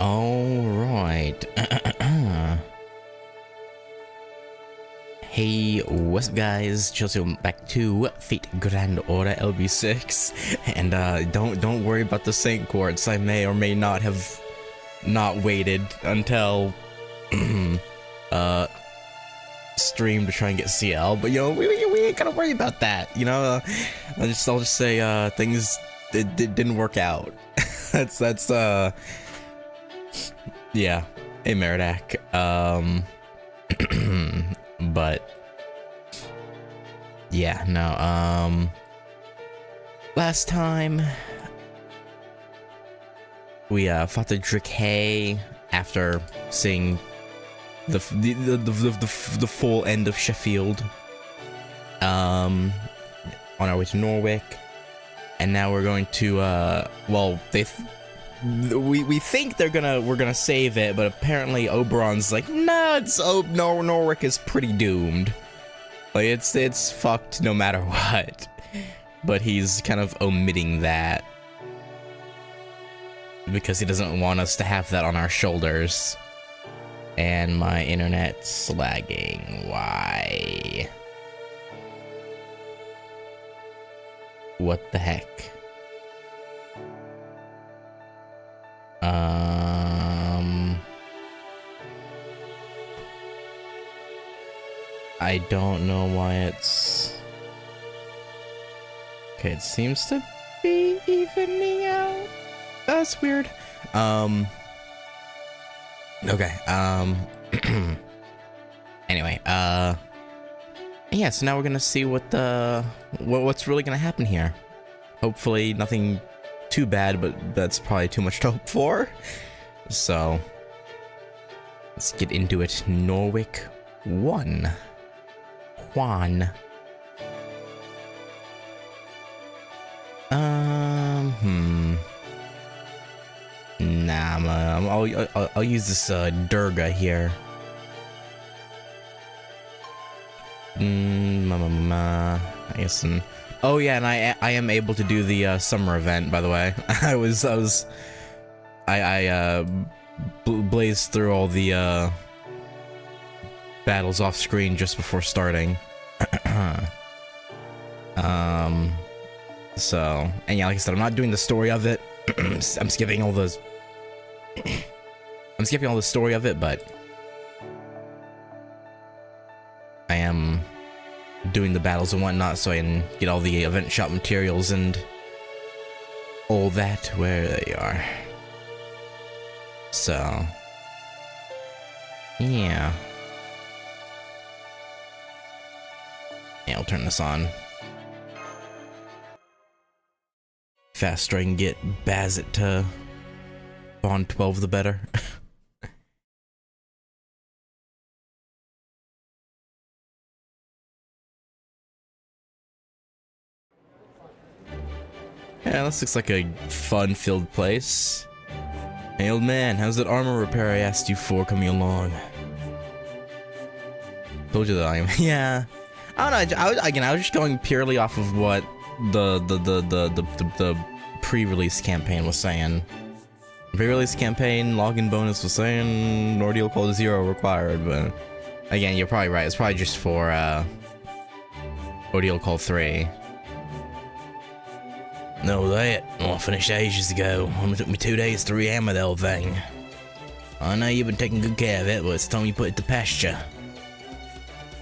Alright. Hey, what's up guys? Chelsea, back to Fate Grand Order LB6. And don't worry about the Saint Quartz. I may or may not have not waited until stream to try and get CL, but you know, we ain't gotta worry about that, you know. I'll just say things didn't work out. that's yeah. Hey Meridak. But yeah, no, last time we fought the GACHA after seeing the full end of Sheffield on our way to Norwich, and now we're going to well, we think we're gonna save it, but apparently Oberon's like, no, Norwich is pretty doomed. Like it's fucked no matter what. But he's kind of omitting that because he doesn't want us to have that on our shoulders. And my internet's lagging. Why? What the heck? I don't know why it's... Okay, it seems to be evening out. That's weird. Okay, anyway, yeah, so now we're gonna see what's really gonna happen here. Hopefully nothing too bad, but that's probably too much to hope for. So let's get into it. Norwich 1. Juan. Nah, I'll use this Durga here. I guess. Oh yeah, and I am able to do the summer event, by the way. I blazed through all the battles off screen just before starting. So, and yeah, like I said, I'm not doing the story of it. I'm skipping all those. I'm skipping all the story of it, but I am doing the battles and whatnot, so I can get all the event shop materials and all that where they are. So, yeah. Yeah, I'll turn this on. Faster I can get Bazit to Bond 12, the better. Yeah, this looks like a fun-filled place. Hey, old man, how's that armor repair I asked you for coming along? Told you that I am. Yeah. I don't know. I was just going purely off of what the pre-release campaign was saying. Pre-release campaign login bonus was saying ordeal code 0 required, but again, you're probably right. It's probably just for ordeal call 3. No, that I finished ages ago. It took me 2 days to re-hammer the whole thing. I know you've been taking good care of it, but it's time you put it to pasture.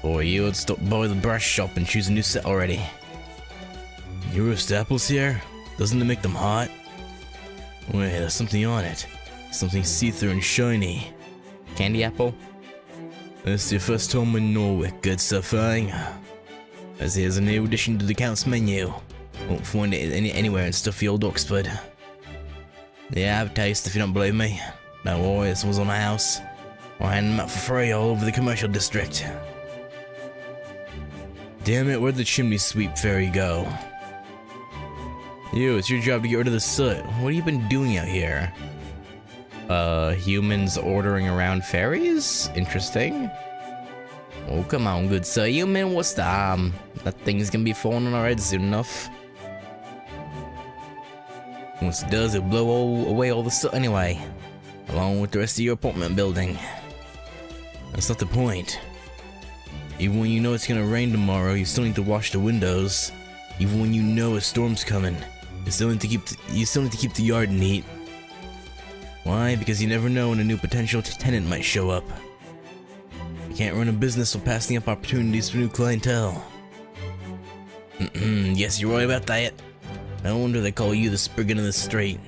Or you would stop by the brush shop and choose a new set already. You roast apples here? Doesn't it make them hot? Wait, there's something on it. Something see-through and shiny. Candy apple? This is your first time in Norwich, good stuff, eh? As here's a new addition to the Count's menu. Won't find it anywhere in stuffy old Oxford. Yeah, have a taste if you don't believe me. Don't worry, this was on a house. I'll hand them out for free all over the commercial district. Damn it, where'd the chimney sweep fairy go? You, it's your job to get rid of the soot. What have you been doing out here? Humans ordering around fairies? Interesting. Oh, come on, good sir. Human, what's the that thing's gonna be falling on our heads soon enough. Once it does, it'll blow away all the soot anyway. along with the rest of your apartment building. That's not the point. Even when you know it's gonna rain tomorrow, you still need to wash the windows. Even when you know a storm's coming, you still need to keep the yard neat. Why? Because you never know when a new potential tenant might show up. You can't run a business while passing up opportunities for new clientele. Yes, you're right about that. No wonder they call you the Spriggan of the Street.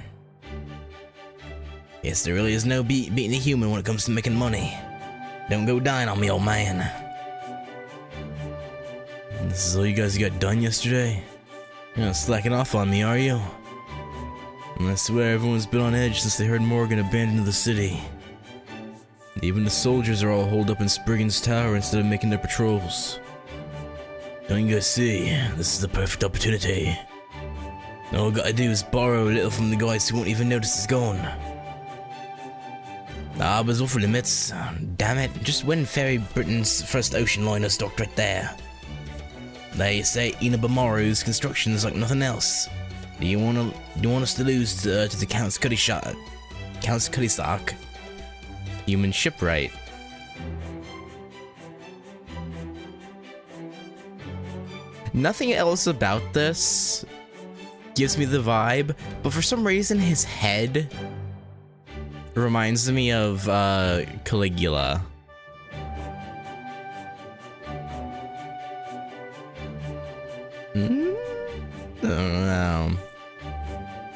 Yes, there really is no beating a human when it comes to making money. Don't go dying on me, old man. This is all you guys got done yesterday? You're not slacking off on me, are you? And I swear everyone's been on edge since they heard Morgan abandoned the city. Even the soldiers are all holed up in Spriggan's Tower instead of making their patrols. Don't you guys see? This is the perfect opportunity. All I gotta do is borrow a little from the guys who won't even notice it's gone. Ah, but it's off limits. Damn it, just when Ferry Britain's first ocean liner stopped right there. They say Inabamoru's construction is like nothing else. Do you want us to lose to the Count's Cuddysock? Human shipwright. Nothing else about this gives me the vibe, but for some reason his head reminds me of Caligula. I don't know.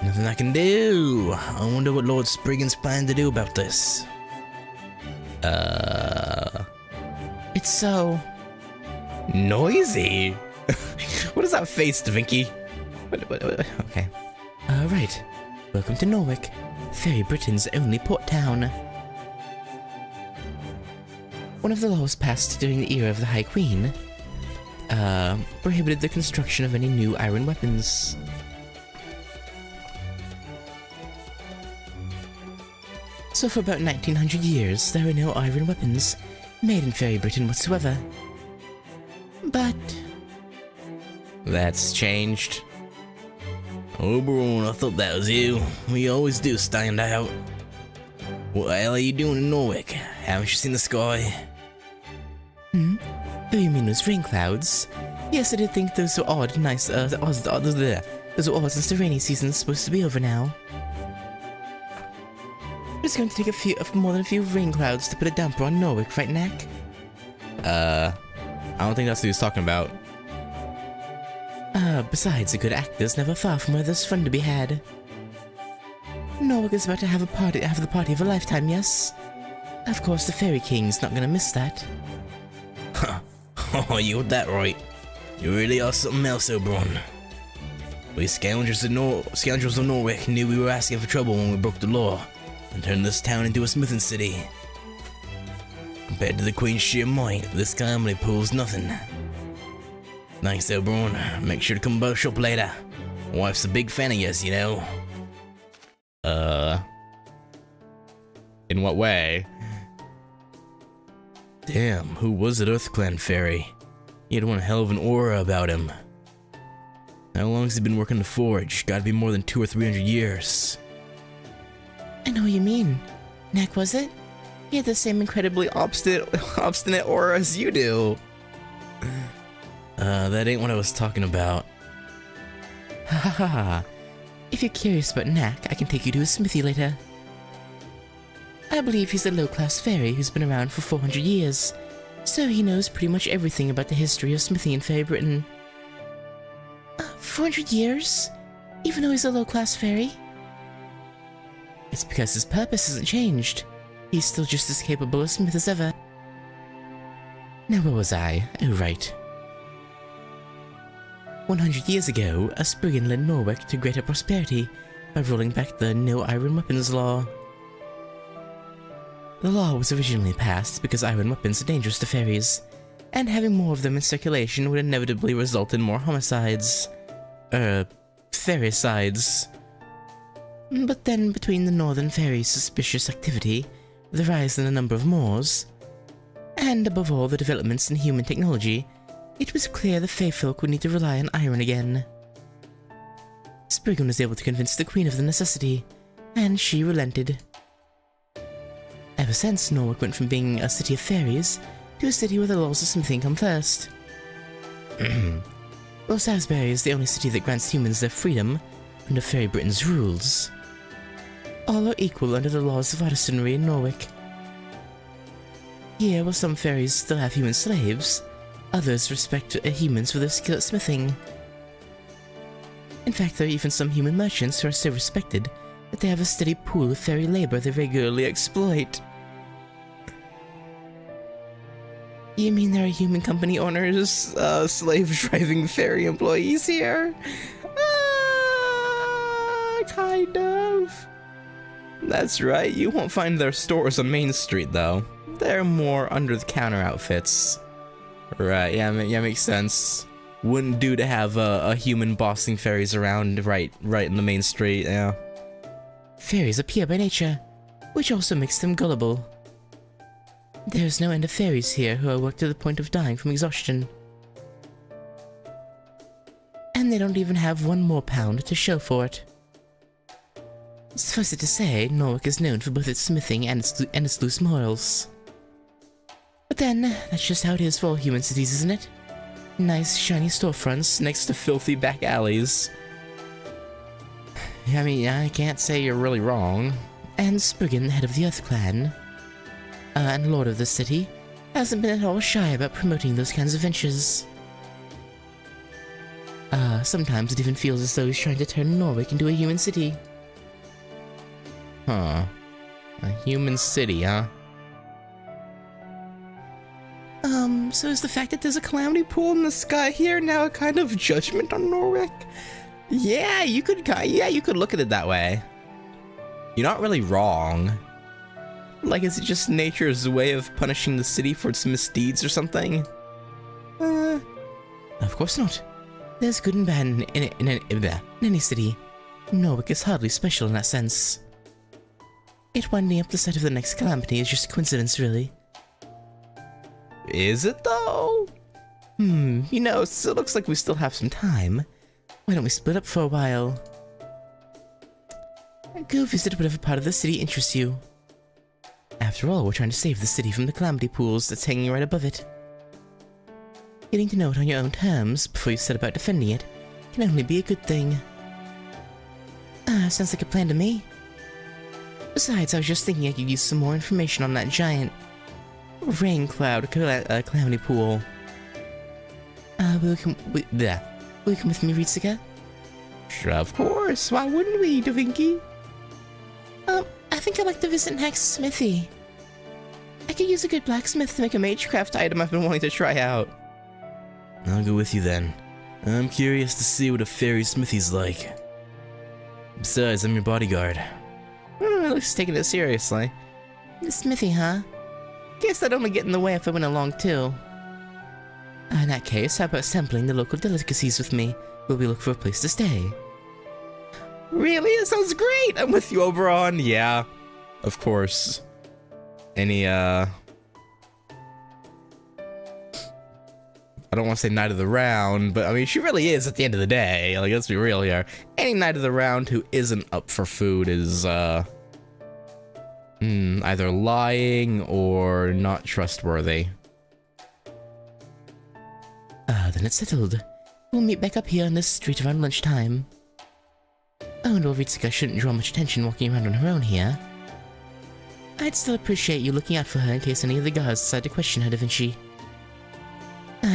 Nothing I can do. I wonder what Lord Spriggan's planning to do about this. It's so noisy. What is that face, Vinky? Okay. Right. Welcome to Norwich, Ferry Britain's only port town. One of the laws passed during the era of the High Queen prohibited the construction of any new iron weapons. So for about 1900 years, there were no iron weapons made in Ferry Britain whatsoever. But that's changed. Oberon, I thought that was you. We always do stand out. What the hell are you doing in Norwich? Haven't you seen the sky? Oh, you mean those rain clouds? Yes, I did think those were odd, nice, those were odd since the rainy season's supposed to be over now. It's going to take more than a few rain clouds to put a damper on Norwich, right, Knack? I don't think that's what he was talking about. Besides, a good actor's never far from where there's fun to be had. Norwich is about to have the party of a lifetime, yes? Of course, the Fairy King's not gonna miss that. Oh, you got that right. You really are something else, Oberon. We scoundrels of Norwich knew we were asking for trouble when we broke the law and turned this town into a smithing city. Compared to the Queen's sheer might, this family pulls nothing. Thanks, Oberon. Make sure to come by the shop later. My wife's a big fan of yours, you know. In what way? Damn, who was that EarthClan fairy? He had one hell of an aura about him. How long has he been working the forge? Gotta be more than 200 or 300 years. I know what you mean. Knack, was it? He had the same incredibly obstinate aura as you do. That ain't what I was talking about. Ha ha ha. If you're curious about Knack, I can take you to his smithy later. I believe he's a low-class fairy who's been around for 400 years, so he knows pretty much everything about the history of smithing in Fairy Britain. 400 years? Even though he's a low-class fairy? It's because his purpose hasn't changed. He's still just as capable a smith as ever. Now where was I? Oh, right. 100 years ago, a Spriggan led Norwich to greater prosperity by rolling back the No Iron Weapons law. The law was originally passed because iron weapons are dangerous to fairies, and having more of them in circulation would inevitably result in more homicides. Fairicides. But then, between the Northern Fairies' suspicious activity, the rise in the number of Moors, and above all the developments in human technology, it was clear the Fae folk would need to rely on iron again. Spriggan was able to convince the Queen of the necessity, and she relented. Ever since, Norwick went from being a city of fairies to a city where the laws of smithing come first. Well, Salisbury is the only city that grants humans their freedom under Fairy Britain's rules. All are equal under the laws of artisanry in Norwick. Here, while some fairies still have human slaves, others respect humans for their skill at smithing. In fact, there are even some human merchants who are so respected that they have a steady pool of fairy labor they regularly exploit. You mean there are human company owners, slave-driving fairy employees here? Kind of. That's right, you won't find their stores on Main Street, though. They're more under-the-counter outfits. Right, yeah, makes sense. Wouldn't do to have a human bossing fairies around right in the main street, yeah. Fairies appear by nature, which also makes them gullible. There's no end of fairies here who are worked to the point of dying from exhaustion. And they don't even have one more pound to show for it. Suffice it to say, Norwick is known for both its smithing and its loose morals. But then, that's just how it is for all human cities, isn't it? Nice, shiny storefronts next to filthy back alleys. I mean, I can't say you're really wrong. And Spriggan, head of the Earth Clan, and lord of the city, hasn't been at all shy about promoting those kinds of ventures. Sometimes it even feels as though he's trying to turn Norwick into a human city. Huh. A human city, huh? So is the fact that there's a calamity pool in the sky here now a kind of judgment on Norwick? Yeah, you could look at it that way. You're not really wrong. Like, is it just nature's way of punishing the city for its misdeeds or something? Of course not. There's good and bad in any city. Norwick is hardly special in that sense. It winding up the site of the next calamity is just a coincidence, really. Is it, though? You know, it looks like we still have some time. Why don't we split up for a while? Go visit whatever part of the city interests you. After all, we're trying to save the city from the calamity pools that's hanging right above it. Getting to know it on your own terms before you set about defending it can only be a good thing. Sounds like a plan to me. Besides, I was just thinking I could use some more information on that giant rain cloud calamity pool. Will you come with me, Ritsuka? Sure, of course. Why wouldn't we, Davinky? I think I'd like to visit next smithy. I could use a good blacksmith to make a magecraft item I've been wanting to try out. I'll go with you then. I'm curious to see what a fairy smithy's like. Besides, I'm your bodyguard. At least taking it seriously. The smithy, huh? Guess I'd only get in the way if I went along too. In that case, how about sampling the local delicacies with me while we look for a place to stay? Really? It sounds great! I'm with you, Oberon. Yeah, of course. Any, I don't want to say night of the round, but I mean, she really is at the end of the day. Like, let's be real here. Any night of the round who isn't up for food is, either lying or not trustworthy. Then it's settled. We'll meet back up here on this street around lunchtime. Oh, and while Ritsuka shouldn't draw much attention walking around on her own here, I'd still appreciate you looking out for her in case any of the guards decide to question her, Da Vinci.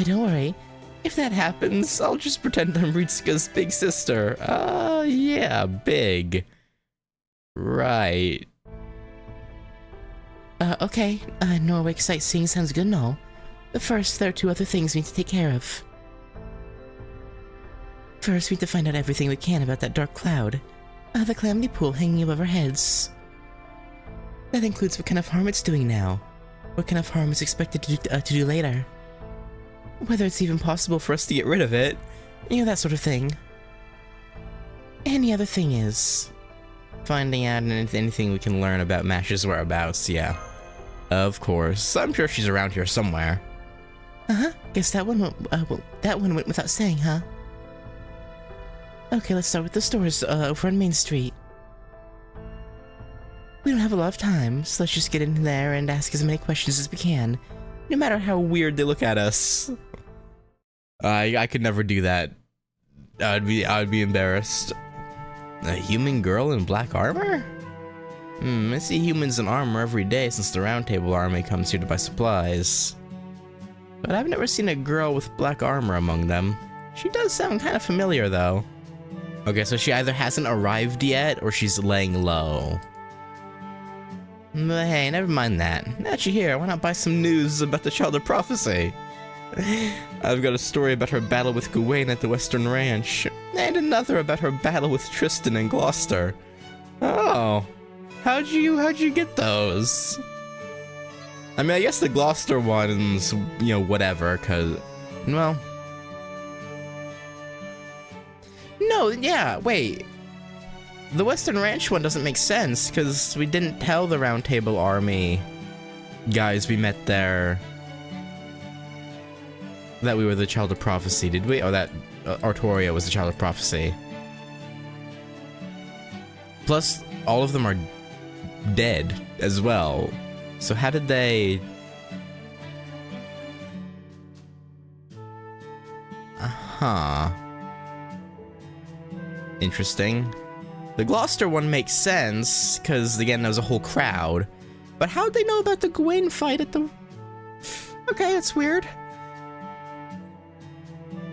Don't worry. If that happens, I'll just pretend I'm Ritsuka's big sister. Yeah, big. Right. Okay. Norwick sightseeing sounds good and all. But first, there are two other things we need to take care of. First, we need to find out everything we can about that dark cloud. The calamity pool hanging above our heads. That includes what kind of harm it's doing now. What kind of harm it's expected to do later. Whether it's even possible for us to get rid of it. You know, that sort of thing. And the other thing is finding out anything we can learn about Mash's whereabouts, yeah. Of course. I'm sure she's around here somewhere. Guess that one went without saying, huh? Okay, let's start with the stores over on Main Street. We don't have a lot of time, so let's just get in there and ask as many questions as we can, no matter how Weird they look at us. I could never do that. I would be embarrassed. A human girl in black armor? I see humans in armor every day since the Round Table Army comes here to buy supplies. But I've never seen a girl with black armor among them. She does sound kind of familiar, though. Okay, so she either hasn't arrived yet, or she's laying low. But hey, never mind that. Now that you're here, why not buy some news about the Child of Prophecy? I've got a story about her battle with Gawain at the Western Ranch, and another about her battle with Tristan in Gloucester. Oh, how'd you get those? I mean, I guess the Gloucester one's, you know, whatever, cause, well... No, yeah, wait. The Western Ranch one doesn't make sense, because we didn't tell the Round Table Army guys we met there that we were the Child of Prophecy, did we? Or that Artoria was the Child of Prophecy. Plus, all of them are dead as well. So how did they... Uh-huh. Interesting. The Gloucester one makes sense, because, again, there was a whole crowd. But how'd they know about the Gawain fight at the... Okay, that's weird.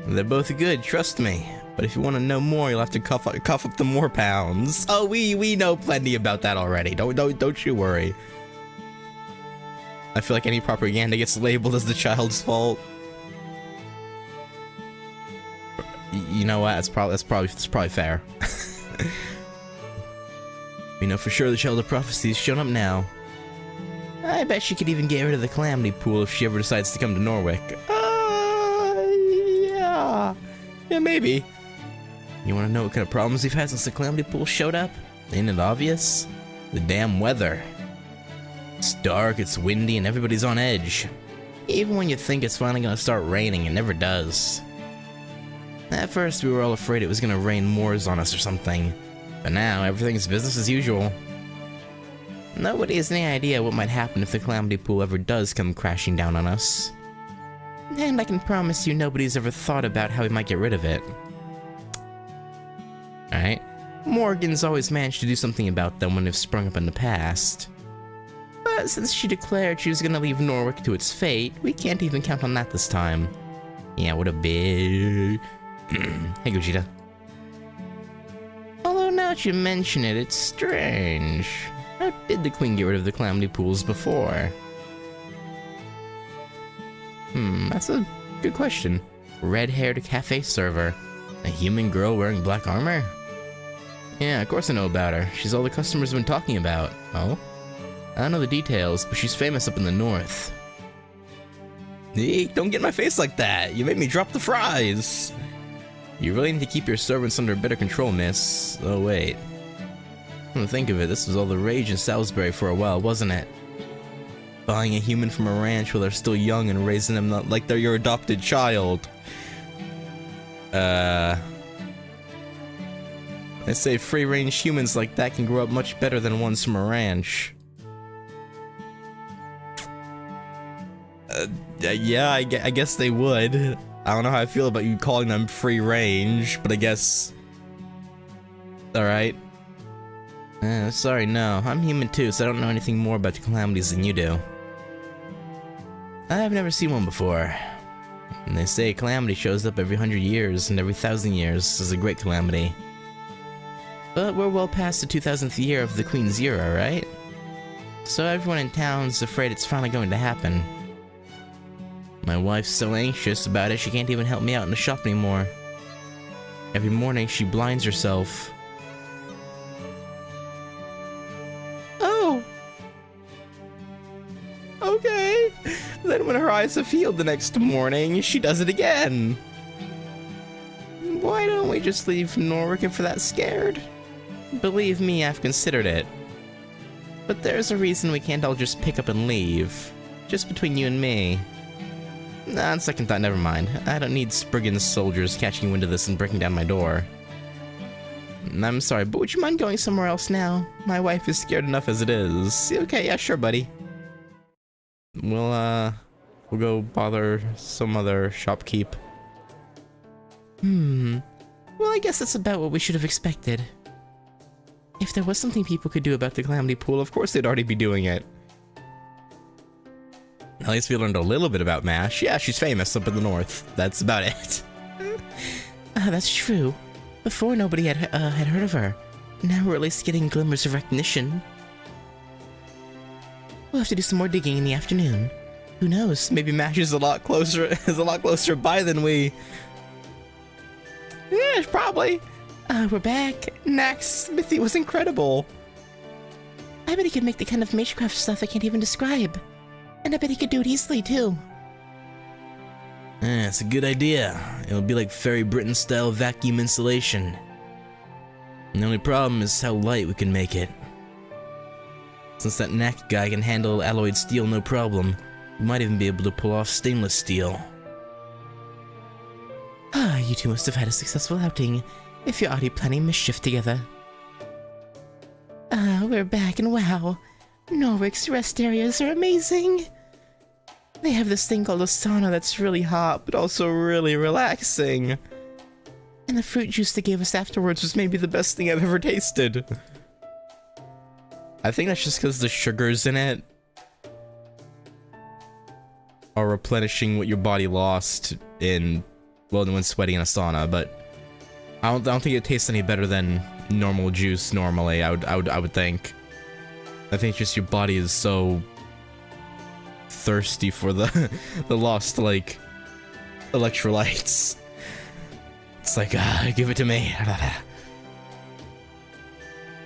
They're both good, trust me. But if you want to know more, you'll have to cough up the more pounds. Oh, we know plenty about that already. Don't you worry. I feel like any propaganda gets labeled as the child's fault. You know what? That's probably fair. We know for sure the Child of Prophecy is shown up now. I bet she could even get rid of the Calamity Pool if she ever decides to come to Norwich. Yeah, maybe. You want to know what kind of problems we've had since the Calamity Pool showed up? Ain't it obvious? The damn weather. It's dark, it's windy, and everybody's on edge. Even when you think it's finally gonna start raining, it never does. At first, we were all afraid it was gonna rain Moors on us or something. But now, everything's business as usual. Nobody has any idea what might happen if the Calamity Pool ever does come crashing down on us. And I can promise you nobody's ever thought about how we might get rid of it. Alright. Morgan's always managed to do something about them when they've sprung up in the past. But since she declared she was gonna leave Norwich to its fate, we can't even count on that this time. Yeah, what a big... Hey, Gogeta. Although now that you mention it, it's strange. How did the Queen get rid of the Calamity Pools before? That's a good question. Red-haired cafe server. A human girl wearing black armor? Yeah, of course I know about her. She's all the customers have been talking about. Oh? I don't know the details, but she's famous up in the north. Eek, don't get in my face like that. You made me drop the fries. You really need to keep your servants under better control, miss. Oh, wait. Come to think of it, this was all the rage in Salisbury for a while, wasn't it? Buying a human from a ranch while they're still young and raising them like they're your adopted child. They say free-range humans like that can grow up much better than ones from a ranch. Yeah, I guess they would. I don't know how I feel about you calling them free-range, but I guess... Alright. Sorry, no. I'm human too, so I don't know anything more about the calamities than you do. I've never seen one before. And they say a calamity shows up every 100 years, and every 1,000 years is a great calamity. But we're well past the 2000th year of the Queen's era, right? So everyone in town's afraid it's finally going to happen. My wife's so anxious about it she can't even help me out in the shop anymore. Every morning she blinds herself. Oh! Okay. Then when her eyes have healed the next morning, she does it again. Why don't we just leave Norwich if we're that scared? Believe me, I've considered it. But there's a reason we can't all just pick up and leave. Just between you and me. Nah, on second thought, never mind. I don't need Spriggan's soldiers catching wind of this and breaking down my door. I'm sorry, but would you mind going somewhere else now? My wife is scared enough as it is. Okay, yeah, sure, buddy. We'll go bother some other shopkeep. Well, I guess that's about what we should have expected. If there was something people could do about the Calamity Pool, of course they'd already be doing it. At least we learned a little bit about MASH. Yeah, she's famous up in the north. That's about it. That's true. Before, nobody had heard of her. Now we're at least getting glimmers of recognition. We'll have to do some more digging in the afternoon. Who knows? Maybe MASH is a lot closer by than we... Yeah, probably. We're back. Nax's smithy was incredible. I bet he could make the kind of magecraft stuff I can't even describe. And I bet he could do it easily, too. It's a good idea. It'll be like Fairy Britain-style vacuum insulation. The only problem is how light we can make it. Since that Nax guy can handle alloyed steel no problem, we might even be able to pull off stainless steel. You two must have had a successful outing, if you're already planning mischief together. We're back, and wow, Norwich's rest areas are amazing. They have this thing called a sauna that's really hot, but also really relaxing. And the fruit juice they gave us afterwards was maybe the best thing I've ever tasted. I think that's just because the sugars in it are replenishing what your body lost in, well, when sweating in a sauna, but I don't think it tastes any better than normal juice normally. I would think. I think just your body is so thirsty for the lost, like, electrolytes. It's like, give it to me.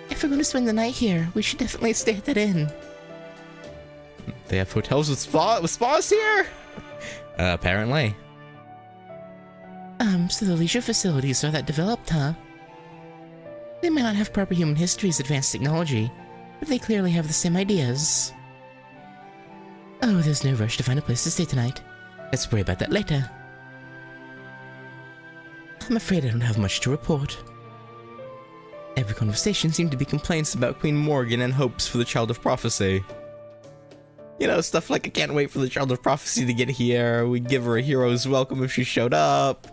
If we're going to spend the night here, we should definitely stay at that inn. They have hotels with spas here? Apparently. So the leisure facilities are that developed, huh? They might not have proper human history's advanced technology, but they clearly have the same ideas. Oh, there's no rush to find a place to stay tonight. Let's worry about that later. I'm afraid I don't have much to report. Every conversation seemed to be complaints about Queen Morgan and hopes for the Child of Prophecy. You know, stuff like, I can't wait for the Child of Prophecy to get here. We'd give her a hero's welcome if she showed up.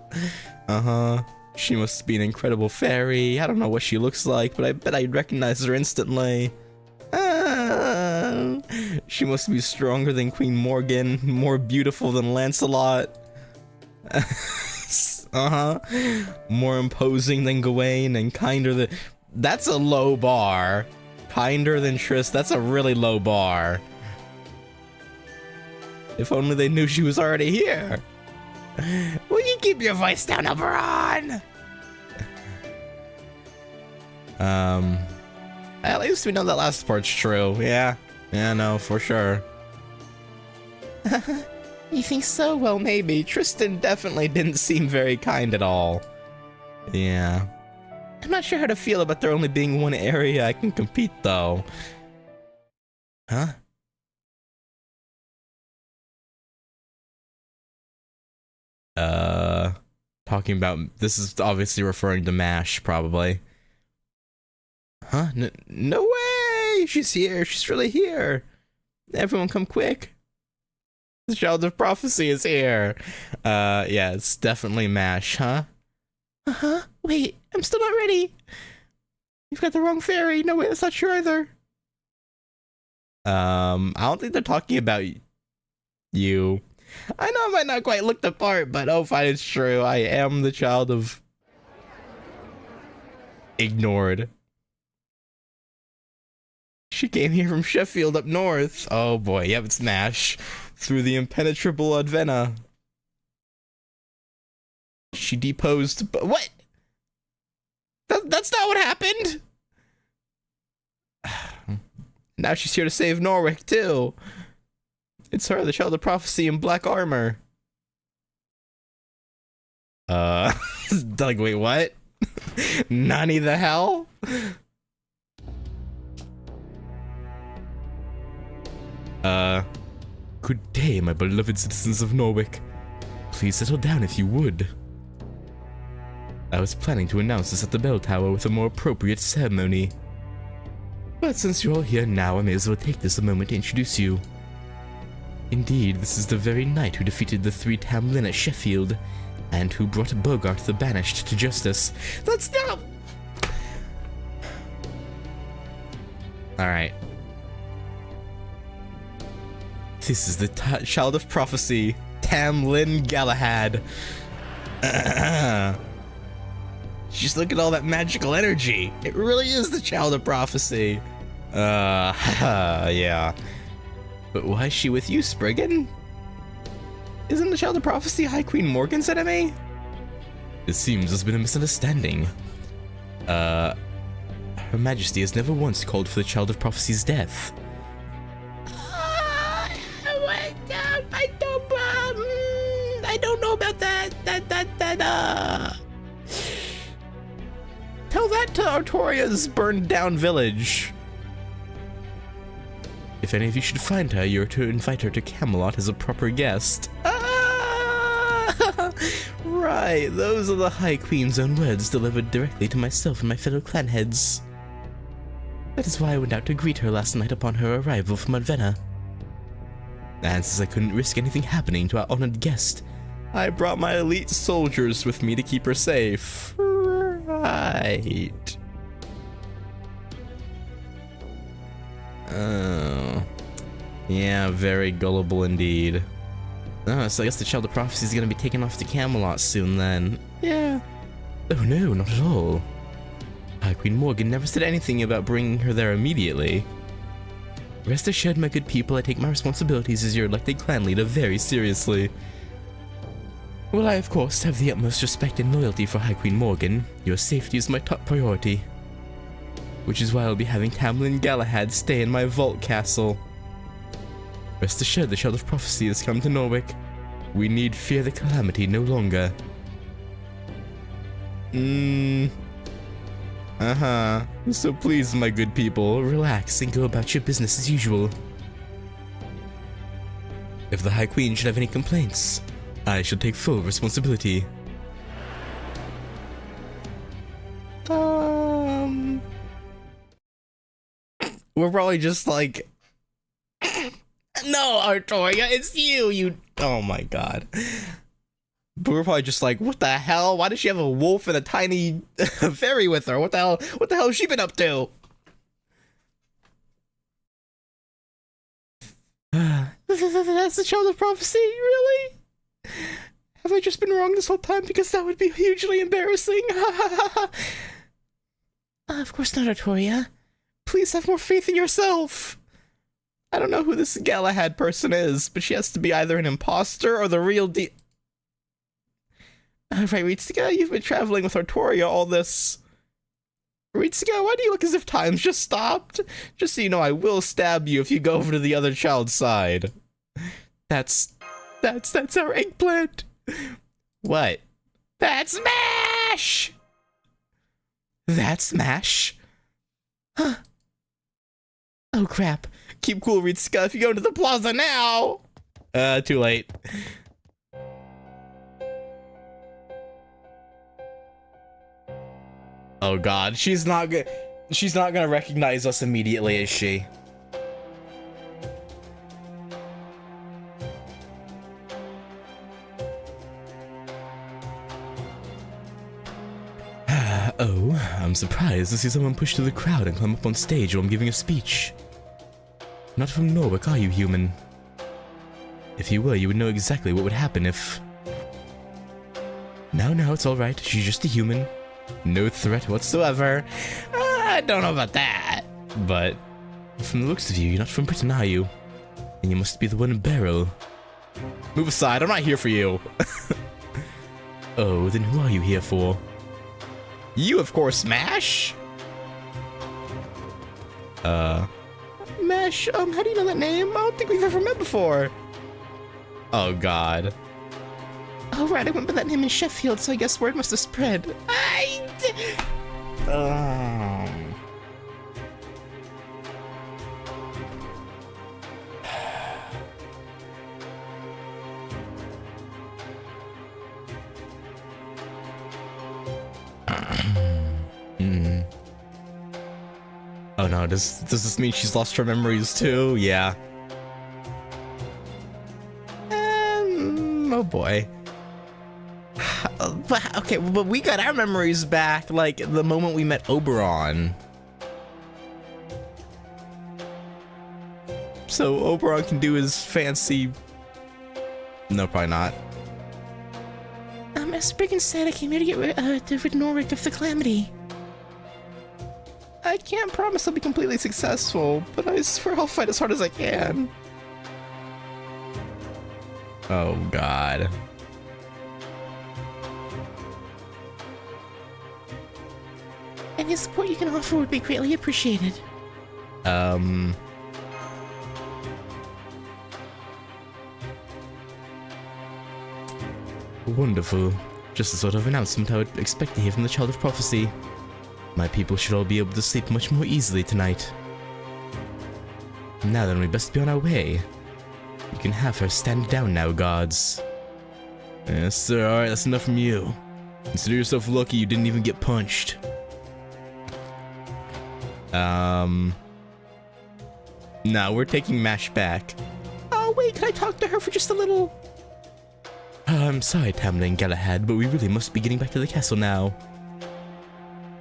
She must be an incredible fairy. I don't know what she looks like, but I bet I'd recognize her instantly. She must be stronger than Queen Morgan, more beautiful than Lancelot. More imposing than Gawain, and kinder than... That's a low bar. Kinder than Triss, that's a really low bar. If only they knew she was already here. Will you keep your voice down, Oberon? At least we know that last part's true. Yeah, no, for sure. You think so? Well, maybe. Tristan definitely didn't seem very kind at all. Yeah. I'm not sure how to feel about there only being one area I can compete, though. Huh? Talking about... This is obviously referring to MASH, probably. Huh? No way! She's here! She's really here! Everyone come quick! The Child of Prophecy is here! Yeah, it's definitely MASH, huh? Wait, I'm still not ready! You've got the wrong fairy! No, wait, that's not true either! I don't think they're talking about you. I know I might not quite look the part, but oh fine, it's true. I am the child of... Ignored. She came here from Sheffield up north. Oh boy, yep, it's MASH. Through the impenetrable Advena. She deposed... But what? That's not what happened! Now she's here to save Norwich, too. It's her, the Child of Prophecy in black armor. Like, wait, what? Nani the hell? Good day, my beloved citizens of Norwich. Please settle down if you would. I was planning to announce this at the bell tower with a more appropriate ceremony. But since you're all here now, I may as well take this a moment to introduce you. Indeed, this is the very knight who defeated the 3 Tamlin at Sheffield, and who brought Bogart the Banished to justice. That's not... Alright. This is the child of prophecy, Tamlin Galahad. Just look at all that magical energy. It really is the child of prophecy. Yeah. But why is she with you, Spriggan? Isn't the child of prophecy High Queen Morgan's enemy? It seems there's been a misunderstanding. Her Majesty has never once called for the child of prophecy's death. I don't know about that. Tell that to Artoria's burned down village. If any of you should find her, you're to invite her to Camelot as a proper guest. Right, those are the High Queen's own words delivered directly to myself and my fellow clan heads. That is why I went out to greet her last night upon her arrival from Advena. And since I couldn't risk anything happening to our honored guest, I brought my elite soldiers with me to keep her safe. Right. Oh. Yeah, very gullible indeed. Oh, so I guess the child of prophecy is gonna be taken off to Camelot soon then. Yeah. Oh no, not at all. High Queen Morgan never said anything about bringing her there immediately. Rest assured, my good people, I take my responsibilities as your elected clan leader very seriously. Well, I of course have the utmost respect and loyalty for High Queen Morgan. Your safety is my top priority. Which is why I'll be having Tamlin Galahad stay in my vault castle. Rest assured, the child of prophecy has come to Norwich. We need fear the calamity no longer. So please, my good people, relax and go about your business as usual. If the High Queen should have any complaints, I shall take full responsibility. We're probably just like... No, Artoria, it's you! Oh my god. But we're probably just like, what the hell? Why does she have a wolf and a tiny fairy with her? What the hell has she been up to? That's the child of prophecy, really? Have I just been wrong this whole time? Because that would be hugely embarrassing. Of course not, Artoria. Please have more faith in yourself. I don't know who this Galahad person is, but she has to be either an imposter or the real Right, Ritsuka, you've been traveling with Artoria all this... Ritsuka, why do you look as if time's just stopped? Just so you know, I will stab you if you go over to the other child's side. That's our eggplant. What? That's MASH! That's MASH? Huh. Oh crap. Keep cool, Ritsuka, if you go into the plaza now! Too late. Oh god, she's not gonna recognize us immediately, is she? Oh, I'm surprised to see someone push through the crowd and climb up on stage while I'm giving a speech. Not from Norwich, are you, human? If you were, you would know exactly what would happen if... No, it's alright. She's just a human. No threat whatsoever. I don't know about that. But from the looks of you, you're not from Britain, are you? And you must be the one in Barrow. Move aside, I'm not here for you. Oh, then who are you here for? You, of course, MASH! MASH, how do you know that name? I don't think we've ever met before. Oh, God. Oh, right, I went by that name in Sheffield, so I guess word must have spread. Hmm. Oh no, does this mean she's lost her memories too? Yeah. Oh boy. Okay, but we got our memories back, like, the moment we met Oberon. So Oberon can do his fancy... No, probably not. As Spriggan said, I came here to get rid Norwick of the calamity. I can't promise I'll be completely successful, but I swear I'll fight as hard as I can. Oh god. Any support you can offer would be greatly appreciated. Wonderful. Just the sort of announcement I would expect to hear from the Child of Prophecy. My people should all be able to sleep much more easily tonight. Now then, we best be on our way. You can have her stand down now, gods. Yes, sir. Alright, that's enough from you. Consider yourself lucky you didn't even get punched. Nah, we're taking Mash back. Oh, wait, can I talk to her for just a little? I'm sorry, Tamlin and Galahad, but we really must be getting back to the castle now.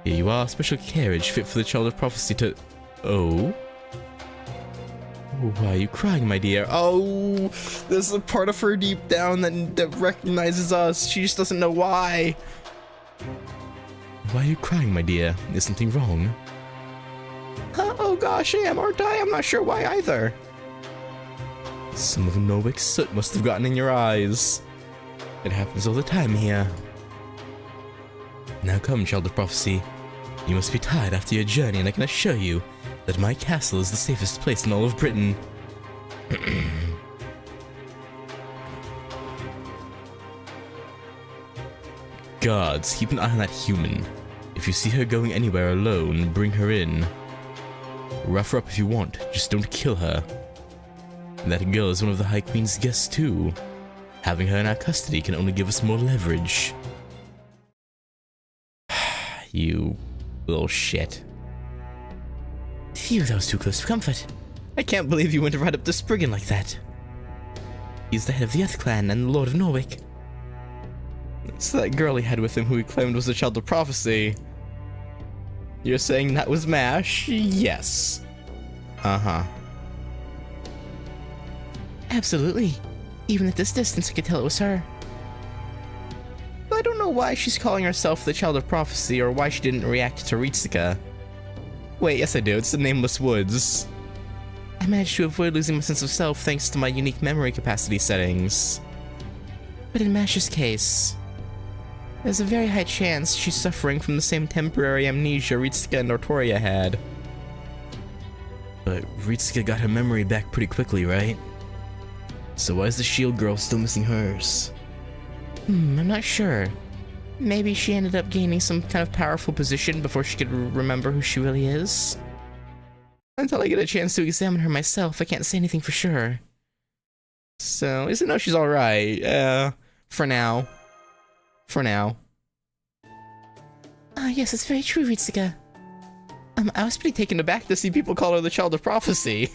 Here you are, a special carriage fit for the Child of Prophecy to... Oh? Why are you crying, my dear? Oh, there's a part of her deep down that recognizes us. She just doesn't know why. Why are you crying, my dear? Is something wrong? Oh gosh, I am, aren't I? I'm not sure why either. Some of Norwich's soot must have gotten in your eyes. It happens all the time here. Now come, Child of Prophecy. You must be tired after your journey, and I can assure you that my castle is the safest place in all of Britain. Guards, keep an eye on that human. If you see her going anywhere alone, bring her in. Rough her up if you want, just don't kill her. That girl is one of the High Queen's guests too. Having her in our custody can only give us more leverage. You little shit. Phew, that was too close for comfort. I can't believe you went right up to Spriggan like that. He's the head of the Earth Clan and the Lord of Norwich. It's that girl he had with him who he claimed was the Child of Prophecy. You're saying that was Mash? Yes. Uh-huh. Absolutely. Even at this distance, I could tell it was her. I don't know why she's calling herself the Child of Prophecy or why she didn't react to Ritsuka. Wait, yes I do. It's the Nameless Woods. I managed to avoid losing my sense of self thanks to my unique memory capacity settings. But in Mash's case, there's a very high chance she's suffering from the same temporary amnesia Ritsuka and Notoria had. But Ritsuka got her memory back pretty quickly, right? So why is the shield girl still missing hers? I'm not sure. Maybe she ended up gaining some kind of powerful position before she could remember who she really is. Until I get a chance to examine her myself, I can't say anything for sure. So, at least I know she's alright. For now. For now. Ah, yes, it's very true, Ritsuka. I was pretty taken aback to see people call her the Child of Prophecy.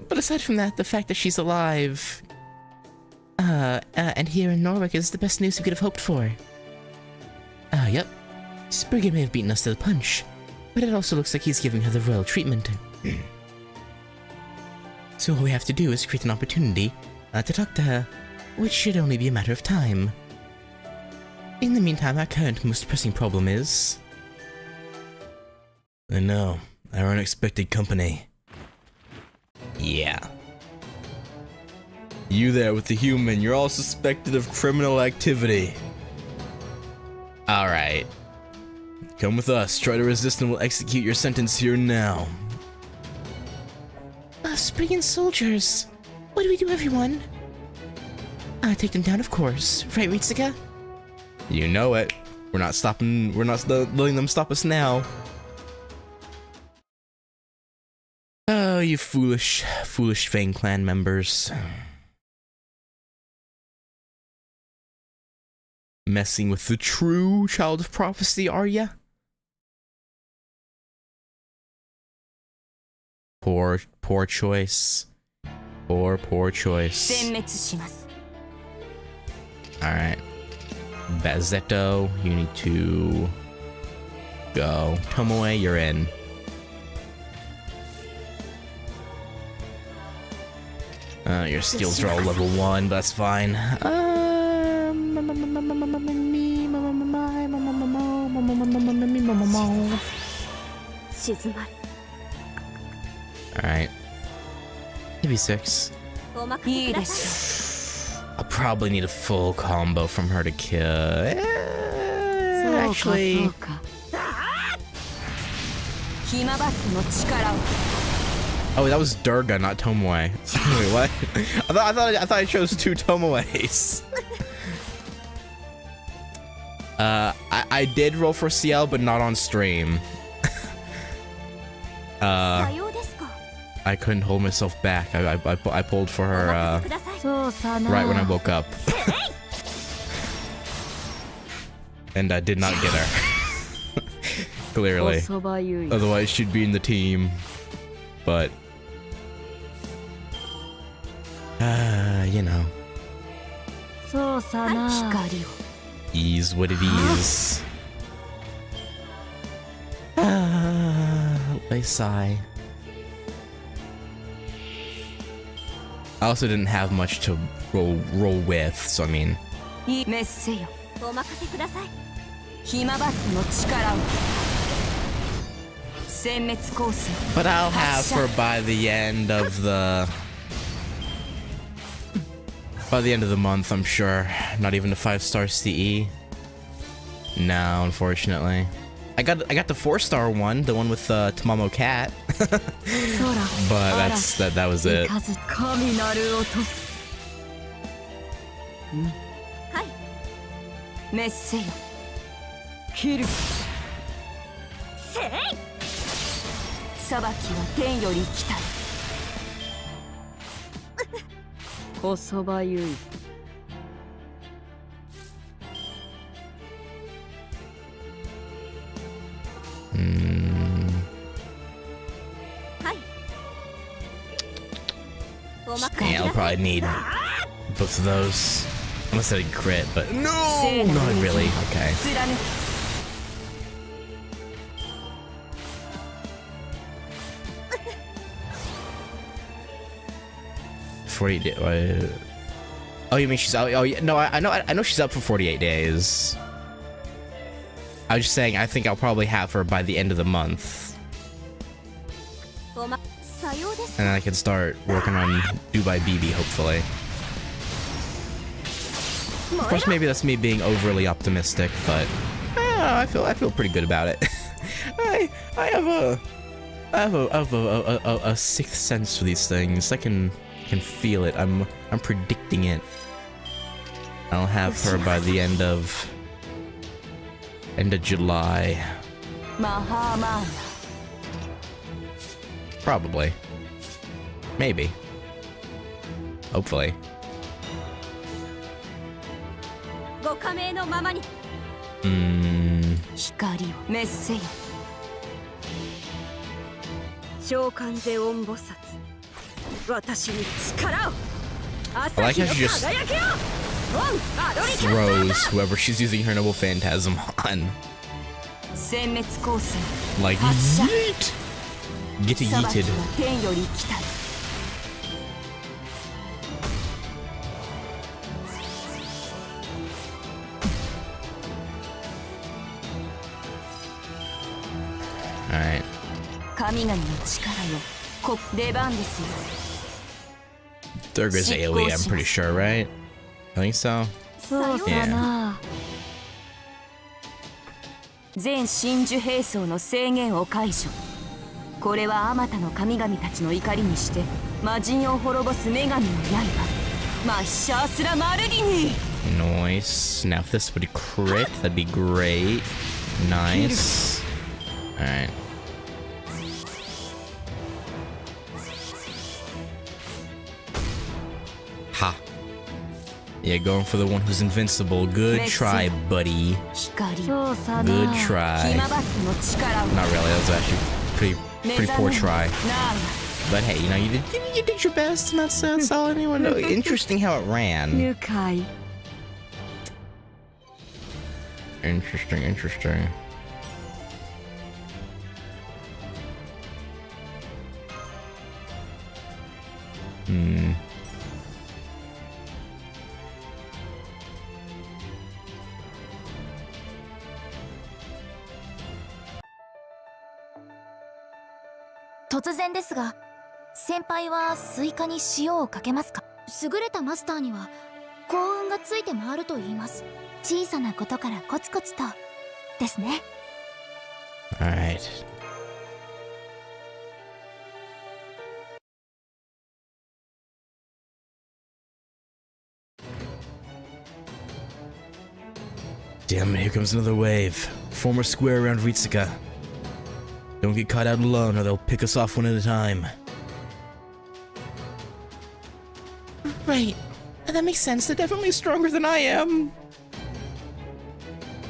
But aside from that, the fact that she's alive, and here in Norwich is the best news we could have hoped for. Yep. Spriggan may have beaten us to the punch, but it also looks like he's giving her the royal treatment. So all we have to do is create an opportunity to talk to her, which should only be a matter of time. In the meantime, our current most pressing problem is... I know. Our unexpected company. Yeah. You there with the human, you're all suspected of criminal activity. Alright. Come with us, try to resist and we'll execute your sentence here now. Spriggan soldiers. What do we do, everyone? Take them down, of course. Right, Ritsuka? You know it. We're not letting them stop us now. Oh, you foolish Fang Clan members. messing with the true child of prophecy, are ya? Poor choice. Poor choice. Alright. Bazetto, you need to go. Tomoe, you're in. Your skills are all level 1, but that's fine. Alright. LB6. I'll probably need a full combo from her to kill. Actually. Oh, that was Durga, not Tomoe. Wait, what? I thought I chose 2 Tomoes. I did roll for CL, but not on stream. I couldn't hold myself back. I pulled for her right when I woke up. And I did not get her. Clearly. Otherwise she'd be in the team. But you know. Is what it is. I sigh. I also didn't have much to roll with, so I mean. But I'll have her by the end of the month, I'm sure. Not even a 5-star CE. No, unfortunately. I got the 4-star one, the one with Tamamo Cat. But that was it. Yeah, I'll probably need both of those. Unless I crit, but no, not really. Okay. Oh, you mean she's out? Oh, yeah. No, I know she's up for 48 days. I was just saying, I think I'll probably have her by the end of the month. And then I can start working on Dubai BB, hopefully. Of course, maybe that's me being overly optimistic, but I feel pretty good about it. I have a sixth sense for these things. I can feel it. I'm predicting it. I'll have her by the end of July. Probably. Maybe. Hopefully. I like how she just throws whoever she's using her Noble Phantasm on. Like, yeet! Get yeeted. Alright. Durga's AoE, I'm pretty sure, right? I think so. Yeah. 全真珠兵装の制限を解除。これはあまたの神々たちの怒りにして魔人を滅ぼす女神の刃マッシャースラマルギニ。 Nice. Now if this would crit, that'd be great. Nice. Alright. Ha. Yeah, going for the one who's invincible. Good try, buddy. Good try. Not really, that was actually pretty poor try. But hey, you know, you did your best, and that's all anyone knows. Interesting how it ran. Interesting. Hmm. 突然ですが、先輩はスイカに塩をかけますか？優れたマスターには幸運がついて回ると言います。小さなことからコツコツとですね。Alright. Damn it, here comes another wave. Form a square around Ritsuka. Don't get caught out alone or they'll pick us off one at a time. Right. That makes sense. They're definitely stronger than I am.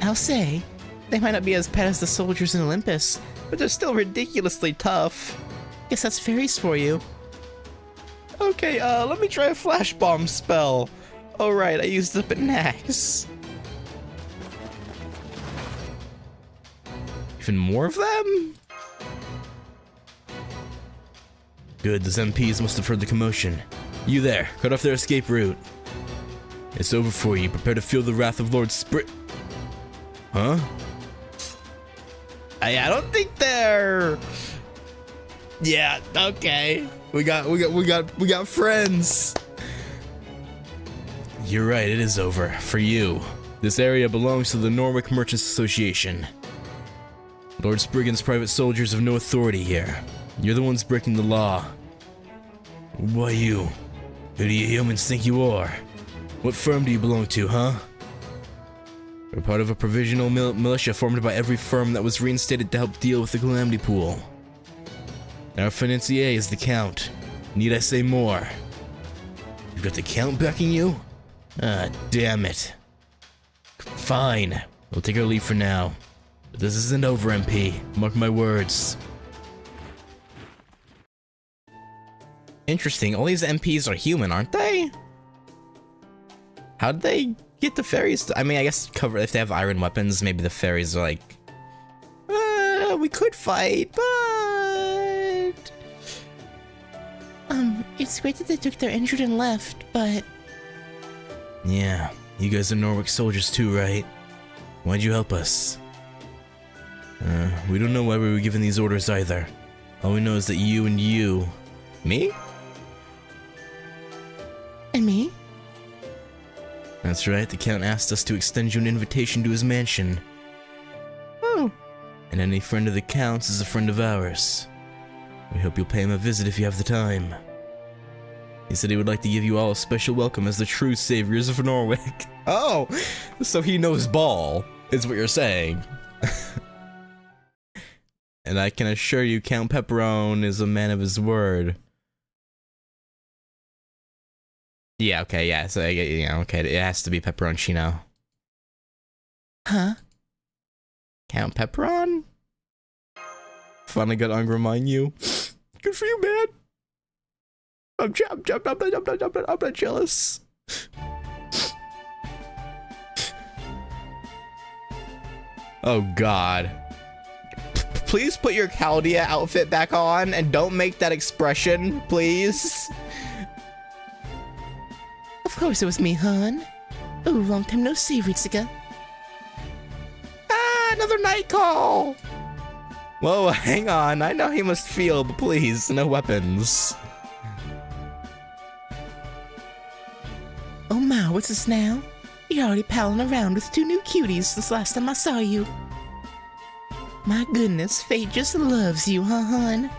I'll say, they might not be as bad as the soldiers in Olympus, but they're still ridiculously tough. Guess that's fairies for you. Okay, let me try a flash bomb spell. Oh right, I used up an axe. Even more of them? Good, those MPs must have heard the commotion. You there, cut off their escape route. It's over for you, prepare to feel the wrath of Lord Sprit. Huh? I don't think they're... Yeah, okay. We got friends. You're right, it is over. For you. This area belongs to the Norwich Merchants Association. Lord Spriggan's private soldiers have no authority here. You're the ones breaking the law. Why you? Who do you humans think you are? What firm do you belong to, huh? We're part of a provisional militia formed by every firm that was reinstated to help deal with the Calamity Pool. Our financier is the Count. Need I say more? You've got the Count backing you? Ah, damn it. Fine. We'll take our leave for now. But this isn't over, MP. Mark my words. Interesting. All these MPs are human, aren't they? How'd they get the fairies to, I mean, I guess cover if they have iron weapons, maybe the fairies are like, we could fight, but... It's great that they took their injured and left, but... Yeah, you guys are Norwich soldiers too, right? Why'd you help us? We don't know why we were given these orders either. All we know is that you and you... Me? And me? That's right, the Count asked us to extend you an invitation to his mansion. Oh. And any friend of the Count's is a friend of ours. We hope you'll pay him a visit if you have the time. He said he would like to give you all a special welcome as the true saviors of Norwich. Oh, so he knows ball, is what you're saying. And I can assure you Count Pepperone is a man of his word. Yeah, okay, yeah, so, yeah, okay, it has to be Pepperoncino. Huh? Count Pepperon? Finally got Angram you. Good for you, man. I'm not jealous. Oh God. Please put your Chaldea outfit back on and don't make that expression, please. Of course it was me, hon. Oh, long time no see, Ritsuka. Ah, another night call! Whoa, hang on. I know he must feel, but please, no weapons. Oh my, what's this now? You're already palling around with two new cuties since last time I saw you. My goodness, fate just loves you, huh, hon?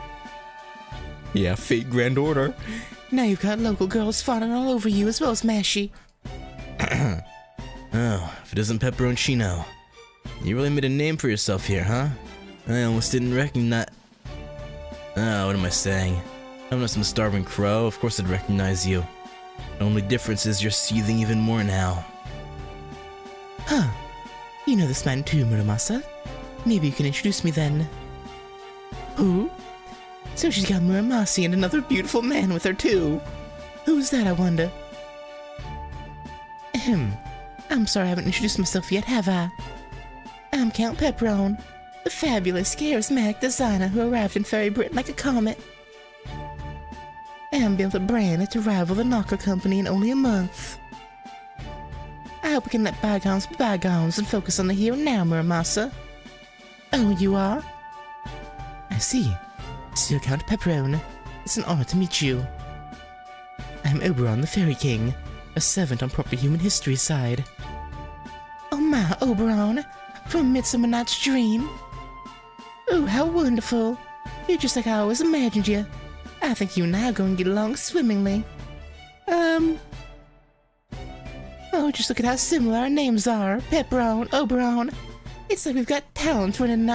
Yeah, fate grand order. Now you've got local girls fawning all over you as well as Mashy. Oh, if it isn't Pepperoncino. You really made a name for yourself here, huh? I almost didn't recognize... Oh, what am I saying? I'm not some starving crow, of course I'd recognize you. Only difference is you're seething even more now. Huh. You know this man too, Muramasa. Maybe you can introduce me then. Who? So she's got Muramasa and another beautiful man with her too. Who's that, I wonder? Ahem. I'm sorry I haven't introduced myself yet, have I? I'm Count Pepperone, the fabulous, charismatic designer who arrived in Fairy Britain like a comet. And built a brand to rival the Knocker Company in only a month. I hope we can let bygones be bygones and focus on the here and now, Muramasa. Oh, you are? I see. So, Count Pepperone, it's an honor to meet you. I'm Oberon, the Fairy King, a servant on proper human history side. Oh my, Oberon, from Midsummer Night's Dream. Oh, how wonderful. You're just like I always imagined you. I think you and I are going to get along swimmingly. Oh, just look at how similar our names are. Pepperone, Oberon. It's like we've got talent running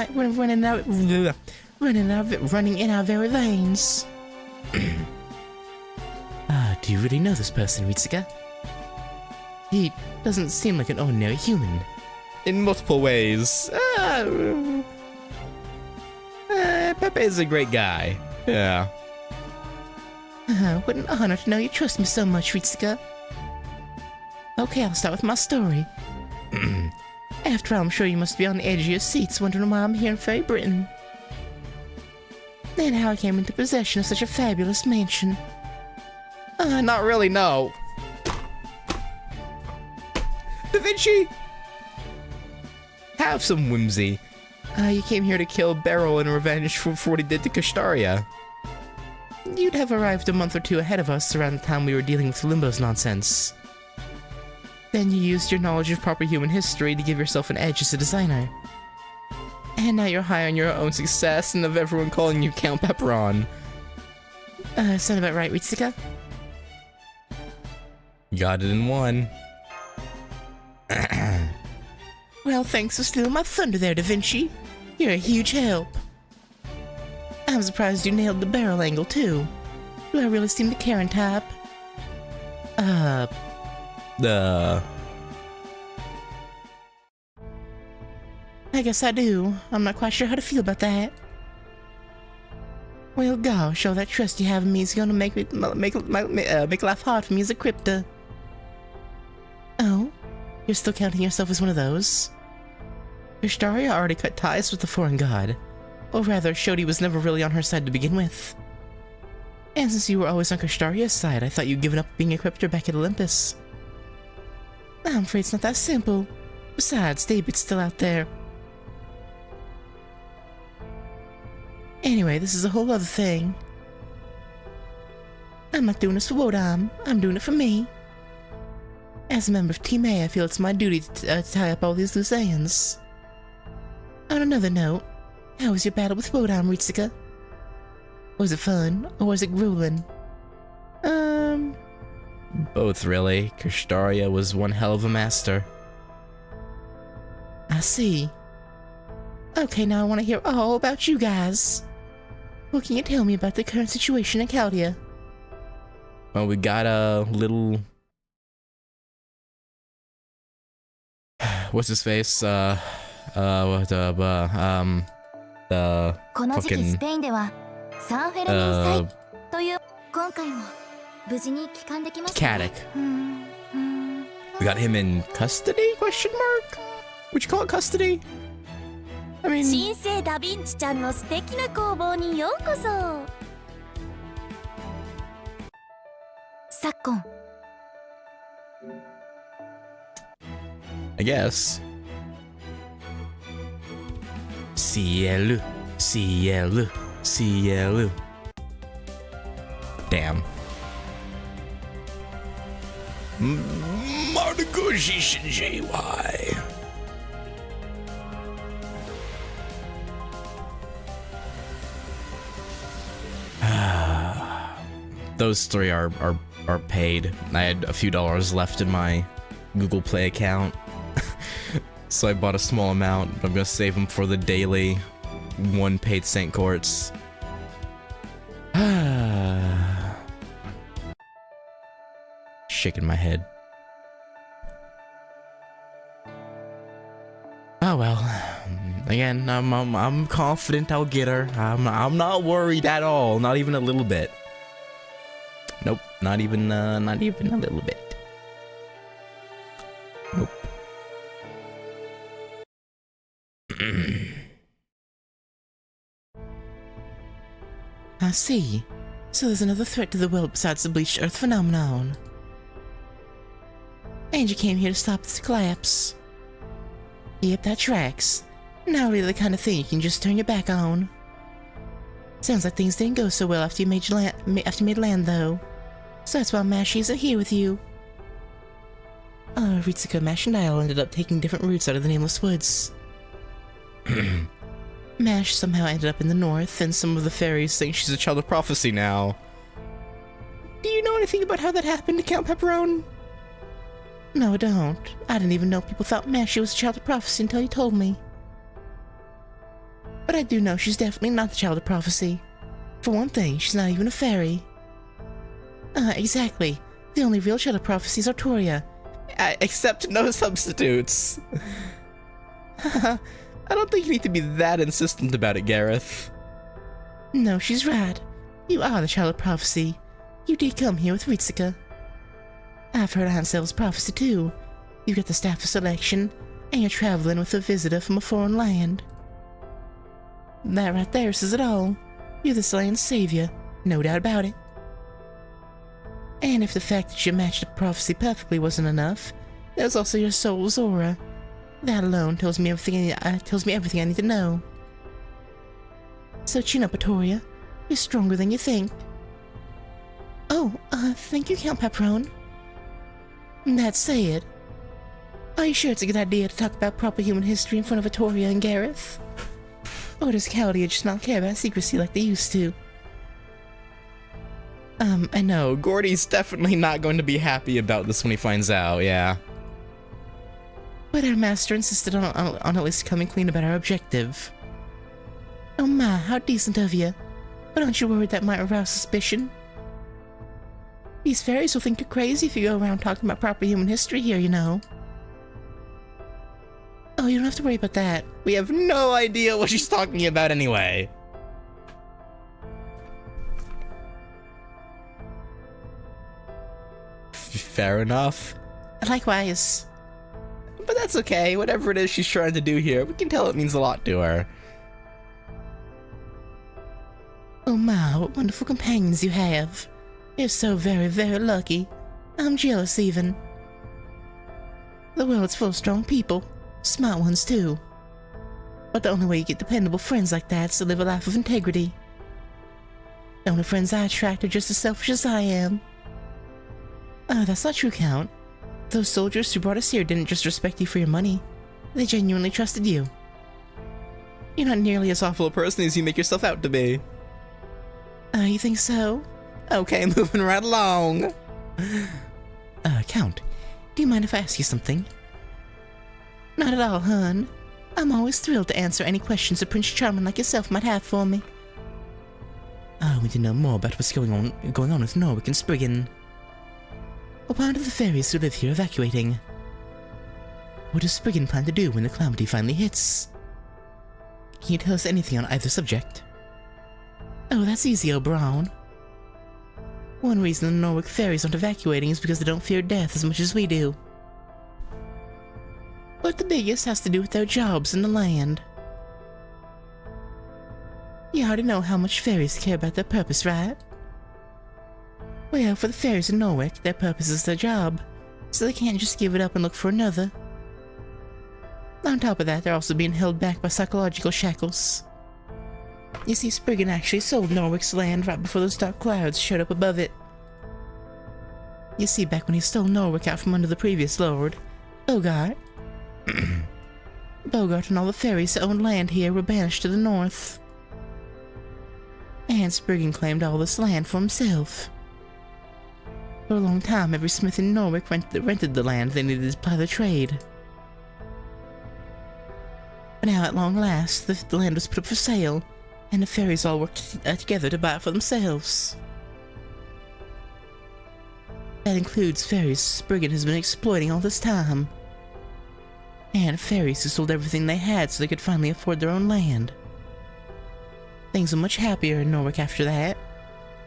in our very veins. Do you really know this person, Ritsuka? He doesn't seem like an ordinary human. In multiple ways. Pepe is a great guy. Yeah. What an honor to know you trust me so much, Ritsuka. Okay, I'll start with my story. After all, I'm sure you must be on the edge of your seats wondering why I'm here in Fairy Britain. And how I came into possession of such a fabulous mansion. Not really, no. Da Vinci! Have some whimsy. You came here to kill Beryl in revenge for what he did to Castaria. You'd have arrived a month or two ahead of us around the time we were dealing with Limbo's nonsense. Then you used your knowledge of proper human history to give yourself an edge as a designer. And now you're high on your own success and of everyone calling you Count Pepperon. Sound about right, Ritsuka? Got it in one. Well, thanks for stealing my thunder there, Da Vinci. You're a huge help. I'm surprised you nailed the barrel angle, too. Do I really seem the Karen type? I guess I do. I'm not quite sure how to feel about that. Well, gosh, all that trust you have in me is gonna make life hard for me as a crypta. Oh? You're still counting yourself as one of those? Castaria already cut ties with the foreign god. Or rather, showed he was never really on her side to begin with. And since you were always on Castaria's side, I thought you'd given up being a cryptor back at Olympus. I'm afraid it's not that simple. Besides, David's still out there. Anyway, this is a whole other thing. I'm not doing this for Wodam. I'm doing it for me. As a member of Team A, I feel it's my duty to tie up all these loose ends. On another note, how was your battle with Wodam, Ritsuka? Was it fun, or was it grueling? Both, really. Castaria was one hell of a master. I see. Okay, now I want to hear all about you guys. What can you tell me about the current situation in Chaldea? Well, we got a little... What's his face? The この時期 fucking スペインではサンフェルミン祭という今回も無事に帰還できましたね。 Caddick. We got him in custody? Question mark? Would you call it custody? I mean... 新生ダヴィンチちゃんの素敵な工房にようこそ。昨今 I guess. Cielo, cielo, cielo. Damn. Negotiation JY. Those three are paid. I had a few dollars left in my Google Play account. So I bought a small amount, but I'm gonna save them for the daily one paid Saint Courts. shaking my head. Oh well. Again, I'm confident I'll get her. I'm not worried at all. Not even a little bit. Nope. Not even a little bit. Nope. I see. So there's another threat to the world besides the bleached earth phenomenon. And you came here to stop this collapse. Yep, that tracks. Not really the kind of thing you can just turn your back on. Sounds like things didn't go so well after you made land, though. So that's why Mashi isn't here with you. Ritsuko, Mash, and I all ended up taking different routes out of the Nameless Woods. Mash somehow ended up in the north, and some of the fairies think she's a child of prophecy now. Do you know anything about how that happened, Count Pepperone? No, I don't. I didn't even know people thought Mashi was a child of prophecy until you told me. But I do know she's definitely not the child of prophecy. For one thing, she's not even a fairy. Exactly. The only real child of prophecy is Artoria. Except no substitutes. I don't think you need to be that insistent about it, Gareth. No, she's right. You are the child of prophecy. You did come here with Ritsuka. I've heard Ansel's prophecy too. You've got the staff of selection, and you're traveling with a visitor from a foreign land. That right there says it all. You're this land's savior, no doubt about it. And if the fact that you matched the prophecy perfectly wasn't enough, there's also your soul's aura. That alone tells me everything I need to know. So chin up, Artoria. You're stronger than you think. Oh, thank you, Count Pepperone. That said, are you sure it's a good idea to talk about proper human history in front of Artoria and Gareth? Or does Chaldia just not care about secrecy like they used to? I know, Gordy's definitely not going to be happy about this when he finds out, yeah. But our master insisted on at least coming clean about our objective. Oh my, how decent of you. But aren't you worried that might arouse suspicion? These fairies will think you're crazy if you go around talking about proper human history here, you know. Oh, you don't have to worry about that. We have no idea what she's talking about anyway. Fair enough. Likewise. But that's okay, whatever it is she's trying to do here, we can tell it means a lot to her. Oh my, what wonderful companions you have. You're so very, very lucky. I'm jealous even. The world's full of strong people. Smart ones too. But the only way you get dependable friends like that is to live a life of integrity. The only friends I attract are just as selfish as I am. Oh, that's not true, Count. Those soldiers who brought us here didn't just respect you for your money. They genuinely trusted you. You're not nearly as awful A person as you make yourself out to be. You think so? Okay, moving right along. Count, do you mind if I ask you something? Not at all, hun. I'm always thrilled to answer any questions a Prince Charming like yourself might have for me. I want to know more about what's going on with Norwick and Spriggan. Why are the fairies who live here evacuating? What does Spriggan plan to do when the calamity finally hits? Can you tell us anything on either subject? Oh, that's easy, O'Brown. One reason the Norwick fairies aren't evacuating is because they don't fear death as much as we do. But the biggest has to do with their jobs in the land. You already know how much fairies care about their purpose, right? Well, for the fairies in Norwick, their purpose is their job, so they can't just give it up and look for another. On top of that, they're also being held back by psychological shackles. You see, Spriggan actually sold Norwick's land right before those dark clouds showed up above it. You see, back when he stole Norwick out from under the previous lord, Bogart, Bogart and all the fairies that owned land here were banished to the north. And Spriggan claimed all this land for himself. For a long time, every smith in Norwick rented the land they needed to ply their trade. But now, at long last, the land was put up for sale, and the fairies all worked together to buy it for themselves. That includes fairies Spriggan has been exploiting all this time. And fairies who sold everything they had so they could finally afford their own land. Things were much happier in Norwich after that.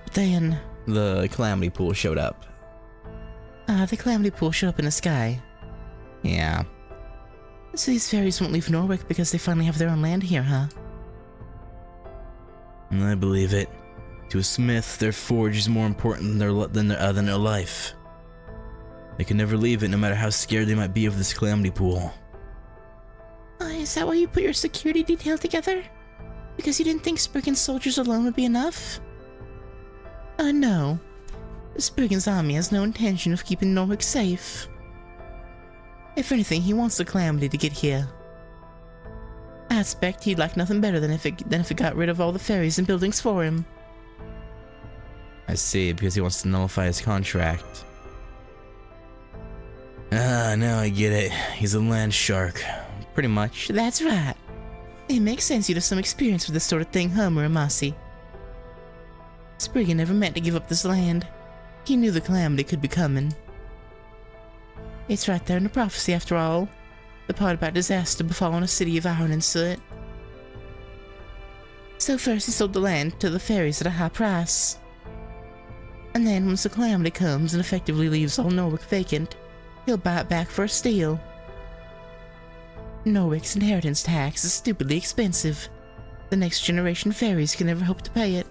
But then... The Calamity Pool showed up. the Calamity Pool showed up in the sky. Yeah. So these fairies won't leave Norwich because they finally have their own land here, huh? I believe it. To a smith, their forge is more important than their life. They can never leave it, no matter how scared they might be of this Calamity Pool. Is that why you put your security detail together? Because you didn't think Spriggan's soldiers alone would be enough? No. Spriggan's army has no intention of keeping Norwich safe. If anything, he wants the Calamity to get here. I expect he'd like nothing better than if it got rid of all the ferries and buildings for him. I see, because he wants to nullify his contract. Ah, now I get it. He's a land shark. Pretty much. That's right. It makes sense you'd have some experience with this sort of thing, huh, Muramasi? Spriggan never meant to give up this land. He knew the Calamity could be coming. It's right there in the prophecy, after all. The part about disaster befalling a city of iron and soot. So first he sold the land to the fairies at a high price. And then once the Calamity comes and effectively leaves all Norwich vacant, he'll buy it back for a steal. Norwich's inheritance tax is stupidly expensive. The next generation fairies can never hope to pay it.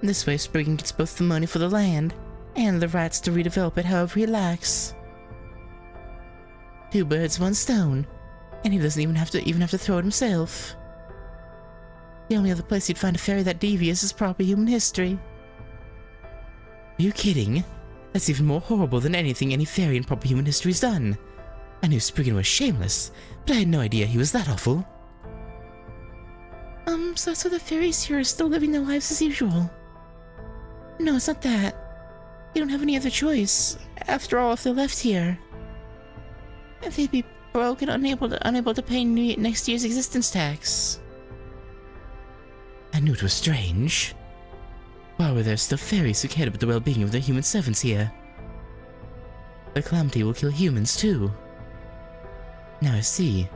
This way Spriggan gets both the money for the land and the rights to redevelop it however he likes. Two birds, one stone, and he doesn't even have to throw it himself. The only other place he'd find a fairy that devious is probably human history. Are you kidding? That's even more horrible than anything any fairy in proper human history's done. I knew Spriggan was shameless, but I had no idea he was that awful. So that's why the fairies here are still living their lives as usual. No, it's not that. You don't have any other choice. After all, if they're left here, they'd be broke and unable to pay next year's existence tax. I knew it was strange. Why were there still fairies who cared about the well-being of their human servants here? The Calamity will kill humans too. Now I see.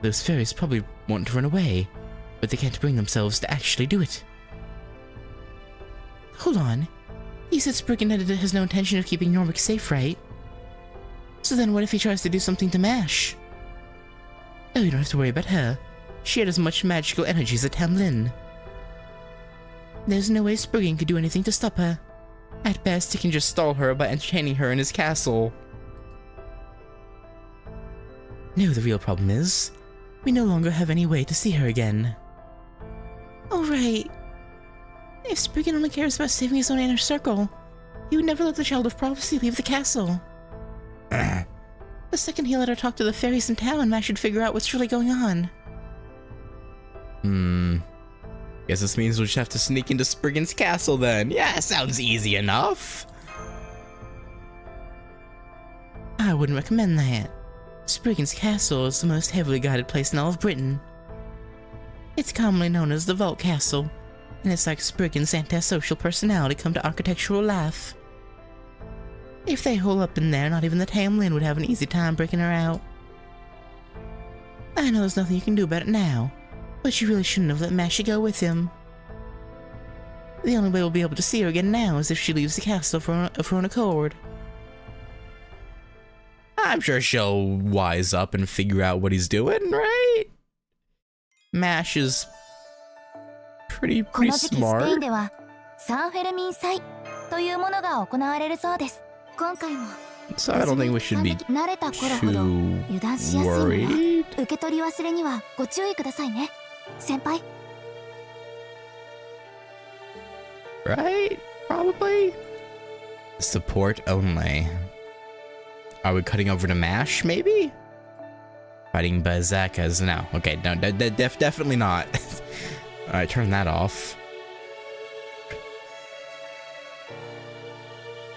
Those fairies probably want to run away, but they can't bring themselves to actually do it. Hold on. You said Spriggan has no intention of keeping Norwich safe, right? So then what if he tries to do something to Mash? Oh, you don't have to worry about her. She had as much magical energy as a Tamlin. There's no way Spriggan could do anything to stop her. At best, he can just stall her by entertaining her in his castle. No, the real problem is, we no longer have any way to see her again. Oh, right. If Spriggan only cares about saving his own inner circle, he would never let the Child of Prophecy leave the castle. The second he let her talk to the fairies in town, Mash should figure out what's really going on. Guess this means we'll just have to sneak into Spriggan's castle then. Yeah, sounds easy enough. I wouldn't recommend that. Spriggan's castle is the most heavily guarded place in all of Britain. It's commonly known as the Vault Castle, and it's like Spriggan's antisocial personality come to architectural life. If they hole up in there, not even the Tamlin would have an easy time breaking her out. I know there's nothing you can do about it now, but you really shouldn't have let Mashy go with him. The only way we'll be able to see her again now is if she leaves the castle of her own accord. I'm sure she'll wise up and figure out what he's doing, right? Mash is pretty この時期スペイン smart. ではサンフェルミン祭というものが行われるそうです。今回も So I don't think we should be 慣れた頃ほど too 油断しやすいのは worried. 受け取り忘れにはご注意くださいね、先輩。 Right? Probably. Support only. Are we cutting over to Mash, maybe? Fighting Bazakas? No. Okay, no, definitely not. Alright, turn that off.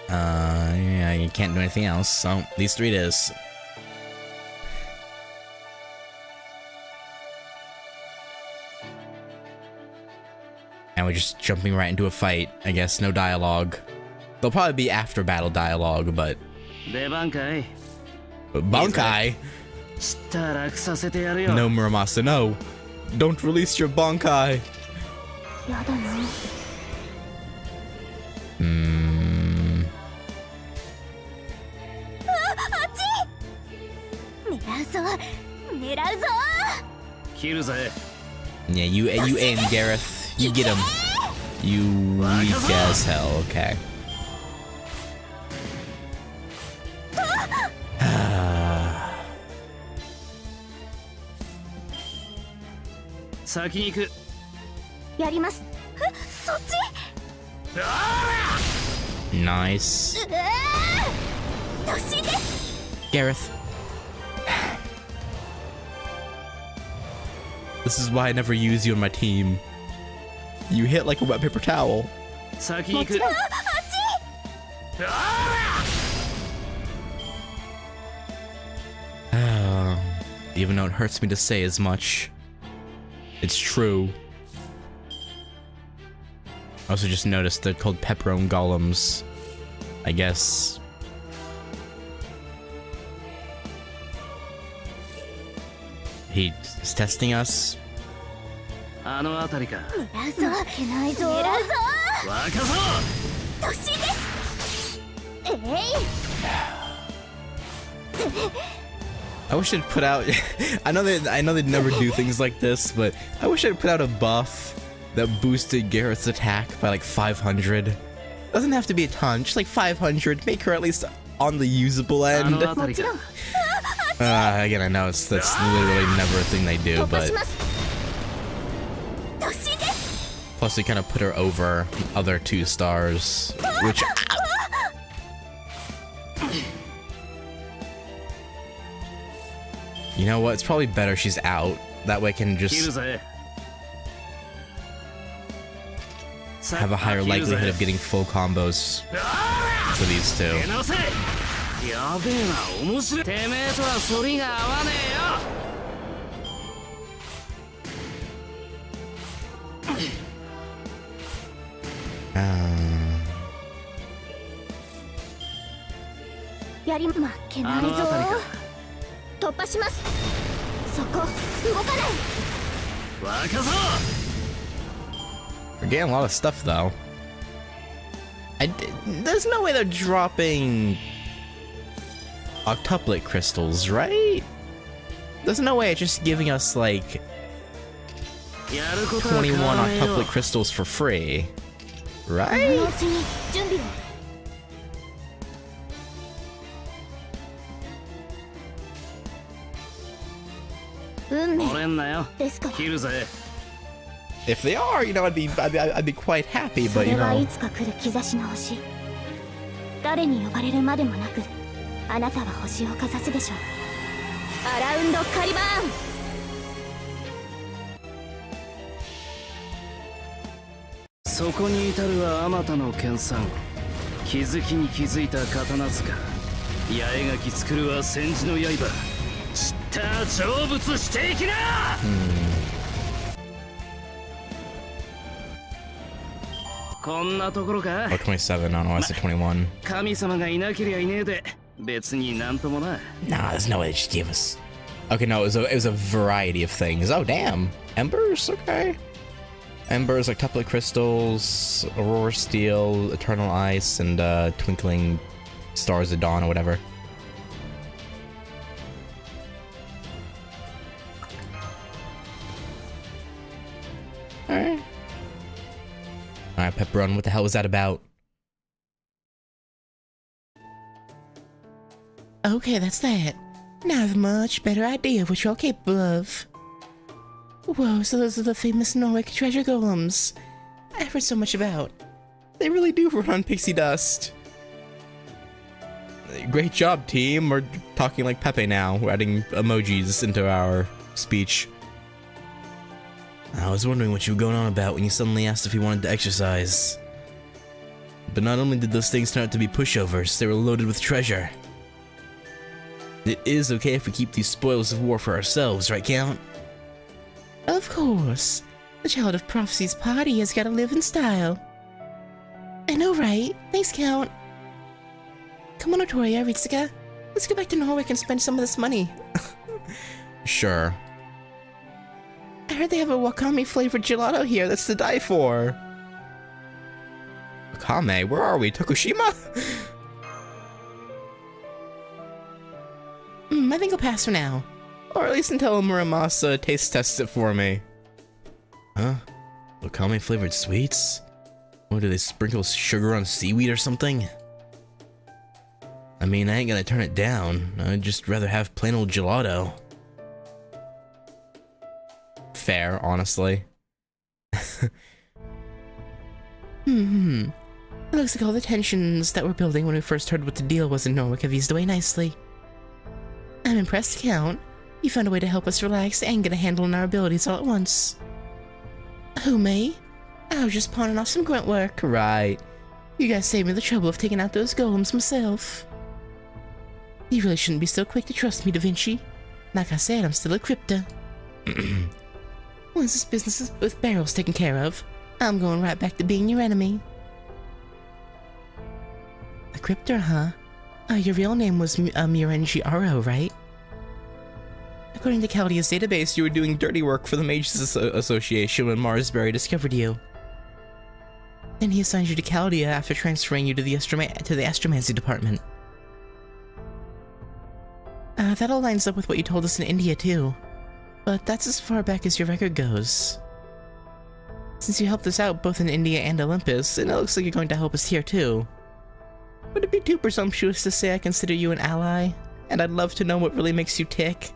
Yeah, you can't do anything else, so these three it is. And we're just jumping right into a fight, I guess, no dialogue. They'll probably be after battle dialogue, but 出番かい。 Bankai? 知ったら楽させてやるよ。 No, Muramasa, no. Don't release your Bankai. やだな。狙うぞ狙うぞ。切るぜ。 Yeah, you aim, Gareth. You get him. You weak as hell. Okay. 先に行く。やります。そっち。 Nice. 突進です。 Gareth. This is why I never use you on my team. You hit like a wet paper towel. 先に行く。あっち。 Even though it hurts me to say as much, it's true. I also just noticed they're called pepperone golems. I guess. He's testing us. あの辺りか。狙うぞ負けないぞ。狙うぞ。若造。突進です。I wish they'd put out. I know they'd never do things like this, but I wish I'd put out a buff that boosted Garrett's attack by like 500. Doesn't have to be a ton, just like 500. Make her at least on the usable あ end. の辺りか。 Again, I know that's literally never a thing they do, 突破 but します。突進です。 plus they kind of put her over the other 2 stars, which. You know what? It's probably better she's out. That way I can 切る just ぜ。 have a higher likelihood of getting full combos for these 2. 出直せ。やべえな、面白い。てめえとは反りが合わねえよ。 やり負けないぞ。突破します。そこ動かない。若造。 We're getting a lot of stuff though. There's no way they're dropping octuplet crystals, right? There's no way it's just giving us like やることは変 21 わらねえよ。 octuplet crystals for free, この right? うちに準備を。運命折れんなよ。ですから。切るぜ。 If they are, you know, I'd be quite happy, そ but れ you は know. いつか来る兆しの星。誰に呼ばれるまでもなく、あなたは星をかざすでしょう。アラウンドカリバーン。そこに至るはあまたの研鑽。気づきに気づいた刀塚。八重垣作るは千字の刃。知った成仏していきな。こんなところか。 Oh, 27. I don't know. I said 21. 神様がいなけりゃいねえで、別になんともな。 Nah, there's no way they just gave us. Okay, no, it was a variety of things. Oh, damn. Embers? Okay. Embers, like octuplet crystals, aurora steel, eternal ice, and twinkling stars of dawn or whatever. Alright. Alright, Pepperon, what the hell was that about? Okay, that's that. Now I have a much better idea of what you're capable of. Whoa, so those are the famous NORWICH treasure golems I've heard so much about. They really do run on pixie dust. Great job, team. We're talking like Pepe now. We're adding emojis into our speech. I was wondering what you were going on about when you suddenly asked if we wanted to exercise. But not only did those things turn out to be pushovers, they were loaded with treasure. It is okay if we keep these spoils of war for ourselves, right, Count? Of course. The Child of Prophecy's party has got to live in style. I know, right? Thanks, Count. Come on, Notoria, Ritsuka. Let's go back to Norwich and spend some of this money. Sure. I heard they have a wakame flavored gelato here that's to die for. Wakame? Where are we? Tokushima? I think I'll pass for now. Or at least until Muramasa taste tests it for me. Huh? Wakame flavored sweets? Or do they sprinkle sugar on seaweed or something? I mean, I ain't gonna turn it down. I'd just rather have plain old gelato. Fair, honestly. It looks like all the tensions that were building when we first heard what the deal was in Norwich have eased away nicely. I'm impressed, Count. You found a way to help us relax and get a handle on our abilities all at once. Who, me? I was just pawning off some grunt work. Right. You guys saved me the trouble of taking out those golems myself. You really shouldn't be so quick to trust me, Da Vinci. Like I said, I'm still a crypta. Once this business with barrels taken care of, I'm going right back to being your enemy. A crypta, huh? Your real name was Murenji Aro, right? According to Chaldea's database, You were doing dirty work for the Mages Association when Marsberry discovered you. Then he assigned you to Chaldea after transferring you to the astromancy department. That all lines up with what you told us in India, too. But that's as far back as your record goes. Since you helped us out both in India and Olympus, and it looks like you're going to help us here, too. Would it be too presumptuous to say I consider you an ally? And I'd love to know what really makes you tick.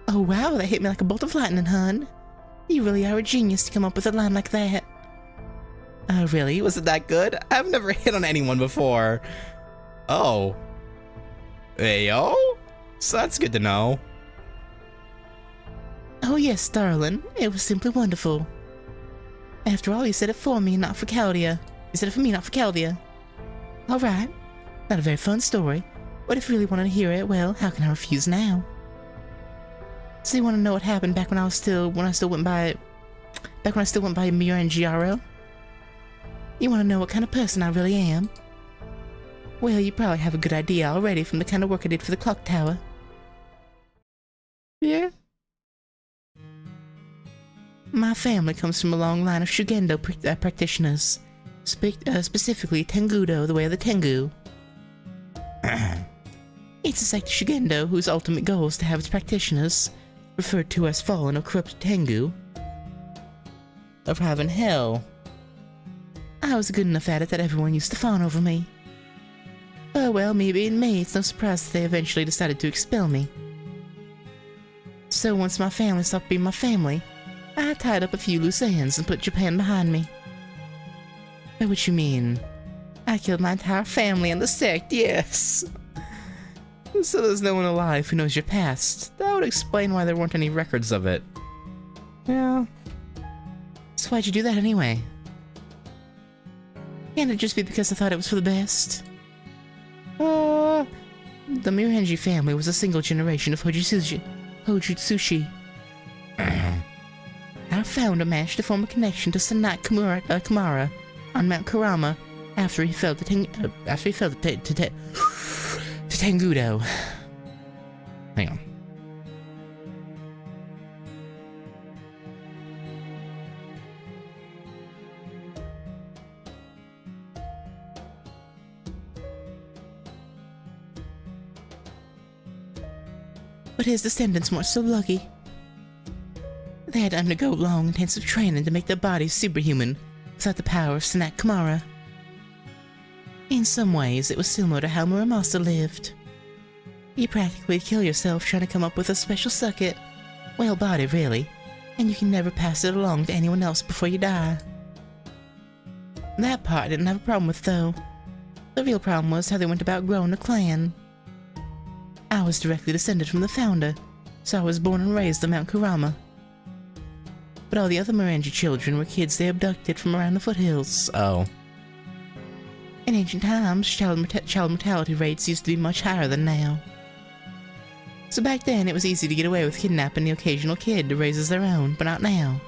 Oh wow, that hit me like a bolt of lightning, hun. You really are a genius to come up with a line like that. Oh, really? Was it that good? I've never hit on anyone before. Oh. Ayo? So that's good to know. Oh yes, darling. It was simply wonderful. After all, you said it for me, not for Chaldea. You said it for me, not for Chaldea. Alright. Not a very fun story, but if you really want to hear it, well, how can I refuse now? So you want to know what happened back when I still went by Murenji Aro? You want to know what kind of person I really am? Well, you probably have a good idea already from the kind of work I did for the clock tower. Yeah? My family comes from a long line of Shugendo practitioners, specifically Tengudo, the way of the Tengu. It's a sect of Shugendo whose ultimate goal is to have its practitioners, referred to as fallen or corrupt Tengu, arrive in hell. I was good enough at it that everyone used to fawn over me. Oh well, me being me, it's no surprise that they eventually decided to expel me. So once my family stopped being my family, I tied up a few loose ends and put Japan behind me. By which you mean, I killed my entire family and the sect, yes! So there's no one alive who knows your past. That would explain why there weren't any records of it. Yeah. So why'd you do that anyway? Can't it just be because I thought it was for the best? The Murenji family was a single generation of Hojutsushi. Our founder managed to form a connection to Sanat Kumara on Mount Kurama after he fell to Tengudo. Hang on. But his descendants weren't so lucky. They had to undergo long, intensive training to make their bodies superhuman without the power of Sanat Kumara. In some ways, it was similar to how Muramasa lived. You practically kill yourself trying to come up with a special circuit, well body really, and you can never pass it along to anyone else before you die. That part I didn't have a problem with though. The real problem was how they went about growing a clan. I was directly descended from the founder, so I was born and raised on Mount Kurama. But all the other Murenji children were kids they abducted from around the foothills. Oh. In ancient times, child mortality rates used to be much higher than now. So back then, it was easy to get away with kidnapping the occasional kid to raise as their own, but not now.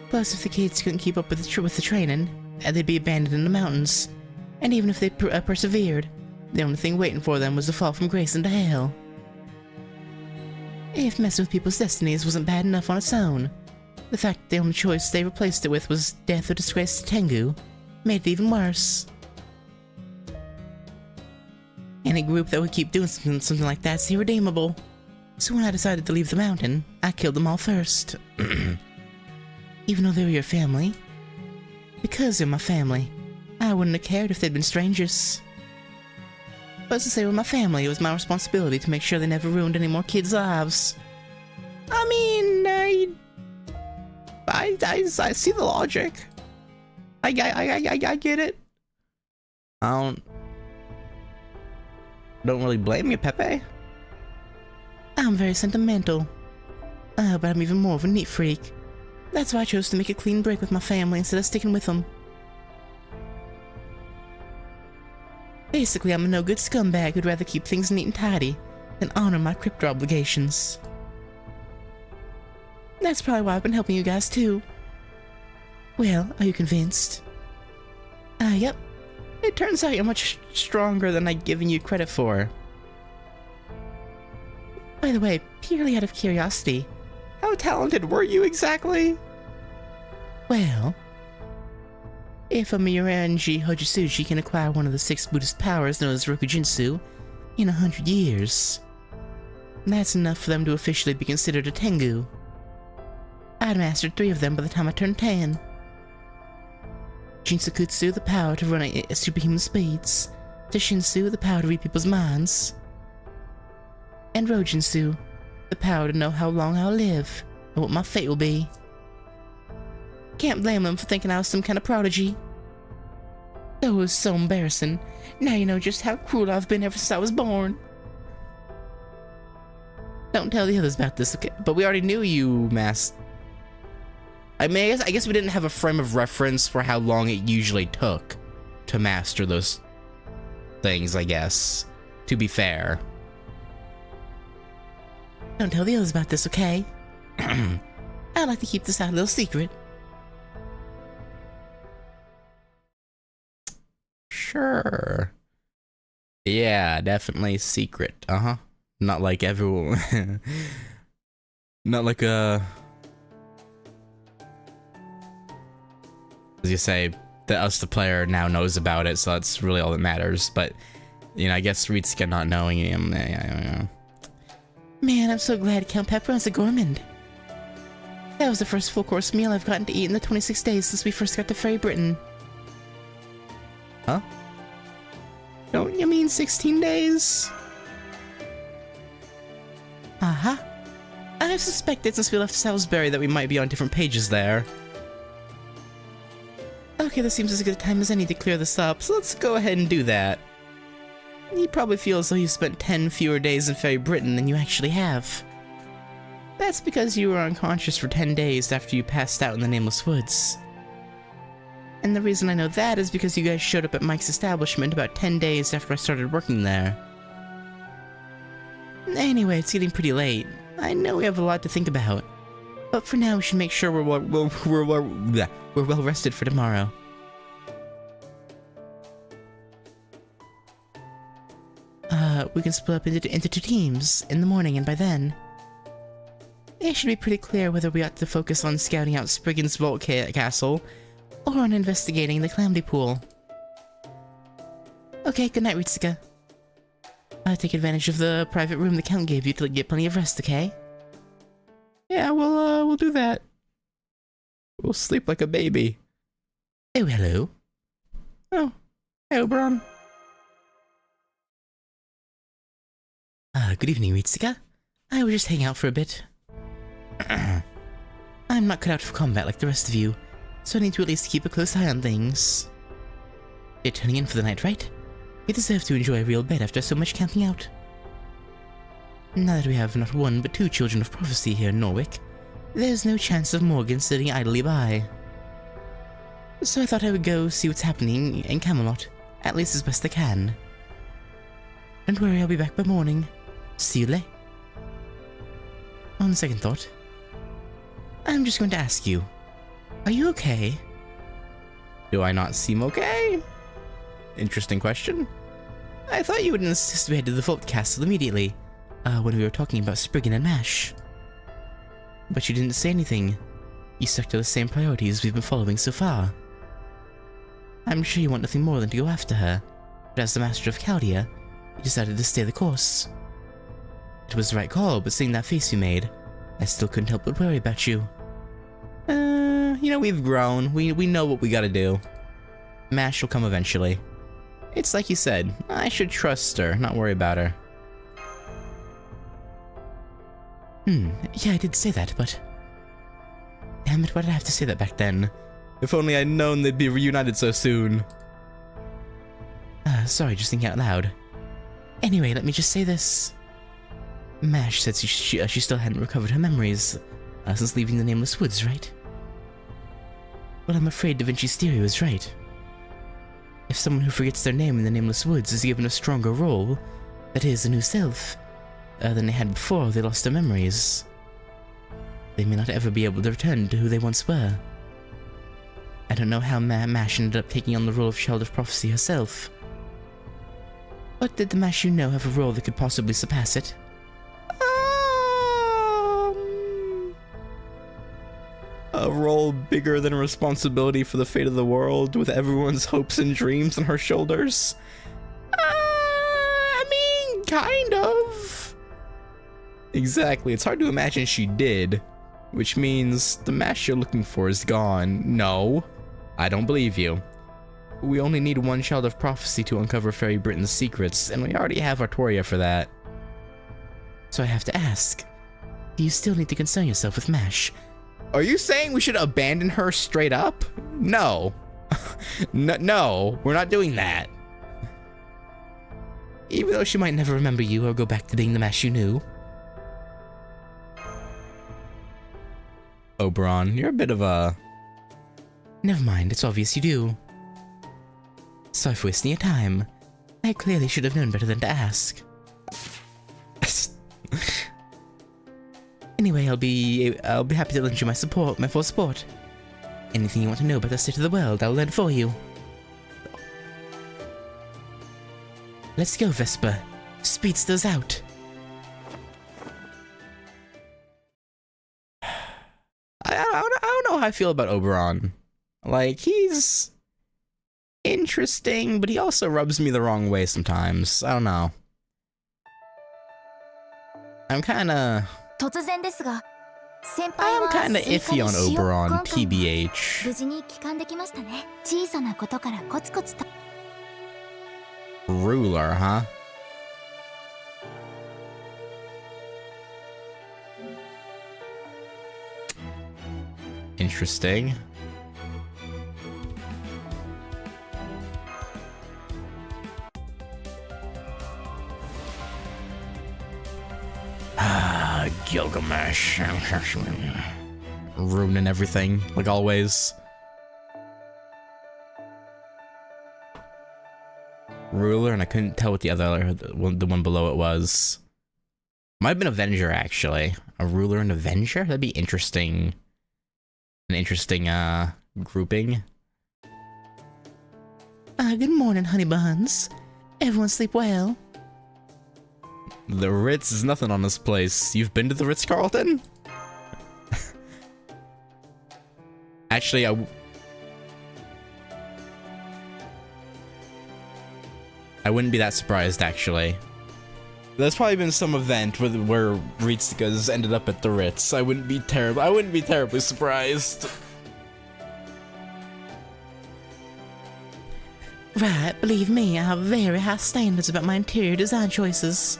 Plus, if the kids couldn't keep up with the training, they'd be abandoned in the mountains. And even if they persevered, the only thing waiting for them was to fall from grace into hell. If messing with people's destinies wasn't bad enough on its own, the fact that the only choice they replaced it with was death or disgrace to Tengu made it even worse. Any group that would keep doing something like that's irredeemable. So when I decided to leave the mountain, I killed them all first. Even though they were your family. Because they're my family, I wouldn't have cared if they'd been strangers. But since they were my family, it was my responsibility to make sure they never ruined any more kids' lives. I mean, I see the logic. I get it. I don't really blame you, Pepe. I'm very sentimental. But I'm even more of a neat freak. That's why I chose to make a clean break with my family instead of sticking with them. Basically, I'm a no-good scumbag who'd rather keep things neat and tidy than honor my crypto obligations. That's probably why I've been helping you guys too. Well, are you convinced? Yep. It turns out you're much stronger than I'd given you credit for. By the way, purely out of curiosity, how talented were you exactly? Well, if a Miranji Hojisuji can acquire one of the 6 Buddhist powers known as Rokujinsu in 100 years, that's enough for them to officially be considered a Tengu. I'd mastered 3 of them by the time I turned 10. Jinsukutsu, the power to run at superhuman speeds. Toshinsu, the power to read people's minds. And Rojinsu, the power to know how long I'll live and what my fate will be. Can't blame them for thinking I was some kind of prodigy. That was so embarrassing. Now you know just how cruel I've been ever since I was born. Don't tell the others about this, okay? But we already knew you, I guess we didn't have a frame of reference for how long it usually took to master those things, I guess. To be fair. Don't tell the others about this, okay? I'd like to keep this a little secret. Sure. Yeah, definitely secret. Not like everyone. Not like as you say, that us, the player, now knows about it, so that's really all that matters. But, you know, I guess Ritsuka not knowing him, Man, I'm so glad Count Pepperon's a gourmand. That was the first full-course meal I've gotten to eat in the 26 days since we first got to Fairy Britain. Huh? Don't you mean 16 days? Uh-huh. I've suspected since we left Salisbury that we might be on different pages there. Okay, this seems as good a time as any to clear this up, so let's go ahead and do that. You probably feel as though you've spent 10 fewer days in Fairy Britain than you actually have. That's because you were unconscious for 10 days after you passed out in the Nameless Woods. And the reason I know that is because you guys showed up at Mike's establishment about 10 days after I started working there. Anyway, it's getting pretty late. I know we have a lot to think about. But for now, we should make sure we're well rested for tomorrow. We can split up into 2 teams in the morning, and by then, it should be pretty clear whether we ought to focus on scouting out Spriggan's Vault Castle or on investigating the Calamity Pool. Okay, good night, Ritsuka. Take advantage of the private room the Count gave you to get plenty of rest, okay? Yeah, we'll do that. We'll sleep like a baby. Oh, hello. Oh, hey, Oberon. Good evening, Ritsuka. I was just hanging out for a bit. I'm not cut out for combat like the rest of you, so I need to at least keep a close eye on things. You're turning in for the night, right? You deserve to enjoy a real bed after so much camping out. Now that we have not 1 but 2 children of prophecy here in Norwich, there's no chance of Morgan sitting idly by. So I thought I would go see what's happening in Camelot, at least as best I can. Don't worry, I'll be back by morning. See you later. On second thought, I'm just going to ask you, Are you okay? Do I not seem okay? Interesting question. I thought you would insist we head to the Vault Castle immediately, when we were talking about Spriggan and Mash. But you didn't say anything. You stuck to the same priorities we've been following so far. I'm sure you want nothing more than to go after her, but as the Master of Chaldea, you decided to stay the course. It was the right call, but seeing that face you made, I still couldn't help but worry about you. You know, we've grown. We know what we gotta do. Mash will come eventually. It's like you said, I should trust her, not worry about her. Yeah, I did say that, but... Damn it, why did I have to say that back then? If only I'd known they'd be reunited so soon. Sorry, just thinking out loud. Anyway, let me just say this. Mash said she still hadn't recovered her memories since leaving the Nameless Woods, right? Well, I'm afraid Da Vinci's theory was right. If someone who forgets their name in the Nameless Woods is given a stronger role, that is, a new self, than they had before they lost their memories, they may not ever be able to return to who they once were. I don't know how Mash ended up taking on the role of Child of Prophecy herself. But did the Mash you know have a role that could possibly surpass it? A role bigger than a responsibility for the fate of the world, with everyone's hopes and dreams on her shoulders? I mean, kind of. Exactly, it's hard to imagine she did. Which means the Mash you're looking for is gone. No, I don't believe you. We only need one Child of Prophecy to uncover Fairy Britain's secrets, and we already have Artoria for that. So I have to ask, do you still need to concern yourself with Mash? Are you saying we should abandon her straight up? No. No, we're not doing that. Even though she might never remember you or go back to being the Mash you knew. Oberon, you're a bit of a... Never mind, it's obvious you do. Sorry for wasting your time. I clearly should have known better than to ask. Anyway, I'll be happy to lend you my full support. Anything you want to know about the state of the world, I'll learn for you. Let's go, Vesper. Speedster's out. I don't know how I feel about Oberon. Like, he's interesting, but he also rubs me the wrong way sometimes. I don't know. I'm kinda iffy on Oberon, TBH. Ruler, huh? Interesting. Gilgamesh. Ruining everything, like always. Ruler, and I couldn't tell what the one below it was. Might have been Avenger, actually. A Ruler and Avenger? That'd be interesting. An interesting, grouping. Good morning, honey buns. Everyone sleep well? The Ritz is nothing on this place. You've been to the Ritz-Carlton? Actually, I wouldn't be that surprised, actually. There's probably been some event where Ritsukas ended up at the Ritz. I wouldn't be terribly surprised. Right, believe me, I have very high standards about my interior design choices.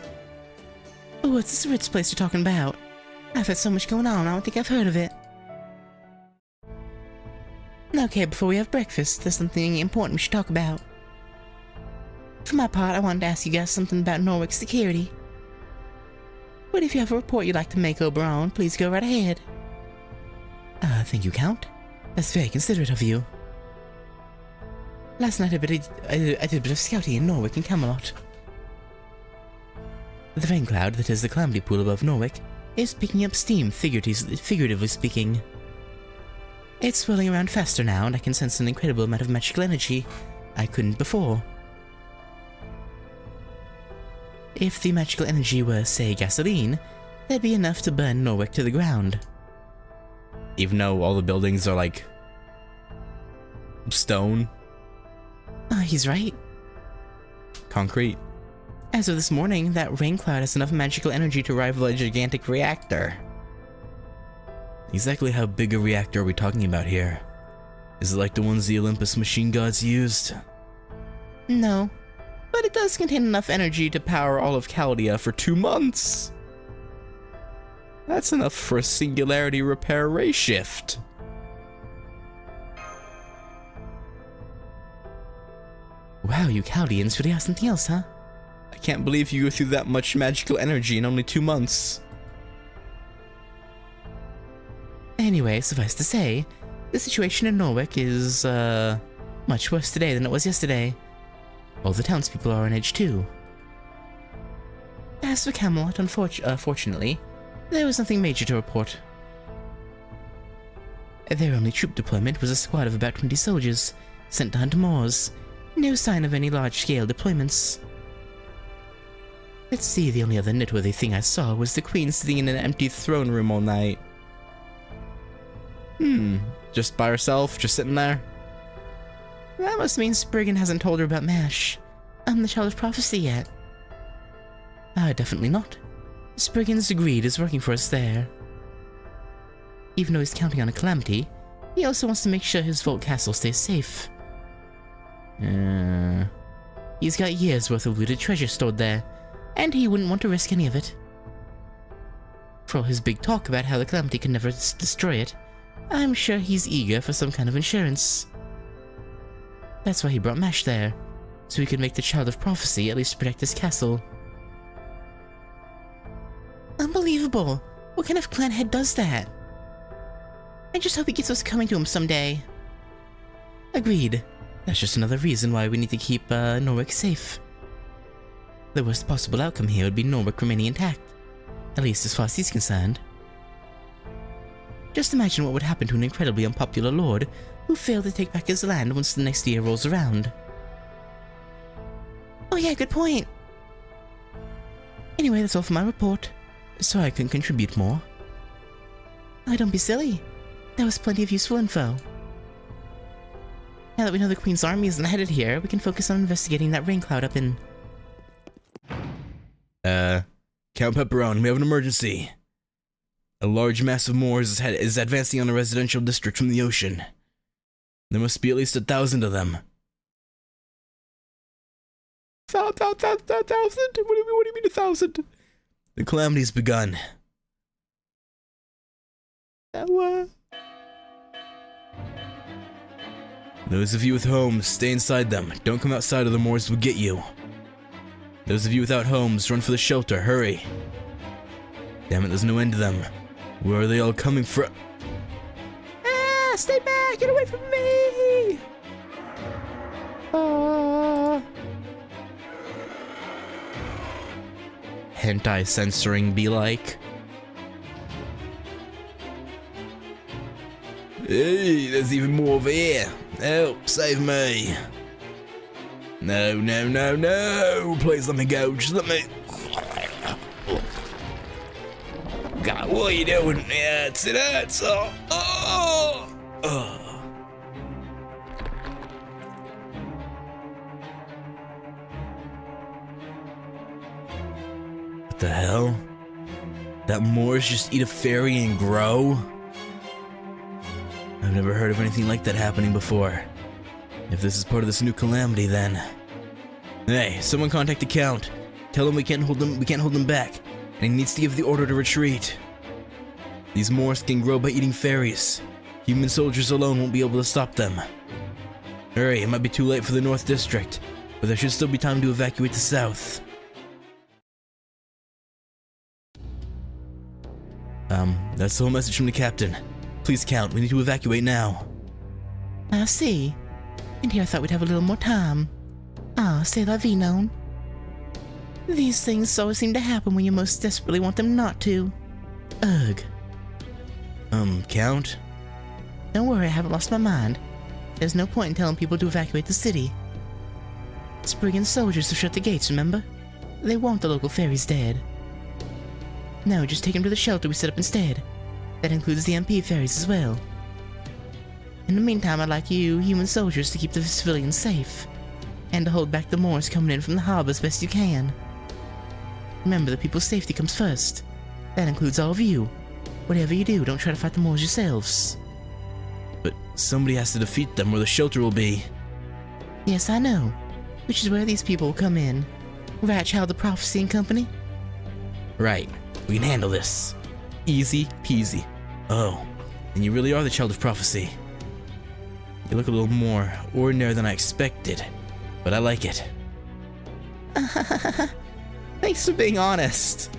Oh, what's this Ritz place you're talking about? I've had so much going on, I don't think I've heard of it. Okay, before we have breakfast, there's something important we should talk about. For my part, I wanted to ask you guys something about Norwich security. But if you have a report you'd like to make, Oberon, please go right ahead. Thank you, Count. That's very considerate of you. Last night I did a bit of scouting in Norwich and Camelot. The rain cloud that is the calamity pool above Norwich is picking up steam, figuratively speaking. It's swirling around faster now, and I can sense an incredible amount of magical energy I couldn't before. If the magical energy were, say, gasoline, there'd be enough to burn Norwich to the ground. Even though all the buildings are like stone. He's right. Concrete. As of this morning, that rain cloud has enough magical energy to rival a gigantic reactor. Exactly how big a reactor are we talking about here? Is it like the ones the Olympus machine gods used? No, but it does contain enough energy to power all of Chaldea for 2 months. That's enough for a singularity repair ray shift. Wow, you Chaldeans really are something else, huh? I can't believe you go through that much magical energy in only 2 months. Anyway, suffice to say, the situation in Norwich is, much worse today than it was yesterday. All the townspeople are on edge too. As for Camelot, unfortunately, there was nothing major to report. Their only troop deployment was a squad of about 20 soldiers, sent to hunt Moors. No sign of any large-scale deployments. Let's see, the only other noteworthy thing I saw was the Queen sitting in an empty throne room all night. Just by herself, just sitting there? That must mean Spriggan hasn't told her about MASH. I'm the Child of Prophecy yet. Definitely not. Spriggan's agreed is working for us there. Even though he's counting on a calamity, he also wants to make sure his vault castle stays safe. He's got years worth of looted treasure stored there, and he wouldn't want to risk any of it. For all his big talk about how the calamity can never destroy it, I'm sure he's eager for some kind of insurance. That's why he brought MASH there, so he could make the Child of Prophecy at least protect his castle. Unbelievable! What kind of clan head does that? I just hope he gets what's coming to him someday. Agreed. That's just another reason why we need to keep Norwich safe. The worst possible outcome here would be Norwich remaining intact, at least as far as he's concerned. Just imagine what would happen to an incredibly unpopular lord who failed to take back his land once the next year rolls around. Oh yeah, good point. Anyway, that's all for my report. Sorry I couldn't contribute more. Don't be silly. There was plenty of useful info. Now that we know the Queen's army isn't headed here, we can focus on investigating that rain cloud up in... Count Pepperone, we have an emergency. A large mass of Moors is advancing on a residential district from the ocean. There must be at least 1,000 of them. 1,000? What do you mean 1,000? The calamity's begun. Those of you with homes, stay inside them. Don't come outside or the Moors will get you. Those of you without homes, run for the shelter. Hurry. Damn it, there's no end to them. Where are they all coming from? Stay back! Get away from me! Hentai censoring be like. Hey, there's even more over here. Help, save me. No, no, no, no. Please let me go. Just let me. God, what are you doing? Yeah, it hurts. Oh. What the hell? That Moors just eat a fairy and grow? I've never heard of anything like that happening before. If this is part of this new calamity, then... Hey, someone contact the Count. Tell him we can't hold them back, and he needs to give the order to retreat. These Moors can grow by eating fairies. Human soldiers alone won't be able to stop them. Hurry, it might be too late for the North District, but there should still be time to evacuate the South. That's the whole message from the captain. Please, Count, we need to evacuate now. I see. And here I thought we'd have a little more time. C'est la vie, known. These things always seem to happen when you most desperately want them not to. Ugh. Count? Don't worry, I haven't lost my mind. There's no point in telling people to evacuate the city. Spring in soldiers to shut the gates, remember? They want the local fairies dead. No, just take them to the shelter we set up instead. That includes the MP fairies as well. In the meantime, I'd like you, human soldiers, to keep the civilians safe. And to hold back the Moors coming in from the harbor as best you can. Remember, the people's safety comes first. That includes all of you. Whatever you do, don't try to fight the Moors yourselves. But somebody has to defeat them, or the shelter will be. Yes, I know. Which is where these people will come in. Right, Child of Prophecy and Company? Right. We can handle this. Easy peasy. Oh, and you really are the Child of Prophecy. You look a little more ordinary than I expected, but I like it. Thanks for being honest.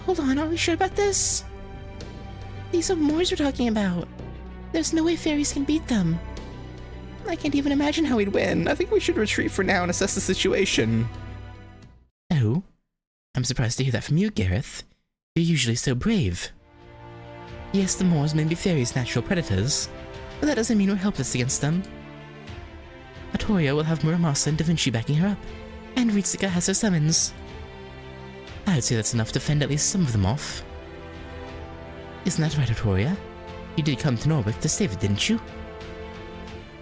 Hold on, are we sure about this? These are Moors we're talking about. There's no way fairies can beat them. I can't even imagine how we'd win. I think we should retreat for now and assess the situation. Oh? I'm surprised to hear that from you, Gareth. You're usually so brave. Yes, the Moors may be fairies' natural predators, but that doesn't mean we're helpless against them. Artoria will have Muramasa and Da Vinci backing her up, and Ritsuka has her summons. I would say that's enough to fend at least some of them off. Isn't that right, Artoria? You did come to Norwich to save it, didn't you?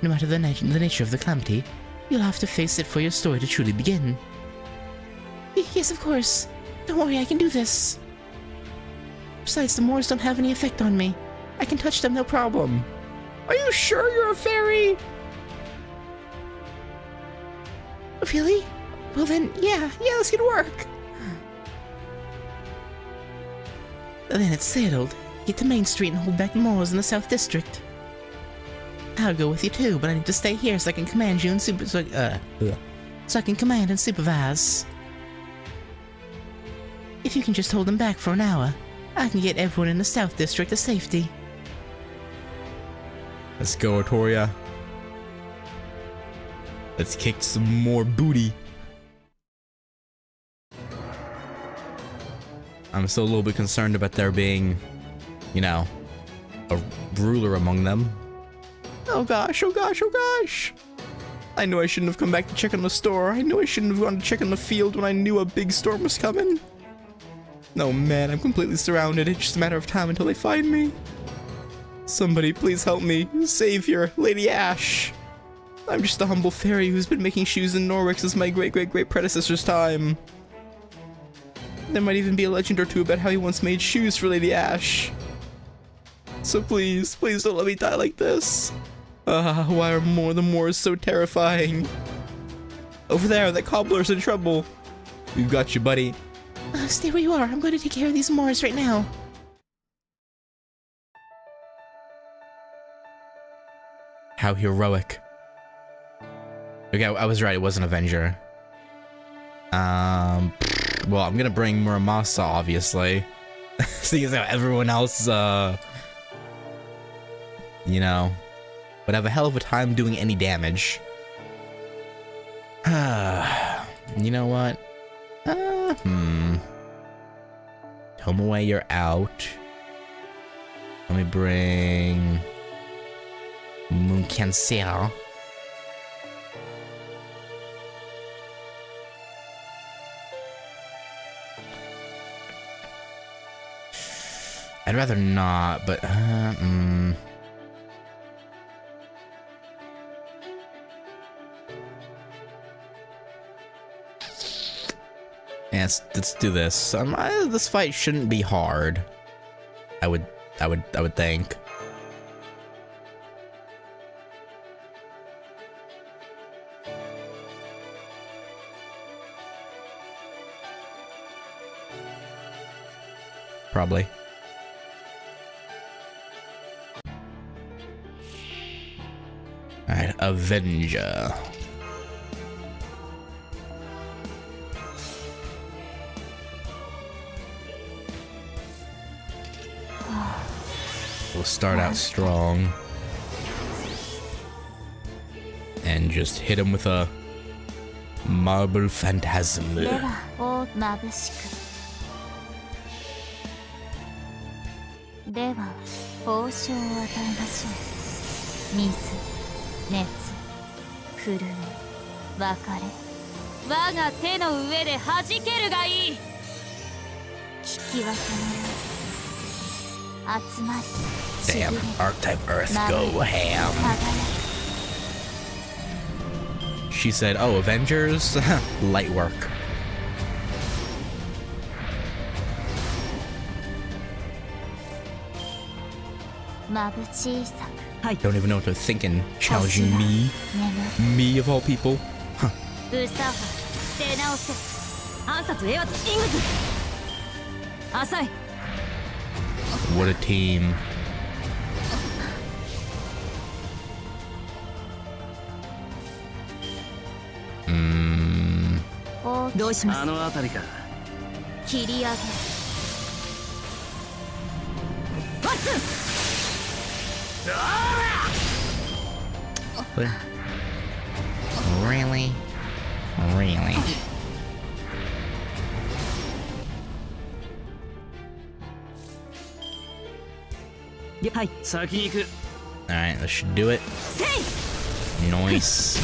No matter the nature of the calamity, you'll have to face it for your story to truly begin. Yes, of course. Don't worry, I can do this. Besides, the Moors don't have any effect on me. I can touch them, no problem. Are you sure you're a fairy? Really? Well then, yeah, this could work. Then it's settled. Get to Main Street and hold back the Moors in the South District. I'll go with you too, but I need to stay here so I can command you and so I can command and supervise. If you can just hold them back for an hour, I can get everyone in the South District to safety. Let's go, Artoria. Let's kick some more booty. I'm still a little bit concerned about there being, you know, a ruler among them. Oh gosh, oh gosh, oh gosh! I knew I shouldn't have come back to check on the store. I knew I shouldn't have gone to check on the field when I knew a big storm was coming. No, man, I'm completely surrounded. It's just a matter of time until they find me. Somebody please help me. Savior, Lady Ash. I'm just a humble fairy who's been making shoes in Norwich since my great-great-great predecessor's time. There might even be a legend or two about how he once made shoes for Lady Ash. So please, please don't let me die like this. Why are the Moors so terrifying? Over there, that cobbler's in trouble. We've got you, buddy. Stay where you are. I'm going to take care of these Moors right now. How heroic. Okay, I was right. It was an Avenger. Well, I'm gonna bring Muramasa, obviously. Seeing as how everyone else, you know, would have a hell of a time doing any damage. You know what? Tomoe, you're out. Let me bring Mooncansea. I'd rather not, but yeah, let's do this. This fight shouldn't be hard. I would think. Probably. Alright, Avenger. We'll start out strong. And just hit him with a Marble Phantasm. ではを眩しくでは報奨を与えましょう。水、熱、震え、別れ、我が手の上で弾けるがいい。聞き分けの集まり、 Damn, Archetype Earth, go ham. She said, oh, Avengers? Light work. Don't even know what they're thinking. Challenging me? Me of all people? Huh. What a team. Hmm. どうします？あの辺りか。切り上げ。Really? Really? Alright, that should do it. Nice.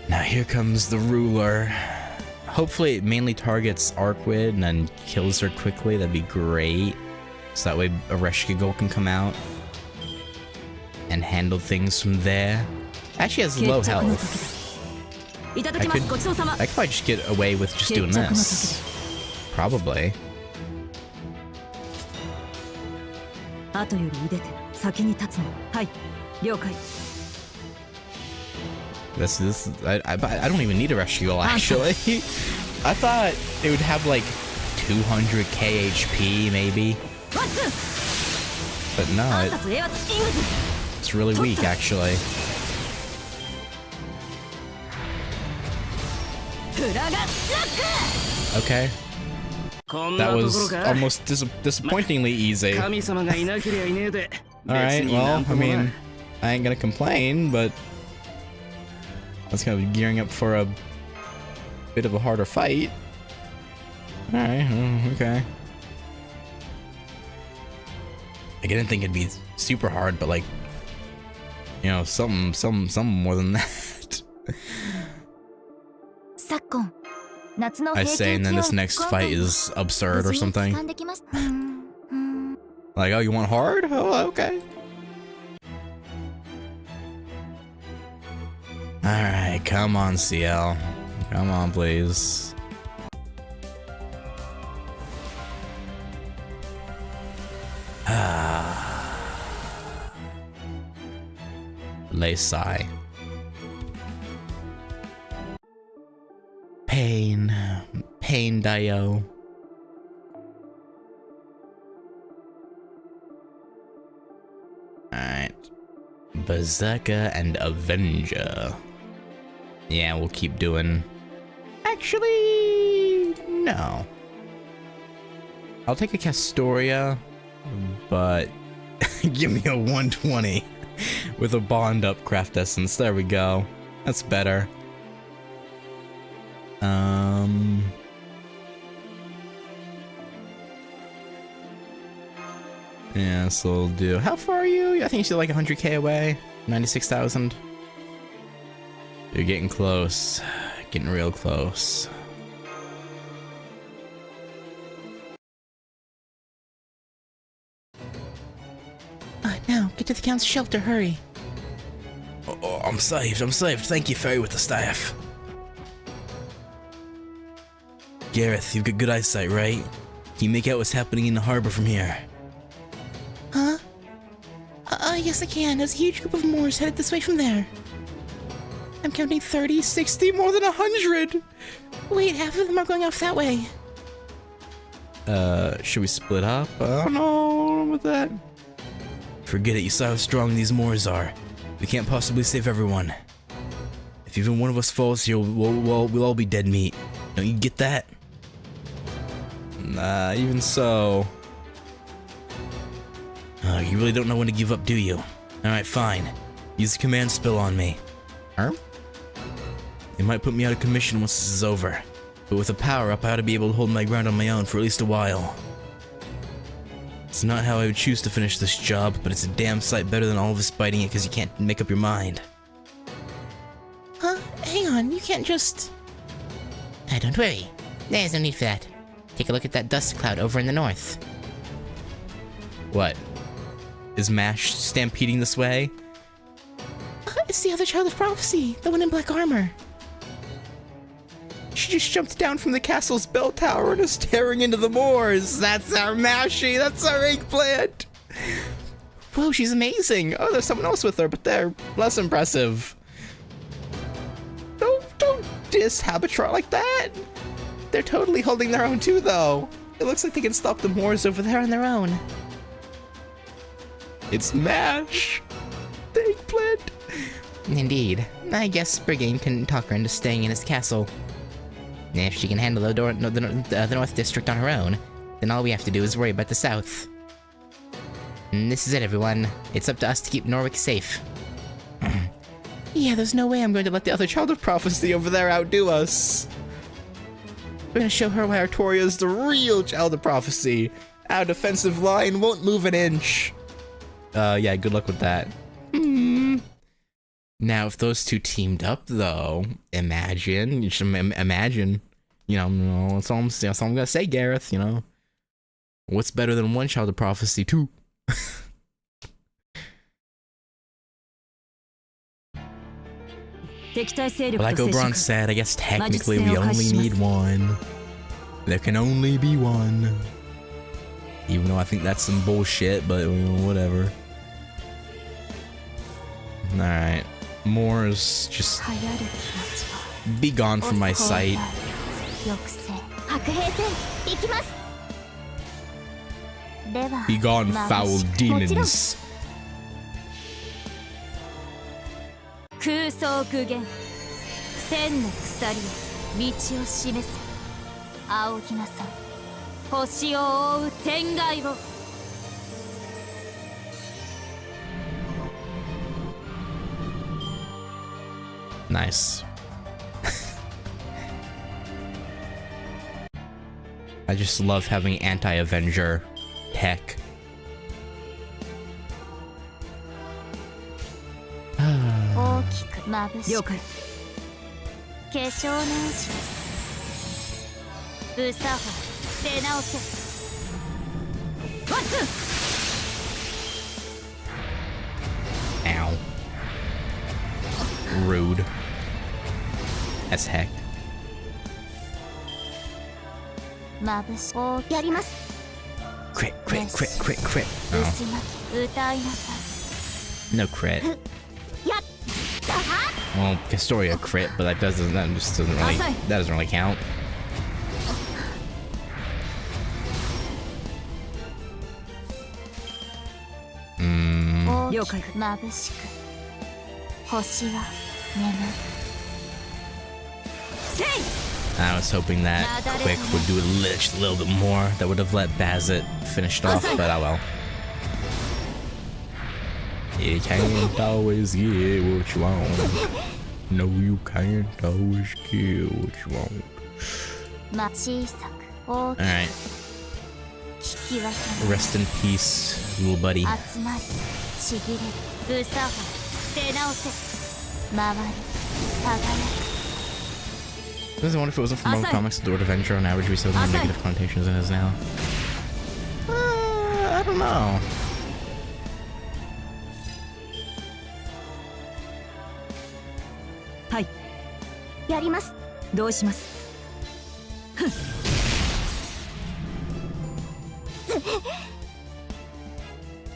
Now here comes the ruler. Hopefully it mainly targets Arkwid and then kills her quickly. That'd be great. So that way Ereshkigal can come out and handle things from there. Actually has low health. I could probably just get away with just doing this. Probably. This I don't even need a Ereshkigal actually. I thought it would have like 200k HP maybe. But no, it's really weak actually. Okay. That was almost disappointingly easy. Alright, well, I mean, I ain't gonna complain, but that's gonna be gearing up for a bit of a harder fight. Alright, okay. I didn't think it'd be super hard, but like, you know, something more than that. I say, and then this next fight is absurd or something. Like, oh, you want hard? Oh, okay. Alright, come on, CL. Come on, please. Leisai. Pain. Pain, Dio. Alright. Berserker and Avenger. Yeah, we'll keep doing... Actually... No. I'll take a Castoria, but... give me a 120 with a bond up craft essence. There we go. That's better. Yeah, so we'll do... How far are you? I think you're still like 100k away. 96,000. You're getting close. Getting real close. Now, get to the Count's shelter, hurry. Oh, I'm saved. Thank you, Fairy with the staff. Gareth, you've got good eyesight, right? Can you make out what's happening in the harbor from here? Huh? Yes I can. There's a huge group of Moors headed this way from there. I'm counting 30, 60, more than 100! Wait, half of them are going off that way. Should we split up? I don't know with that. Forget it, you saw how strong these Moors are. We can't possibly save everyone. If even one of us falls here, we'll all be dead meat. Don't you get that? Nah, even so. You really don't know when to give up, do you? Alright, fine. Use the command spell on me. Huh? It might put me out of commission once this is over. But with a power-up, I ought to be able to hold my ground on my own for at least a while. It's not how I would choose to finish this job, but it's a damn sight better than all of us fighting it because you can't make up your mind. Huh? Hang on, you can't just... don't worry. There's no need for that. Take a look at that dust cloud over in the north. What? Is MASH stampeding this way? It's the other child of prophecy, the one in black armor. She just jumped down from the castle's bell tower and is staring into the moors. That's our Mashy. That's our eggplant. Whoa, she's amazing. Oh, there's someone else with her, but they're less impressive. Don't diss Habitat like that. They're totally holding their own too, though. It looks like they can stop the moors over there on their own. It's MASH. The eggplant. Indeed. I guess Brigade couldn't talk her into staying in his castle. If she can handle the North District on her own, then all we have to do is worry about the South. And this is it, everyone. It's up to us to keep Norwich safe. Yeah, there's no way I'm going to let the other child of prophecy over there outdo us. We're gonna show her why Artoria is the real child of prophecy. Our defensive line won't move an inch. Yeah, good luck with that. Now, if those two teamed up, though, imagine, you should imagine, you know, that's all I'm gonna say, Gareth, you know. What's better than one child of prophecy, two? Like Oberon said, I guess technically we only need one. There can only be one. Even though I think that's some bullshit, but whatever. Alright. Moors, just be gone from my sight. Be gone, foul demons. 空想具現千の鎖へ道を示せ仰ぎなさい星を覆う天外を Nice. I just love having anti-Avenger tech. 大きく眩しく化粧直しブサホ出直せワッツ Ow. Rude. As heck. 眩しくやります Crit, crit, crit, crit, crit. 渦 Oh, 巻き歌いなさ no crit. いやったは Well, Castoria crit, but that doesn't really count. Mm. 大きく眩しく星は眠る I was hoping that Quick would do just a little bit more. That would have let Bazit finished off, but oh well. You can't always get what you want. No, you can't always get what you want. 小さく大きく Alright, 聞き分け rest in peace, little buddy. 集まりちぎれるブサホ出直せ回り輝く I wonder if it wasn't from Marvel Comics, the word Avenger on average we still have more negative connotations than it is now. I don't know. Hi. やりますどうします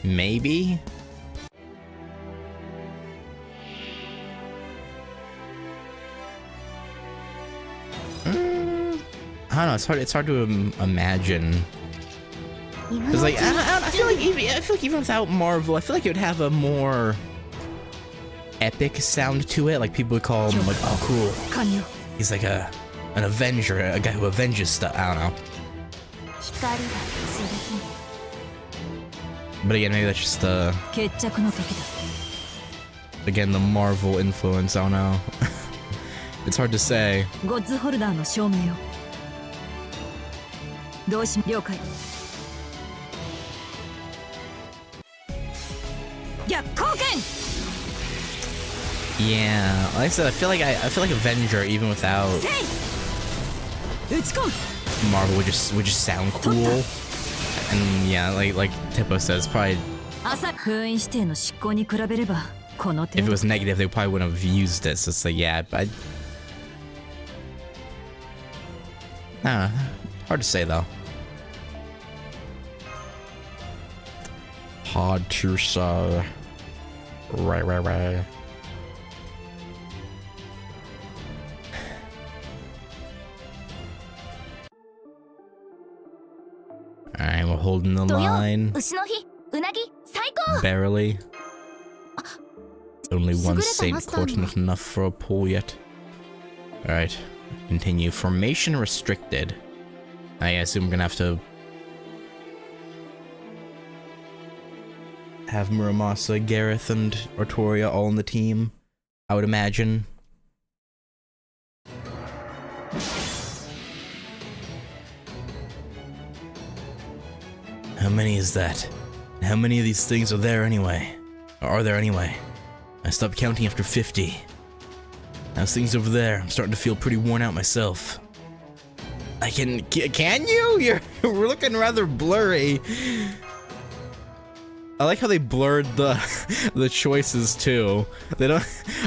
Maybe? I don't know. It's hard to imagine. Cause like I feel like even without Marvel, I feel like it would have a more epic sound to it. Like people would call him like, oh cool, 完了 he's like an Avenger, a guy who avenges stuff. I don't know. 光が剣 But again, maybe that's just the 決着の時だ again the Marvel influence. I don't know. It's hard to say. ゴッズホルダーの証明よどうし了解剣 Yeah, like I said, I feel like Avenger, even without 打ち込む Marvel, would just sound cool. And yeah, like Tippo says, probably 朝封印指定の執行に比べればこの if 程 it 度 was negative, they probably wouldn't have used it. So it's like, yeah, I don't know. Hard to say though. Hard to say. Right. Alright, we're holding the 土曜 line. 牛の日うなぎ最高 Barely. Only one Sugureta Saint must Court, have- not enough for a pull yet. Alright. Continue. Formation restricted. I assume we're gonna have to have Muramasa, Gareth, and Artoria all on the team, I would imagine. How many is that? And how many of these things are there anyway? Or are there anyway? I stopped counting after 50. Those things over there, I'm starting to feel pretty worn out myself. Can you? We're looking rather blurry. I like how they blurred the choices too. They don't.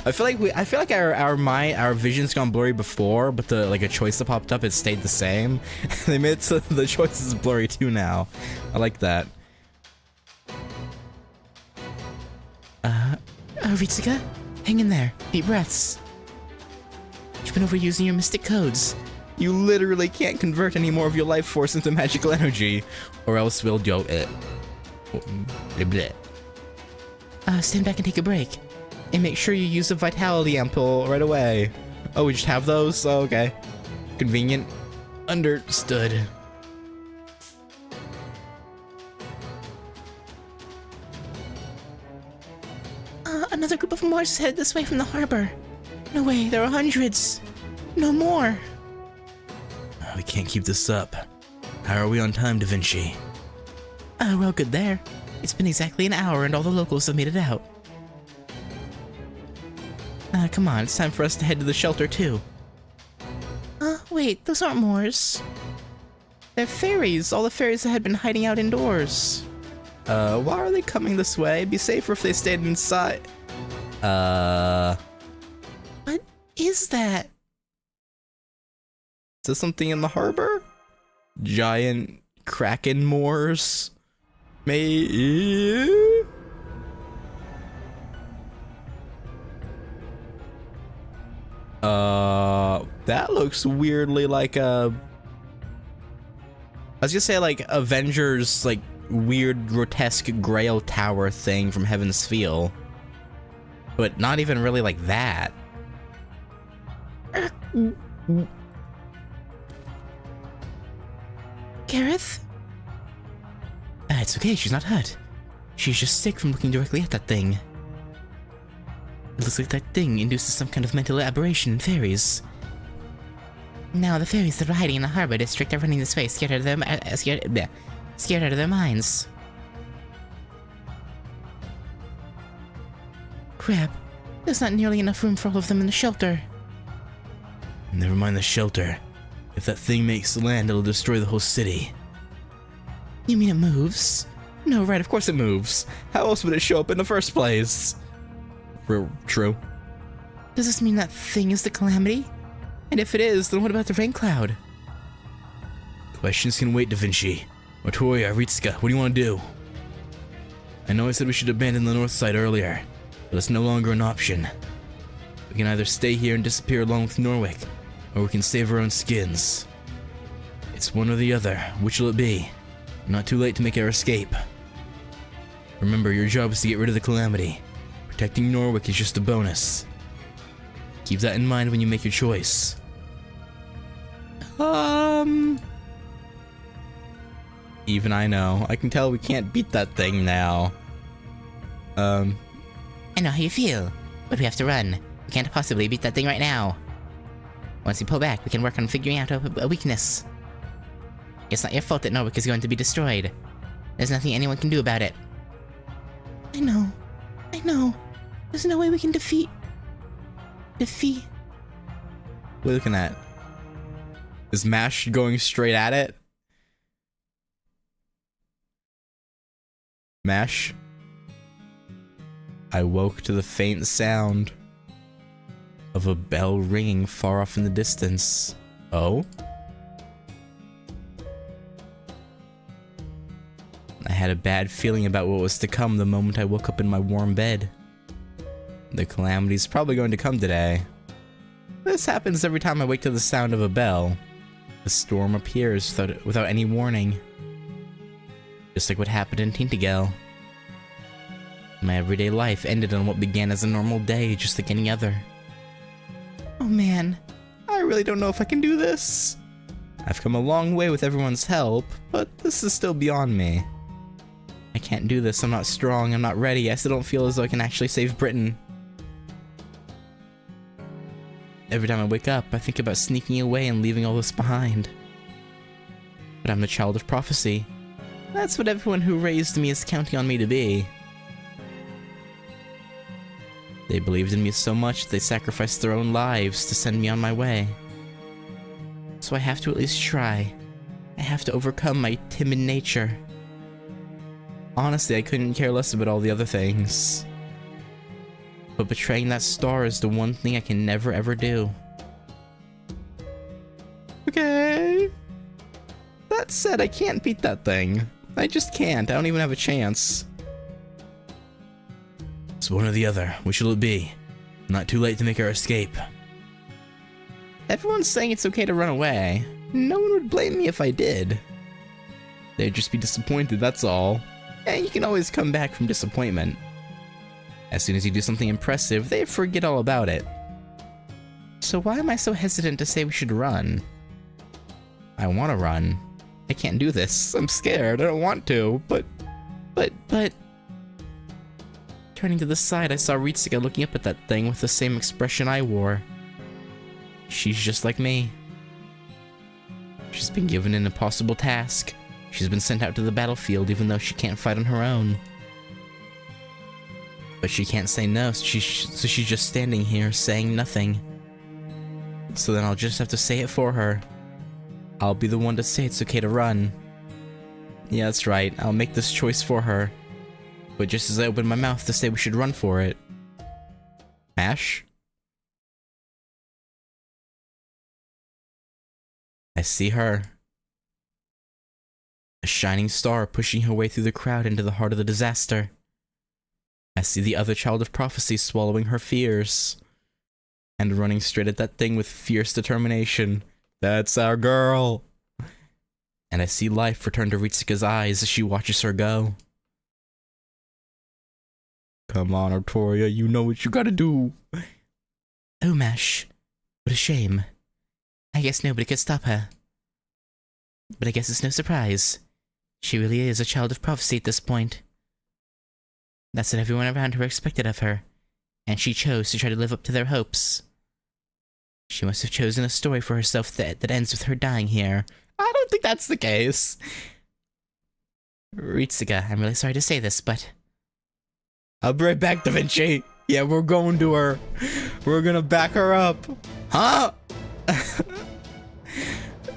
I feel like our vision's gone blurry before, but a choice that popped up, it stayed the same. They made it so the choices blurry too now. I like that. Ritsuka, hang in there. Deep breaths. You've been overusing your mystic codes. You literally can't convert any more of your life force into magical energy, or else we'll go bleh. Stand back and take a break. And make sure you use a vitality ampoule right away. Oh, we just have those? Oh, okay. Convenient. Understood. Another group of Moors is headed this way from the harbor. No way, there are hundreds. No more. We can't keep this up. How are we on time, Da Vinci? We're all good there. It's been exactly an hour and all the locals have made it out. Come on, it's time for us to head to the shelter too. Wait, those aren't Moors. They're fairies, all the fairies that had been hiding out indoors. Why are they coming this way? It'd be safer if they stayed inside. What is that? Is there something in the harbor? Giant kraken Moors? Maybe? That looks weirdly like a... I was gonna say like Avengers, like weird grotesque Grail Tower thing from Heaven's Feel. But not even really like that. Gareth? It's okay, she's not hurt. She's just sick from looking directly at that thing. It looks like that thing induces some kind of mental aberration in fairies. Now the fairies that are hiding in the harbor district are running this way, scared out of their minds. Crap, there's not nearly enough room for all of them in the shelter. Never mind the shelter. If that thing makes land, it'll destroy the whole city. You mean it moves? No, right, of course it moves. How else would it show up in the first place? True. Does this mean that thing is the Calamity? And if it is, then what about the rain cloud? Questions can wait, Da Vinci. Artoria, Ritsuka, what do you want to do? I know I said we should abandon the north side earlier, but it's no longer an option. We can either stay here and disappear along with Norwich, or we can save our own skins. It's one or the other. Which will it be? Not too late to make our escape. Remember, your job is to get rid of the Calamity. Protecting Norwich is just a bonus. Keep that in mind when you make your choice. Even I know. I can tell we can't beat that thing now. I know how you feel, but we have to run. We can't possibly beat that thing right now. Once we pull back, we can work on figuring out a weakness. It's not your fault that Norwich is going to be destroyed. There's nothing anyone can do about it. I know. no. There's no way we can defeat... What are you looking at? Is Mash going straight at it? Mash? I woke to the faint sound of a bell ringing far off in the distance. Oh? I had a bad feeling about what was to come the moment I woke up in my warm bed. The calamity's probably going to come today. This happens every time I wake to the sound of a bell. A storm appears without any warning. Just like what happened in Tintagel. My everyday life ended on what began as a normal day, just like any other. Oh man, I really don't know if I can do this. I've come a long way with everyone's help, but this is still beyond me. I can't do this, I'm not strong, I'm not ready, I still don't feel as though I can actually save Britain. Every time I wake up, I think about sneaking away and leaving all this behind. But I'm the child of prophecy. That's what everyone who raised me is counting on me to be. They believed in me so much they sacrificed their own lives to send me on my way. So I have to at least try. I have to overcome my timid nature. Honestly, I couldn't care less about all the other things. But betraying that star is the one thing I can never ever do. Okay. That said, I can't beat that thing. I just can't. I don't even have a chance. It's one or the other. Which will it be? Not too late to make our escape. Everyone's saying it's okay to run away. No one would blame me if I did. They'd just be disappointed, that's all. And you can always come back from disappointment. As soon as you do something impressive, they forget all about it. So why am I so hesitant to say we should run? I want to run. I can't do this. I'm scared. I don't want to, but... Turning to the side, I saw Ritsuka looking up at that thing with the same expression I wore. She's just like me. She's been given an impossible task. She's been sent out to the battlefield even though she can't fight on her own. But she can't say no, so she's just standing here saying nothing. So then I'll just have to say it for her. I'll be the one to say it's okay to run. Yeah, that's right, I'll make this choice for her. But just as I open my mouth to say we should run for it... Ash? I see her. A shining star pushing her way through the crowd into the heart of the disaster. I see the other child of prophecy swallowing her fears. And running straight at that thing with fierce determination. That's our girl! And I see life return to Ritsuka's eyes as she watches her go. Come on, Artoria, you know what you gotta do. Oh, Mash. What a shame. I guess nobody could stop her. But I guess it's no surprise. She really is a child of prophecy at this point. That's what everyone around her expected of her, and she chose to try to live up to their hopes. She must have chosen a story for herself that ends with her dying here. I don't think that's the case. Ritsuka, I'm really sorry to say this, but... I'll be right back, Da Vinci. Yeah, we're going to her. We're gonna back her up. Huh?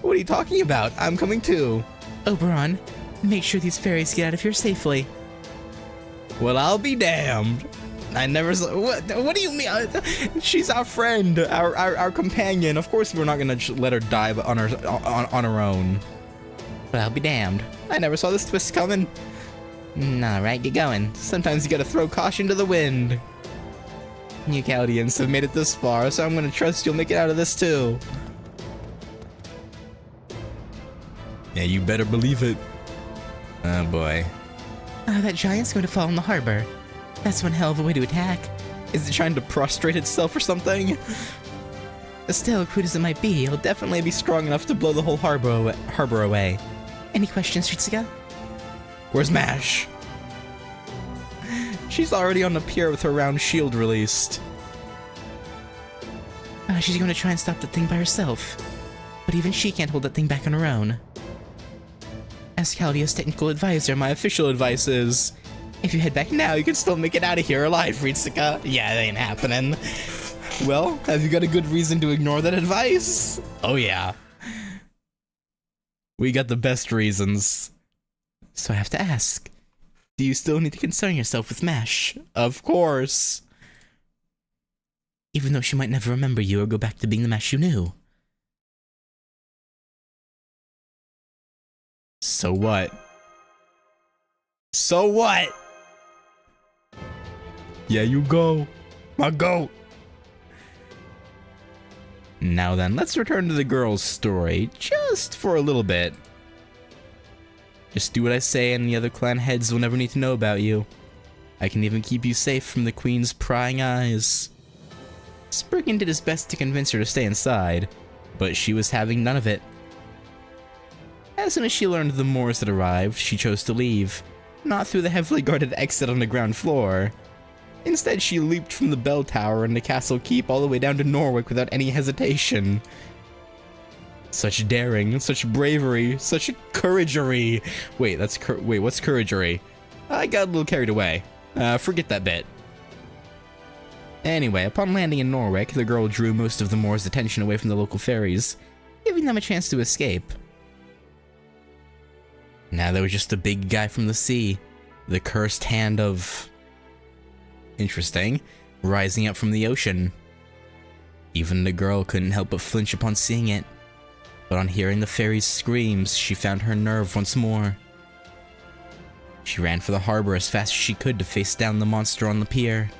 What are you talking about? I'm coming too. Oberon, make sure these fairies get out of here safely. Well, I'll be damned. I never saw... What do you mean? She's our friend, our companion. Of course we're not gonna let her die on her own. But I'll be damned. I never saw this twist coming. Alright, get going. Sometimes you gotta throw caution to the wind. You Chaldeans have made it this far, so I'm gonna trust you'll make it out of this too. Yeah, you better believe it. Oh boy. That giant's going to fall in the harbor. That's one hell of a way to attack. Is it trying to prostrate itself or something? Still, crude as it might be, It'll definitely be strong enough to blow the whole harbor away. Any questions, Ritsuka? Where's Mash? She's already on the pier with her round shield released. She's going to try and stop that thing by herself. But even she can't hold that thing back on her own. As Chaldea's technical advisor, My official advice is, If you head back now, you can still make it out of here alive, Ritsuka. Yeah, it ain't happening. Well, have you got a good reason to ignore that advice? Oh yeah. We got the best reasons. So I have to ask, do you still need to concern yourself with MASH? Of course. Even though she might never remember you or go back to being the MASH you knew. So what? So what? Yeah, you go. My goat. Now then, let's return to the girl's story, just for a little bit. Just do what I say and the other clan heads will never need to know about you. I can even keep you safe from the queen's prying eyes. Spriggan did his best to convince her to stay inside, but she was having none of it. As soon as she learned the Moors had arrived, she chose to leave, not through the heavily guarded exit on the ground floor. Instead, she leaped from the bell tower in the castle keep all the way down to Norwich without any hesitation. Such daring, such bravery, such couragery. Wait, what's couragery? I got a little carried away. Forget that bit. Anyway, upon landing in Norwich, the girl drew most of the Moors' attention away from the local ferries, giving them a chance to escape. Now there was just a big guy from the sea, the cursed hand of... interesting, rising up from the ocean. Even the girl couldn't help but flinch upon seeing it, but on hearing the fairy's screams, she found her nerve once more. She ran for the harbor as fast as she could to face down the monster on the pier.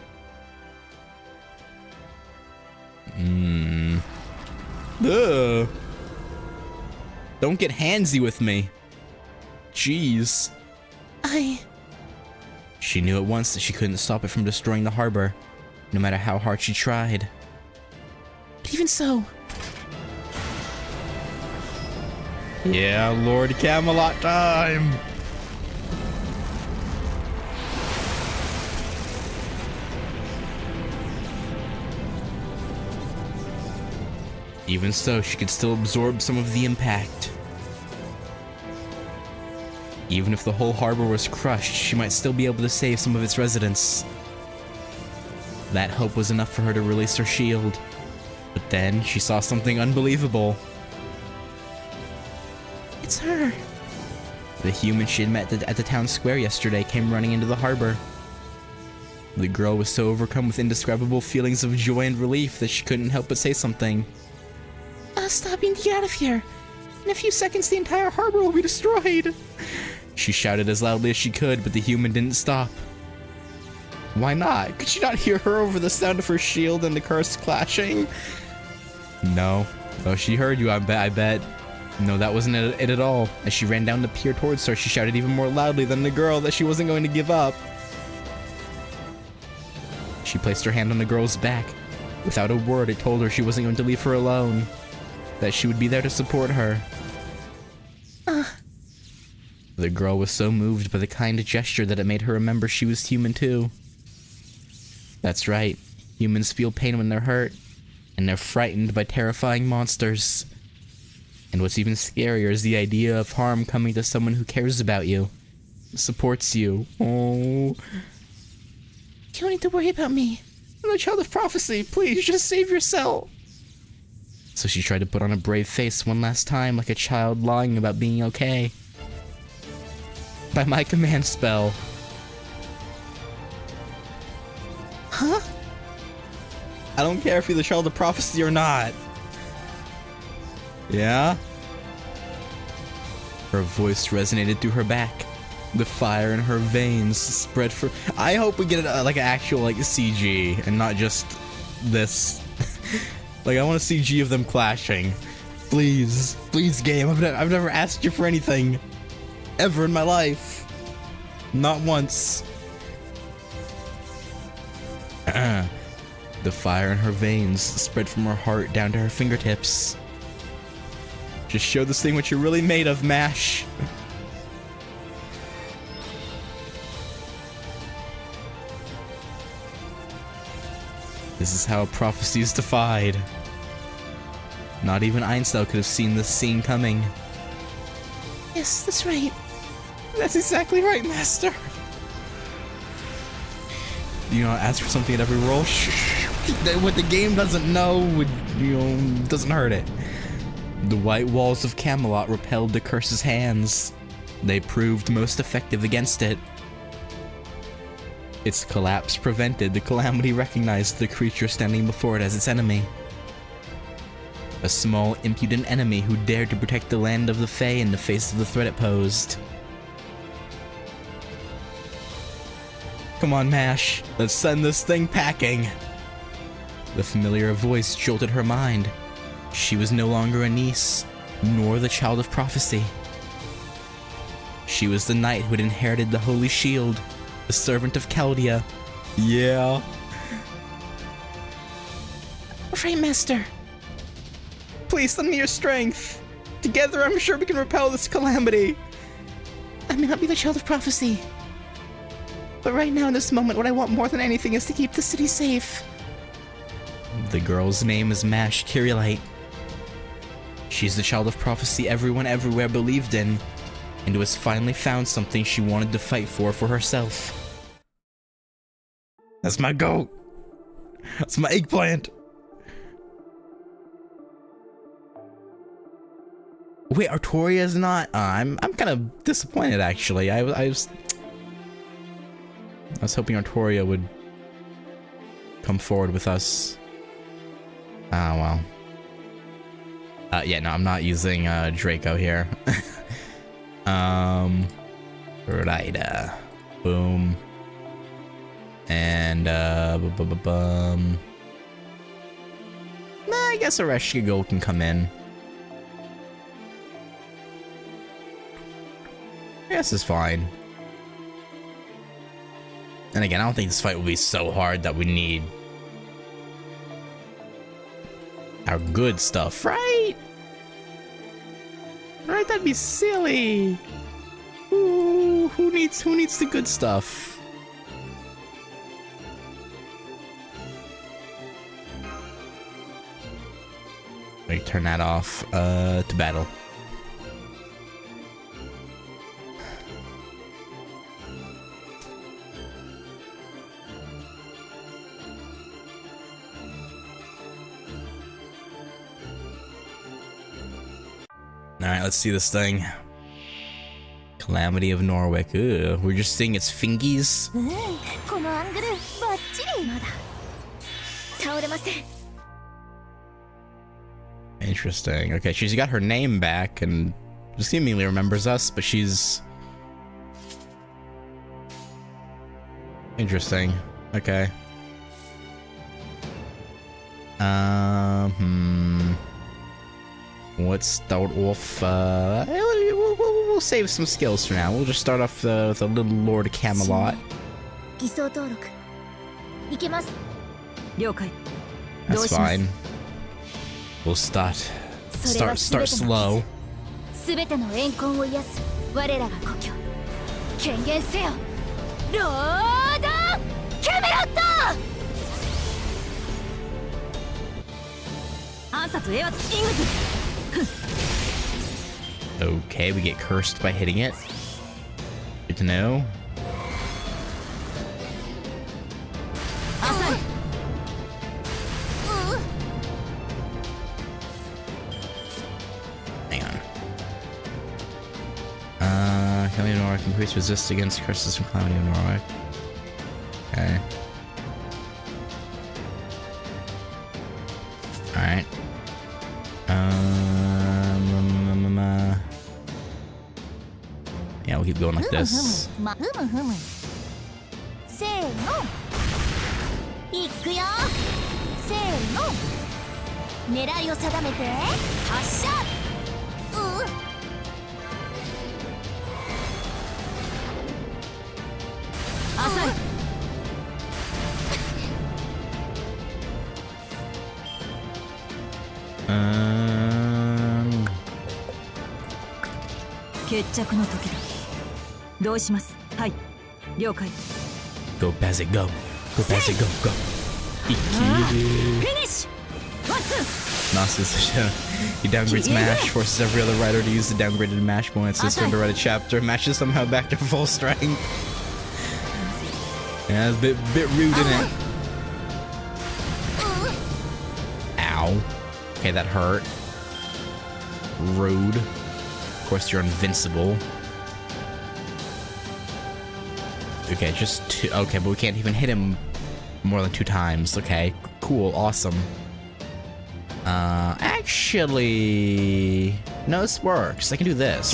Ugh. Don't get handsy with me. Jeez. She knew at once that she couldn't stop it from destroying the harbor, no matter how hard she tried. But even so... Yeah, Lord Camelot time! Even so, she could still absorb some of the impact. Even if the whole harbor was crushed, she might still be able to save some of its residents. That hope was enough for her to release her shield. But then, she saw something unbelievable. It's her. The human she had met at the town square yesterday came running into the harbor. The girl was so overcome with indescribable feelings of joy and relief that she couldn't help but say something. Stop, you need to get out of here. In a few seconds, the entire harbor will be destroyed. She shouted as loudly as she could, but the human didn't stop. Why not? Could she not hear her over the sound of her shield and the curse clashing? No. Oh, she heard you, I bet. No, that wasn't it at all. As she ran down the pier towards her, she shouted even more loudly than the girl that she wasn't going to give up. She placed her hand on the girl's back. Without a word, it told her she wasn't going to leave her alone. That she would be there to support her. The girl was so moved by the kind gesture that it made her remember she was human too. That's right, humans feel pain when they're hurt, and they're frightened by terrifying monsters. And what's even scarier is the idea of harm coming to someone who cares about you, supports you. Oh. You don't need to worry about me. I'm the child of prophecy. Please, just save yourself. So she tried to put on a brave face one last time, like a child lying about being okay. By my command spell. Huh? I don't care if you're the child of prophecy or not. Yeah? Her voice resonated through her back. The fire in her veins spread for... I hope we get like an actual CG and not just this. Like, I want a CG of them clashing. Please. Please, game. I've never asked you for anything. Ever in my life. Not once. The fire in her veins spread from her heart down to her fingertips. Just show this thing what you're really made of, MASH. This is how prophecy is defied. Not even Einstein could have seen this scene coming. Yes, that's right. That's exactly right, Master. you know, ask for something at every roll. What the game doesn't know would, you know, doesn't hurt it. The white walls of Camelot repelled the curse's hands. They proved most effective against it. Its collapse prevented the calamity recognized the creature standing before it as its enemy. A small, impudent enemy who dared to protect the land of the Fae in the face of the threat it posed. Come on, Mash. Let's send this thing packing. The familiar voice jolted her mind. She was no longer a niece, nor the child of prophecy. She was the knight who had inherited the holy shield, the servant of Chaldea. Yeah. Right, Master. Please lend me your strength. Together, I'm sure we can repel this calamity. I may not be the child of prophecy, but right now in this moment, what I want more than anything is to keep the city safe. The girl's name is Mash Kirilite. She's the child of prophecy everyone everywhere believed in, and who has finally found something she wanted to fight for herself. That's my goat. That's my eggplant. Wait, Artoria's not? I'm kind of disappointed, actually. I was hoping Artoria would come forward with us. Ah, well. Yeah, no, I'm not using Draco here. Right, boom. And nah, I guess Areshka Gold can come in. I guess it's fine. And again, I don't think this fight will be so hard that we need our good stuff, right? Right, that'd be silly. Ooh, who needs the good stuff? Let me turn that off. To battle. Alright, let's see this thing. Calamity of Norwich. Ugh, we're just seeing its fingies. Interesting. Okay, she's got her name back and seemingly remembers us, but she's... Interesting. Okay. Let's start off, we'll save some skills for now. We'll just start off with a little Lord Camelot. That's fine. We'll start slow. Okay, we get cursed by hitting it. Good to know. Hang on. Calamity of Norwich increase resist against curses from Calamity of Norwich. Okay. Alright. Yeah, we'll keep going like this. Go, Bazit, go. Go, Bazit, go, go. Finish! He downgrades Mash, forces every other writer to use the downgraded Mash points. It's time to write a chapter. Mash is somehow back to full strength. Yeah, it's a bit rude, isn't it? Ow. Okay, that hurt. Rude. Of course, you're invincible. Okay, just two. Okay, but we can't even hit him more than 2 times. Okay, cool, awesome. Actually, no, this works. I can do this.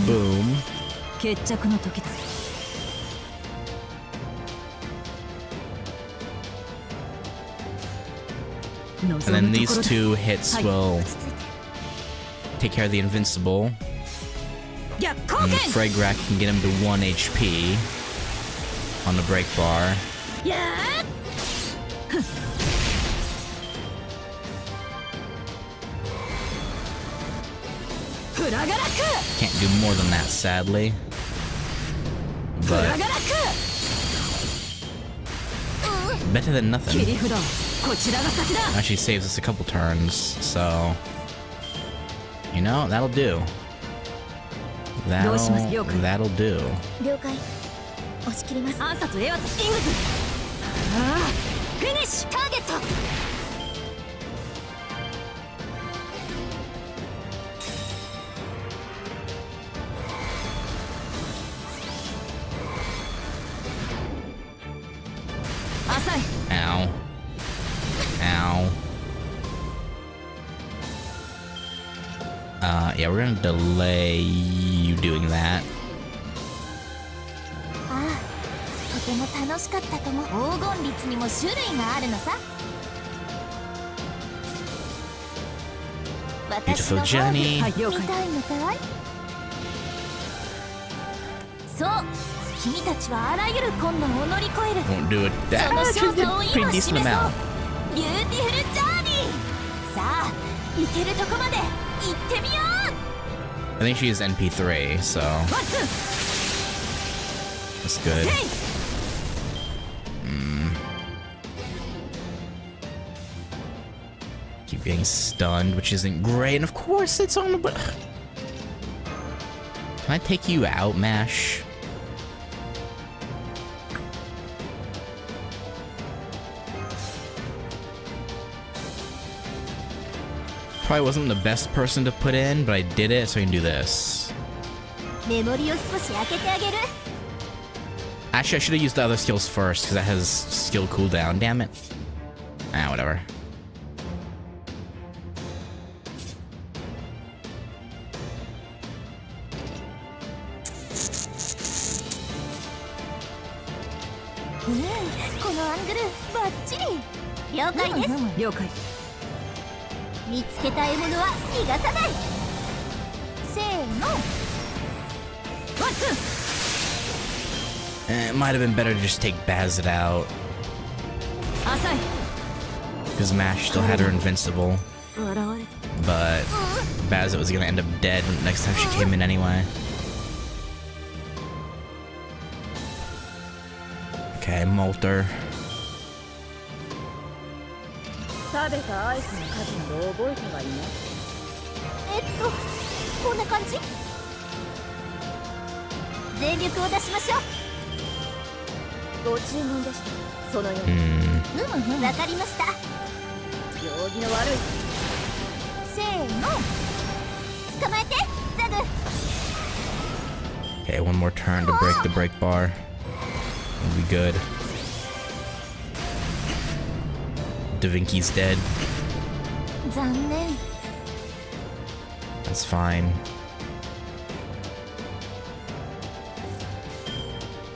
Boom. 決着の時だ。 And then these 2 hits will take care of the invincible. And Fragrak can get him to 1 HP on the break bar. Can't do more than that, sadly. But better than nothing. Actually saves us a couple turns, so you know, that'll do. That'll do. 了解押し切ります暗殺 A はイングズフィニッシュターゲット浅い Ow. Ow. Yeah, we're gonna delay you doing that. ああとても楽しかったとも黄金律にも種類があるのさ私 Beautiful の journey. 見たいのかいそう君たちはあらゆる困難を乗り越える Won't do it そ that の much. 勝者を Pretty 今 decent 示そう amount. ビューティフルジャーニーさあ行けるとこまで行ってみよう I think she is NP3, so ワンツ that's ー good. セイ Keep getting stunned, which isn't great, and of course it's on the. Can I take you out, Mash? Probably wasn't the best person to put in, but I did it, so I can do this. メモリを少し開けてあげる Actually, I should have used the other skills first, because that has skill cooldown. Damn it. Ah, whatever.このアングルバッチリ了解です了解見つけた獲物は逃がさないせーのワンツー It might have been better to just take Bazit out, 浅い because Mash still had her invincible, 現れ but Bazit was gonna end up dead next time she came in anyway. Okay, Molter. 食べたアイスの数など覚えてはいないこんな感じ全力を出しましょうご注文でしたそのように わかりました行儀の悪いせーの捕まえてザグ Okay, one more turn to break the break bar. We'll be good. Da Vinci's dead. 残念 That's fine.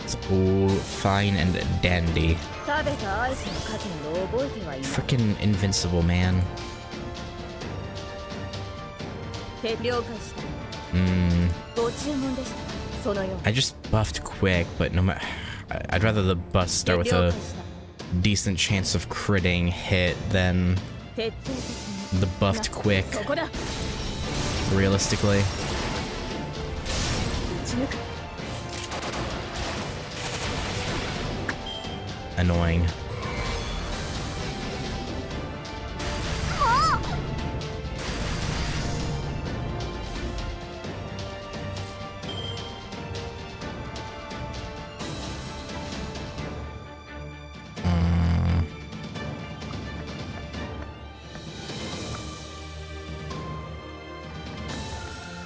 It's all fine and dandy. 食べたアイスの数など覚えてはいない Freaking invincible, man. 手了解した ご注文でしたそのように I just buffed quick, but no matter. I'd rather the buff start with 了 a 解した decent chance of critting hit than 徹底的に the buffed quick, そこだ realistically. 打ち抜く Annoying.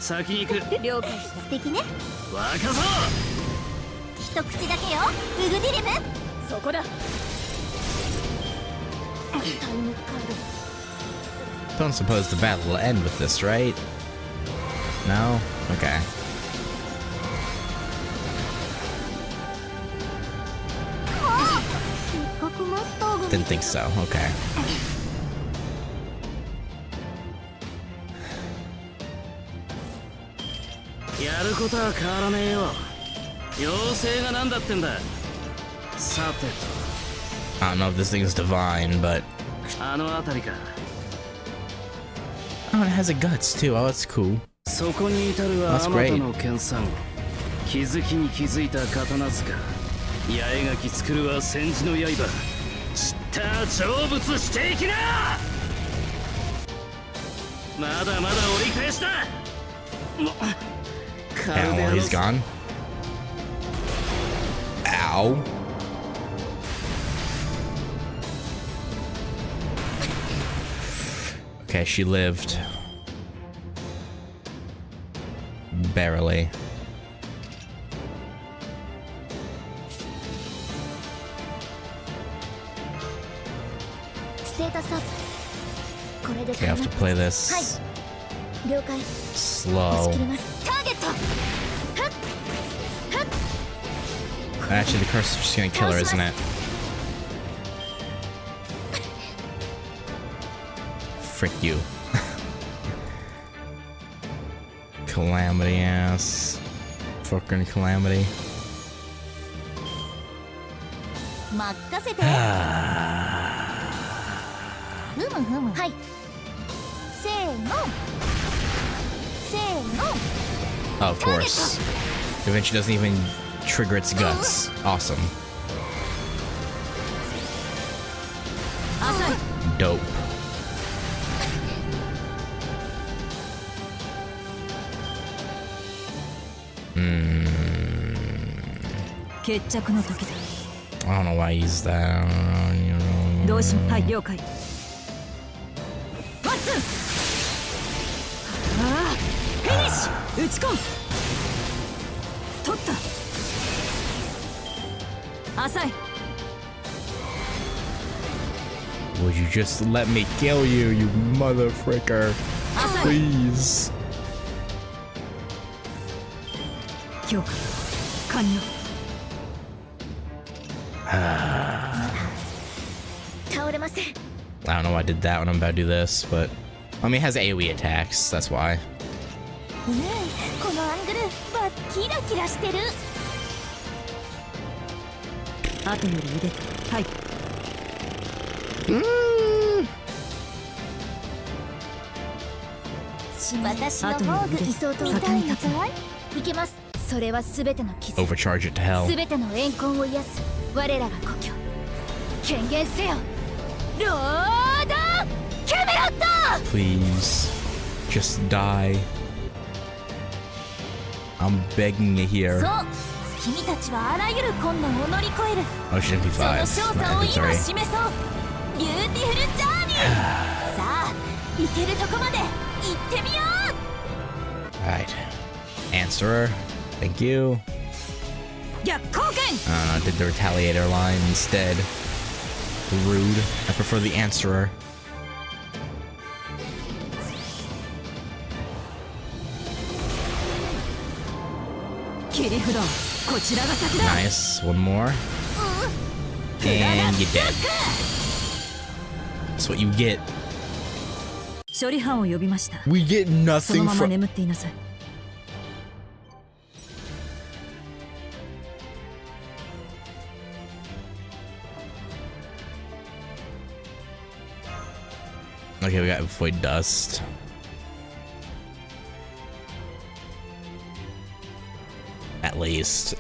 先に行く。了解した。素敵ね。若造。一口だけよウグディリム。そこだ。タイムカード。 Don't suppose the battle will end with this, right? No? Okay. Didn't think so. Okay. やることは変わらねえよ。妖精がなんだってんだ。さて I don't know if this thing is divine, but と、あの辺りか。 oh, it has a guts too. Oh, that's cool. そこに至るは That's あま great. たの研鑽。気づきに気づいた刀塚。八重垣作るは千字の刃。散った成仏していきな。まだまだ折り返しだ。も And while he's gone. Ow. Okay, she lived. Barely. ステータスアップ。これで Okay, I have to play は this い、了解。押し slow. 切ります。ターゲット。 Actually, the curse is just gonna kill her, isn't it? Frick you. Calamity ass. Fucking calamity. 任せて。ふむふむ。はい。せーの。せーの。 Oh, of course. Da Vinci doesn't even trigger its guts. Awesome. Dope. 決着の時だ。 I don't know why I used that. どうしよう。はい了解。ワンツー。ああフィニッシュ。打ち込む。取った。浅い。 Would you just let me kill you, you mother fricker? 浅い。 Please. 強化完了。倒れません。 I don't know why I did that when I'm about to do this, but I mean, it has AoE attacks, that's why. このアングルバッキラキラしてる。あとより腕。はい。私の防具理想と痛いやついけます。それはすべての傷、 Overcharge it to hell. すべての怨恨を癒す我らが故郷。権限せよロードキャメロット。 Please. Just die. I'm begging you そ here. う、君たちはあらゆる困難を乗り越える。 Oh, it shouldn't be その 5. 勝座を I'm 今 sorry. 示そう。ビューティフルジャーニー。さあ、行けるとこまで行ってみよう。 Alright. Answerer. Thank you. 逆光剣。 Did the retaliator line instead. Rude. I prefer the answerer. 切り札。こちらが先だ。 Nice. One more. And you're dead. That's what you get. 処理班を呼びました。 We get その nothing まま from. 眠っていなさい。 Okay, we got Void Dust. At least.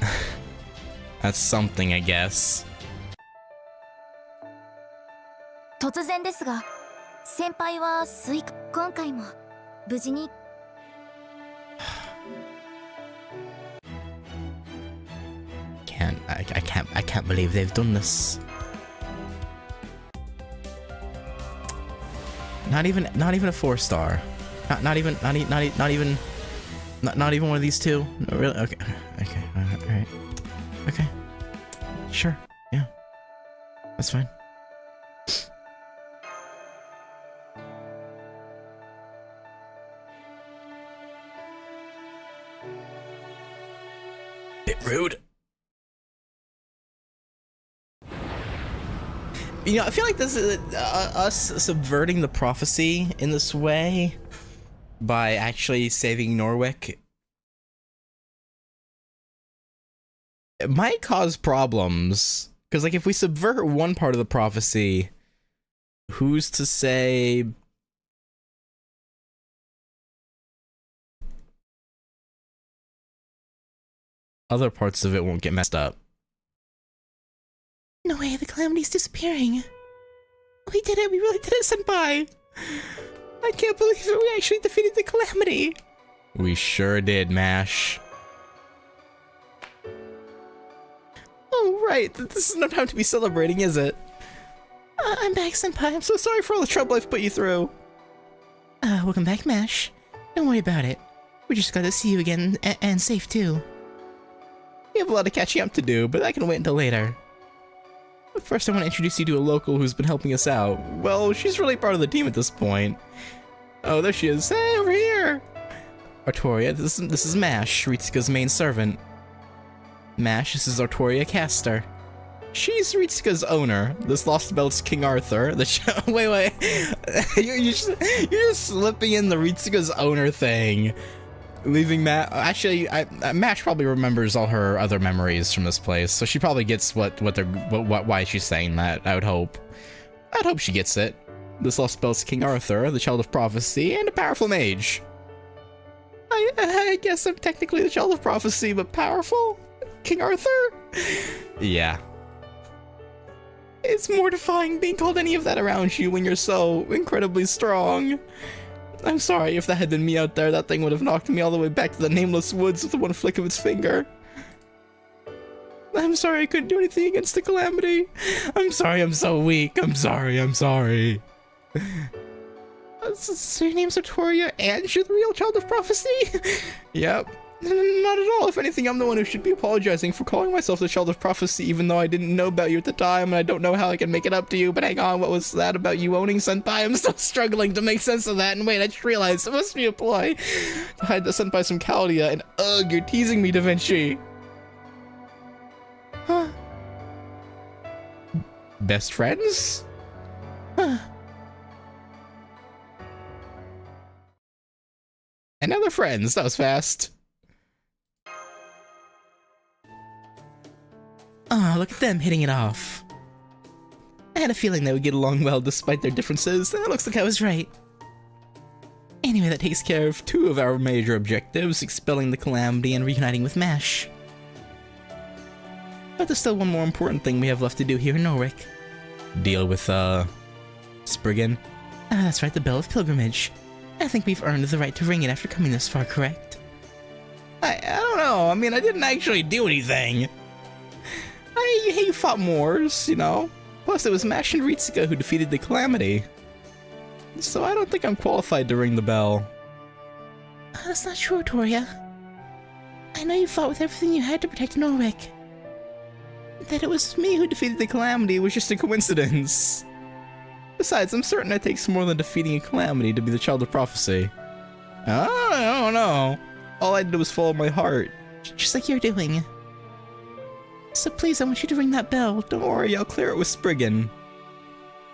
That's something, I guess. 突然ですが、先輩はスイカ今回も無事に。 I can't believe they've done this. Not even a 4-star. Not even Not even one of these two? No, really? Okay. Okay. Alright. Okay. Sure. Yeah. That's fine. Bit rude. You know, I feel like this is us subverting the prophecy in this way by actually saving Norwich. It might cause problems, because like if we subvert one part of the prophecy, who's to say other parts of it won't get messed up? No way, the calamity's disappearing. We did it, we really did it, Senpai! I can't believe it, we actually defeated the calamity! We sure did, Mash. Oh, right, This is no time to be celebrating, is it? I'm back, Senpai. I'm so sorry for all the trouble I've put you through. Welcome back, Mash. Don't worry about it. We're just glad to see you again, and safe too. We have a lot of catching up to do, but that can wait until later. But first, I want to introduce you to a local who's been helping us out. Well, she's really part of the team at this point. Oh, there she is. Hey, over here! Artoria, this is Mash, Ritsuka's main servant. Mash, this is Artoria Caster. She's Ritsuka's owner. This lost belt's King Arthur. Wait. you're just slipping in the Ritsuka's owner thing. Leaving Matt. Actually, Mash probably remembers all her other memories from this place, so she probably gets why she's saying that. I would hope. I'd hope she gets it. This lost belt's King Arthur, the child of prophecy, and a powerful mage. I guess I'm technically the child of prophecy, but powerful? King Arthur? Yeah. It's mortifying being called any of that around you when you're so incredibly strong. I'm sorry, if that had been me out there, that thing would have knocked me all the way back to the nameless woods with one flick of its finger. I'm sorry I couldn't do anything against the calamity. I'm sorry I'm so weak. I'm sorry. So your name's Artoria and you're the real child of prophecy? Yep. Not at all. If anything, I'm the one who should be apologizing for calling myself the child of prophecy, even though I didn't know about you at the time, and I don't know how I can make it up to you. But hang on, what was that about you owning Senpai? I'm still struggling to make sense of that. And wait, I just realized it must be a ploy to hide the Senpai from Caldia. And ugh, you're teasing me, Da Vinci. Huh? Best friends? Huh? And now they're friends. That was fast. Oh, look at them hitting it off. I had a feeling they would get along well despite their differences, and it looks like I was right. Anyway, that takes care of two of our major objectives, expelling the calamity and reuniting with Mash. But there's still one more important thing we have left to do here in Norwich. Deal with, Spriggan. Ah, that's right, the Bell of Pilgrimage. I think we've earned the right to ring it after coming this far, correct? I don't know, I mean, I didn't actually do anything. You fought Moors, you know. Plus, it was Mash and Ritsuka who defeated the calamity. So I don't think I'm qualified to ring the bell. That's not true, Artoria. I know you fought with everything you had to protect Norwich. That it was me who defeated the calamity was just a coincidence. Besides, I'm certain it takes more than defeating a calamity to be the child of prophecy. I don't know. All I did was follow my heart. Just like you're doing. So please, I want you to ring that bell. Don't worry, I'll clear it with Spriggan.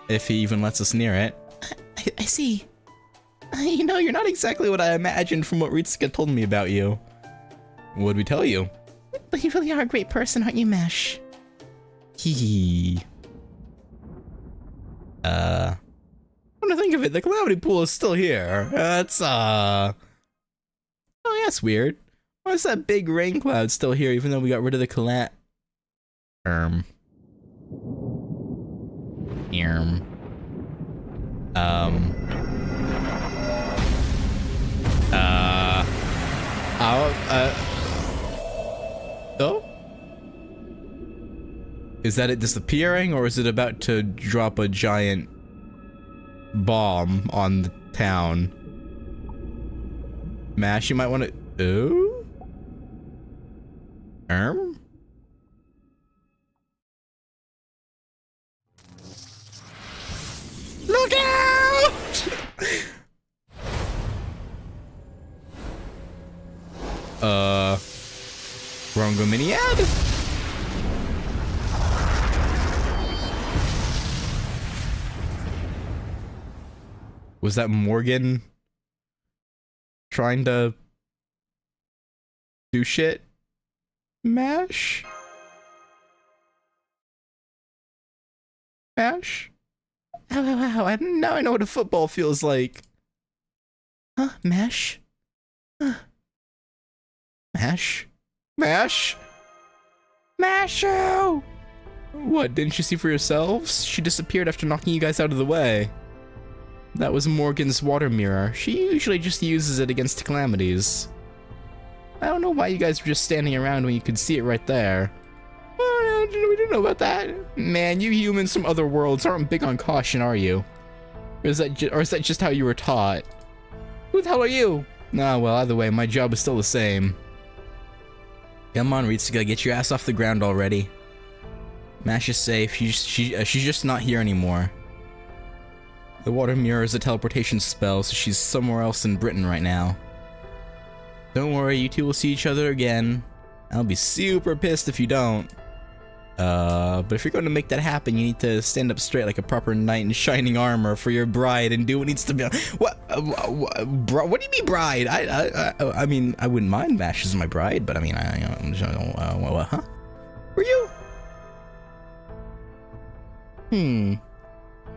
If he even lets us near it. I see. You know, you're not exactly what I imagined from what Ritsuka told me about you. What'd we tell you? But you really are a great person, aren't you, Mash? Hee. Come to think of it, the calamity pool is still here. That's, Oh, yeah, that's weird. Why is that big rain cloud still here even though we got rid of the Oh? Is that it disappearing, or is it about to drop a giant bomb on the town? Mash, you might want to... Ooh? Look out! Rongominiad? Was that Morgan trying to do shit? Mash? Mash? Ow, ow, ow. Now I know what a football feels like. Huh? Mash? Huh. Mash? Mash? Masho! What, didn't you see for yourselves? She disappeared after knocking you guys out of the way. That was Morgan's water mirror. She usually just uses it against calamities. I don't know why you guys were just standing around when you could see it right there. Oh, no, we don't know about that. Man, you humans from other worlds aren't big on caution, are you? Or is that just how you were taught? Who the hell are you? Nah, well, either way, my job is still the same. Come on, Ritsuka, get your ass off the ground already. Mash is safe. She's just not here anymore. The water mirror is a teleportation spell, so she's somewhere else in Britain right now. Don't worry, you two will see each other again. I'll be super pissed if you don't. But if you're going to make that happen, you need to stand up straight like a proper knight in shining armor for your bride and do what needs to be. What? What do you mean bride? I mean, I wouldn't mind Mash as my bride, but I mean, what, huh? Were you?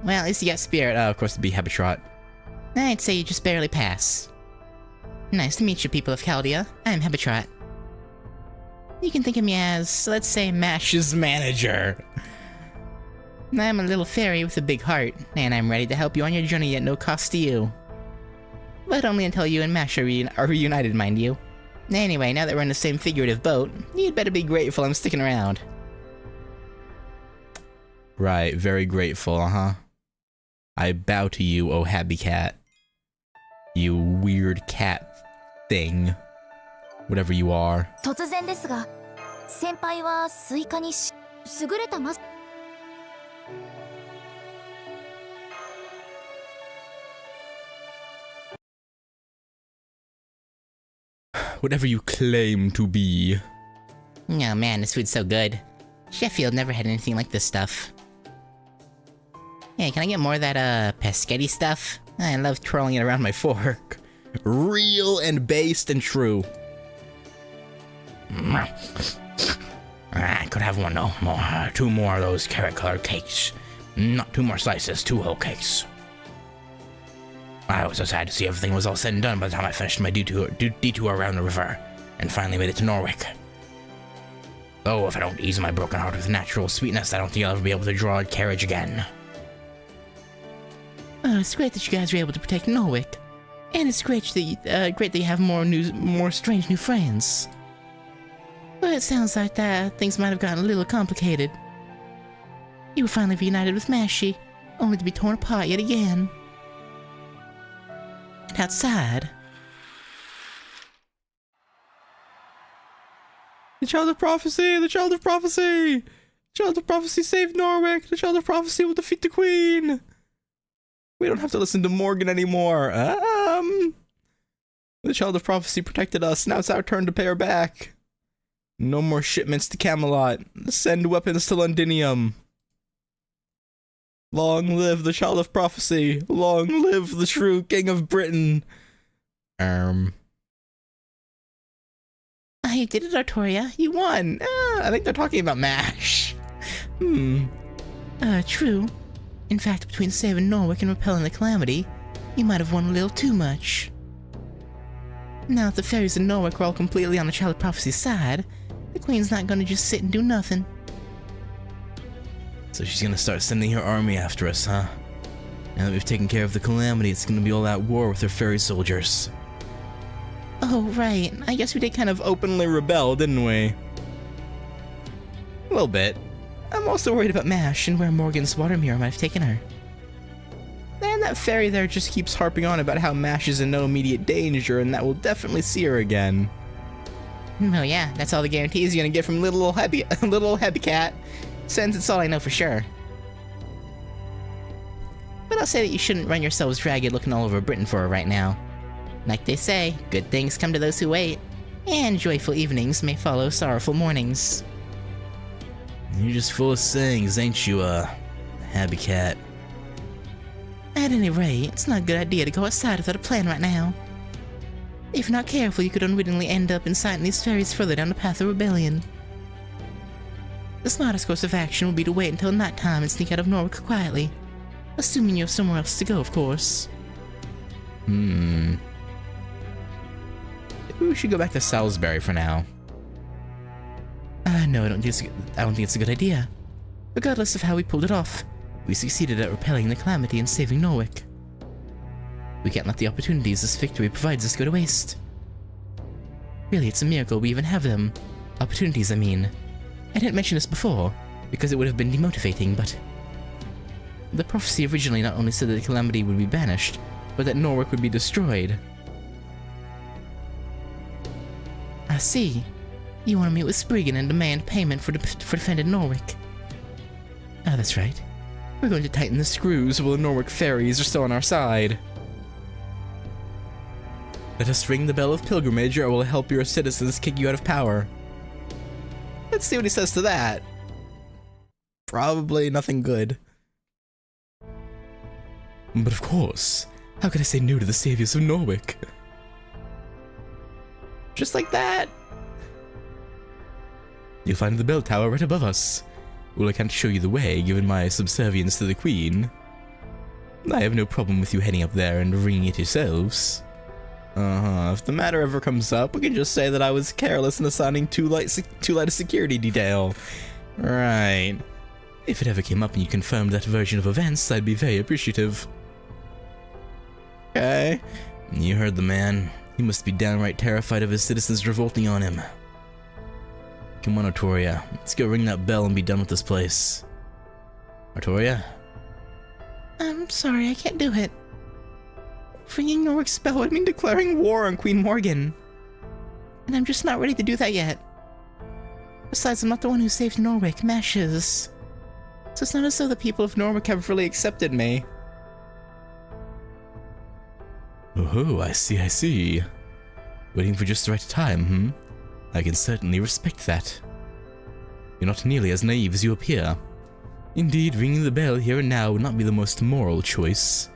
Well, at least you got spirit. Of course, to be Habitrot. I'd say you just barely pass. Nice to meet you, people of Chaldea. I'm Habitrot. You can think of me as, let's say, Mash's manager. I'm a little fairy with a big heart, and I'm ready to help you on your journey at no cost to you. But only until you and Mash are reunited, mind you. Anyway, now that we're in the same figurative boat, you'd better be grateful I'm sticking around. Right, very grateful, huh? I bow to you, oh happy cat. You weird cat thing. Whatever you are. 突然ですが、先輩はスイカに優れたマス Whatever you claim to be. Oh man, this food's so good. Sheffield never had anything like this stuff. Hey, can I get more of that, pescetti stuff? I love twirling it around my fork. Real and based and true. I could have one, no more. Two more of those carrot-colored cakes. Not two more slices, two whole cakes. I was so sad to see everything was all said and done by the time I finished my detour around the river and finally made it to Norwich. Oh, if I don't ease my broken heart with natural sweetness, I don't think I'll ever be able to draw a carriage again. Oh, it's great that you guys were able to protect Norwich. And it's great that you have more strange new friends. But it sounds like things might have gotten a little complicated. You were finally reunited with Mashi, only to be torn apart yet again. And outside. The Child of Prophecy! The Child of Prophecy! The Child of Prophecy saved Norwich! The Child of Prophecy will defeat the Queen! We don't have to listen to Morgan anymore. The Child of Prophecy protected us. Now it's our turn to pay her back. No more shipments to Camelot. Send weapons to Londinium. Long live the Child of Prophecy. Long live the true King of Britain. You did it, Artoria. You won. I think they're talking about MASH. True. In fact, between saving Norwich and repelling the calamity, you might have won a little too much. Now that the fairies in Norwich are all completely on the Child of Prophecy's side, the Queen's not gonna just sit and do nothing. So she's gonna start sending her army after us, huh? Now that we've taken care of the calamity, it's gonna be all out war with her fairy soldiers. Oh, right. I guess we did kind of Openly rebel, didn't we? A little bit. I'm also worried about Mash and where Morgan's water mirror might have taken her. And that fairy there just keeps harping on about how Mash is in no immediate danger and that we'll definitely see her again. Oh yeah, that's all the guarantees you're gonna get from little Hebby Cat, since it's all I know for sure. But I'll say that you shouldn't run yourselves ragged looking all over Britain for her right now. Like they say, good things come to those who wait, and joyful evenings may follow sorrowful mornings. You're just full of sayings, ain't you, Happy Cat? At any rate, it's not a good idea to go outside without a plan right now. If you're not careful, you could unwittingly end up inciting these fairies further down the path of rebellion. The smartest course of action will be to wait until nighttime and sneak out of Norwich quietly. Assuming you have somewhere else to go, of course. Maybe we should go back to Salisbury for now. No, I don't think it's a good idea. Regardless of how we pulled it off, we succeeded at repelling the calamity and saving Norwich. We can't let the opportunities this victory provides us go to waste. Really, it's a miracle we even have them. Opportunities, I mean. I didn't mention this before, because it would have been demotivating, but... the prophecy originally not only said that the calamity would be banished, but that Norwich would be destroyed. I see. You want to meet with Spriggan and demand payment for defending Norwich. Ah, that's right. We're going to tighten the screws while the Norwich fairies are still on our side. Let us ring the bell of pilgrimage, or it will help your citizens kick you out of power. Let's see what he says to that. Probably nothing good. But of course, how could I say no to the saviors of Norwich? Just like that. You'll find the bell tower right above us. Well, I can't show you the way, given my subservience to the Queen. I have no problem with you heading up there and ringing it yourselves. If the matter ever comes up, we can just say that I was careless in assigning too light a security detail. Right. If it ever came up and you confirmed that version of events, I'd be very appreciative. Okay. You heard the man. He must be downright terrified of his citizens revolting on him. Come on, Artoria. Let's go ring that bell and be done with this place. Artoria? I'm sorry, I can't do it. Ringing Norwich's bell would mean declaring war on Queen Morgan. And I'm just not ready to do that yet. Besides, I'm not the one who saved Norwich, Mash is. So it's not as though the people of Norwich have really accepted me. Oh, I see. Waiting for just the right time, I can certainly respect that. You're not nearly as naive as you appear. Indeed, ringing the bell here and now would not be the most moral choice.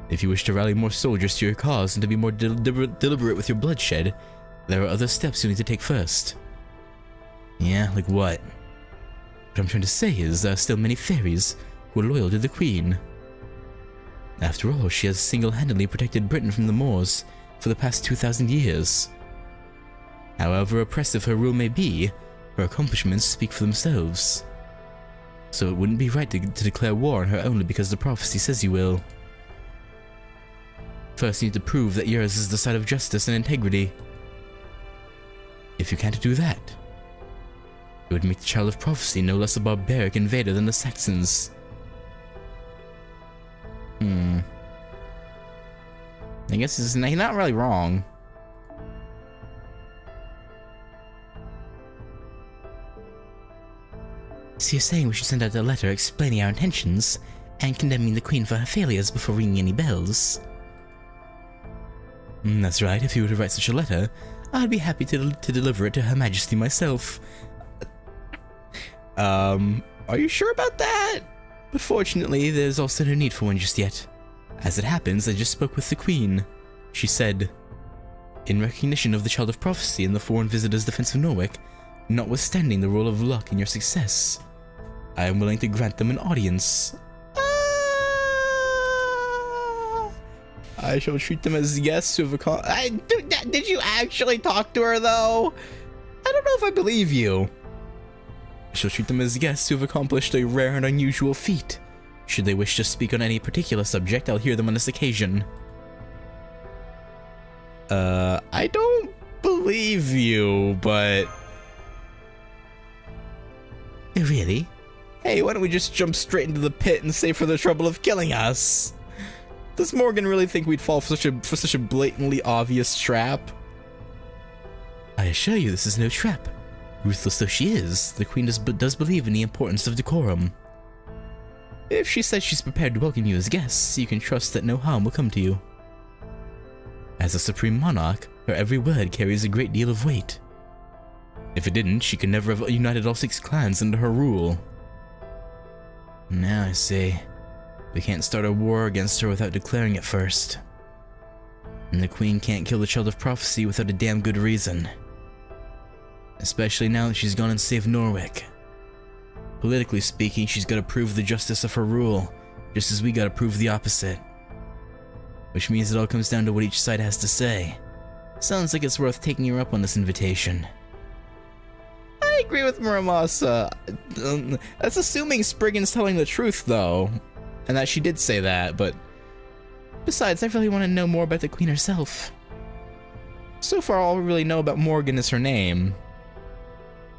If you wish to rally more soldiers to your cause and to be more deliberate with your bloodshed, there are other steps you need to take first. Yeah, like what? What I'm trying to say is there are still many fairies who are loyal to the Queen. After all, she has single-handedly protected Britain from the Moors for the past 2,000 years. However oppressive her rule may be, her accomplishments speak for themselves. So it wouldn't be right to declare war on her only because the prophecy says you will. First, you need to prove that yours is the side of justice and integrity. If you can't do that, it would make the Child of Prophecy no less a barbaric invader than the Saxons. I guess he's not really wrong. So you're saying we should send out a letter explaining our intentions and condemning the Queen for her failures before ringing any bells? That's right. If you were to write such a letter, I'd be happy to deliver it to Her Majesty myself. Are you sure about that? But fortunately, there's also no need for one just yet. As it happens, I just spoke with the Queen. She said, in recognition of the Child of Prophecy and the foreign visitor's defense of Norwich, notwithstanding the role of luck in your success, I am willing to grant them an audience. I shall treat them as guests who have did you actually talk to her, though? I don't know if I believe you. I shall treat them as guests who have accomplished a rare and unusual feat. Should they wish to speak on any particular subject, I'll hear them on this occasion. I don't believe you, but... Really? Hey, why don't we just jump straight into the pit and save her the trouble of killing us? Does Morgan really think we'd fall for such a blatantly obvious trap? I assure you this is no trap. Ruthless though she is, the Queen does believe in the importance of decorum. If she says she's prepared to welcome you as guests, you can trust that no harm will come to you. As a supreme monarch, her every word carries a great deal of weight. If it didn't, she could never have united all 6 clans under her rule. Now I see. We can't start a war against her without declaring it first. And the Queen can't kill the Child of Prophecy without a damn good reason. Especially now that she's gone and saved NORWICH. Politically speaking, she's gotta prove the justice of her rule, just as we gotta prove the opposite. Which means it all comes down to what each side has to say. Sounds like it's worth taking her up on this invitation. I agree with Muramasa. That's assuming Spriggan's telling the truth, though. And that she did say that, but... Besides, I really want to know more about the Queen herself. So far, all we really know about Morgan is her name.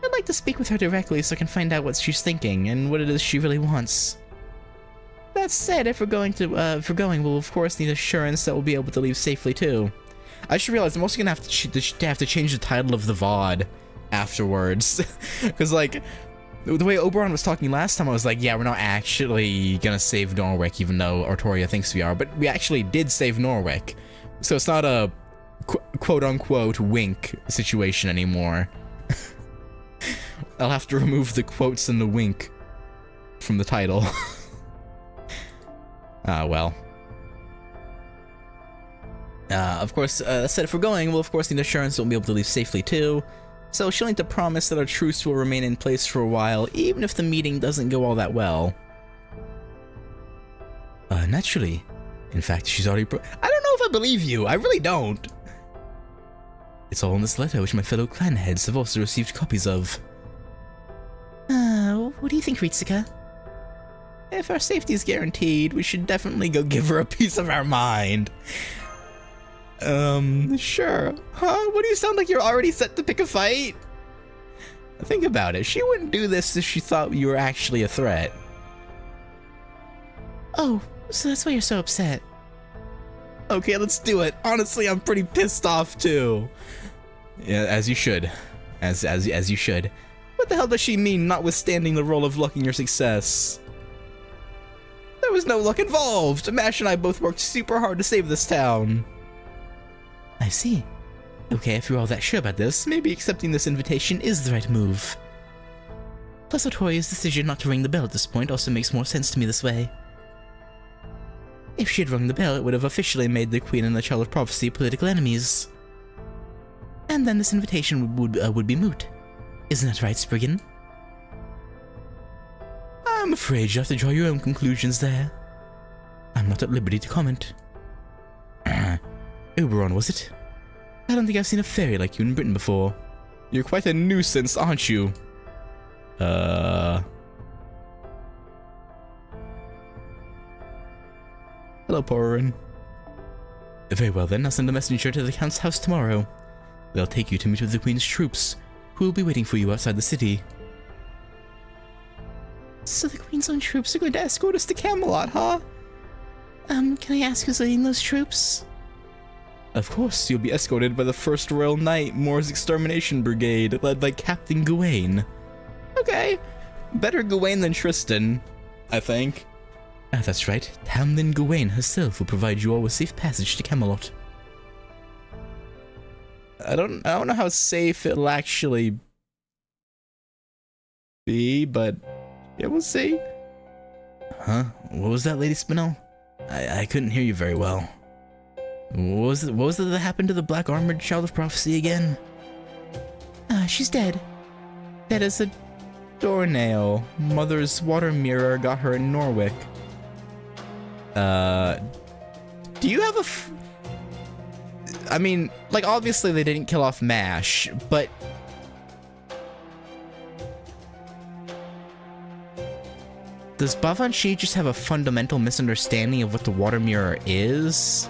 I'd like to speak with her directly so I can find out what she's thinking and what it is she really wants. That said, if we're going, we'll of course need assurance that we'll be able to leave safely too. I should realize I'm also gonna have to change the title of the VOD afterwards, because like the way Oberon was talking last time, I was like, yeah, we're not actually gonna save Norwich, even though Artoria thinks we are, but we actually did save Norwich, so it's not a quote-unquote wink situation anymore. I'll have to remove the quotes and the wink from the title. Well. Of course, that said, if we're going, we'll of course need assurance that we'll be able to leave safely too. So she'll need to promise that our truce will remain in place for a while, even if the meeting doesn't go all that well. Naturally. In fact, she's already I don't know if I believe you, I really don't. It's all in this letter, which my fellow clan heads have also received copies of. What do you think, Ritsuka? If our safety is guaranteed, we should definitely go give her a piece of our mind. Sure. Huh? What do you sound like you're already set to pick a fight? Think about it. She wouldn't do this if she thought you were actually a threat. Oh, so that's why you're so upset. Okay, let's do it. Honestly, I'm pretty pissed off too. Yeah, as you should. As you should. What the hell does she mean, notwithstanding the role of luck in your success? There was no luck involved. Mash and I both worked super hard to save this town. I see. Okay, if you're all that sure about this, maybe accepting this invitation is the right move. Plus, Otoria's decision not to ring the bell at this point also makes more sense to me this way. If she had rung the bell, it would have officially made the Queen and the Child of Prophecy political enemies. And then this invitation would be moot. Isn't that right, Spriggan? I'm afraid you have to draw your own conclusions there. I'm not at liberty to comment. Oberon, was it? I don't think I've seen a fairy like you in Britain before. You're quite a nuisance, aren't you? Hello, Porin. Very well then, I'll send a messenger to the Count's house tomorrow. They'll take you to meet with the Queen's troops, who will be waiting for you outside the city. So the Queen's own troops are going to escort us to Camelot, huh? Can I ask who's leading those troops? Of course, you'll be escorted by the First Royal Knight, Moore's Extermination Brigade, led by Captain Gawain. Okay, better Gawain than Tristan, I think. Ah, that's right. Tamlin Gawain herself will provide you all with safe passage to Camelot. I don't know how safe it'll actually be, but yeah, we'll see. Huh? What was that, Lady Spinel? I couldn't hear you very well. What was it that happened to the black armored Child of Prophecy again? She's dead. Dead as a doornail. Mother's water mirror got her in Norwich. Do you have I mean, like, obviously they didn't kill off MASH, but does Bavanchi just have a fundamental misunderstanding of what the water mirror is?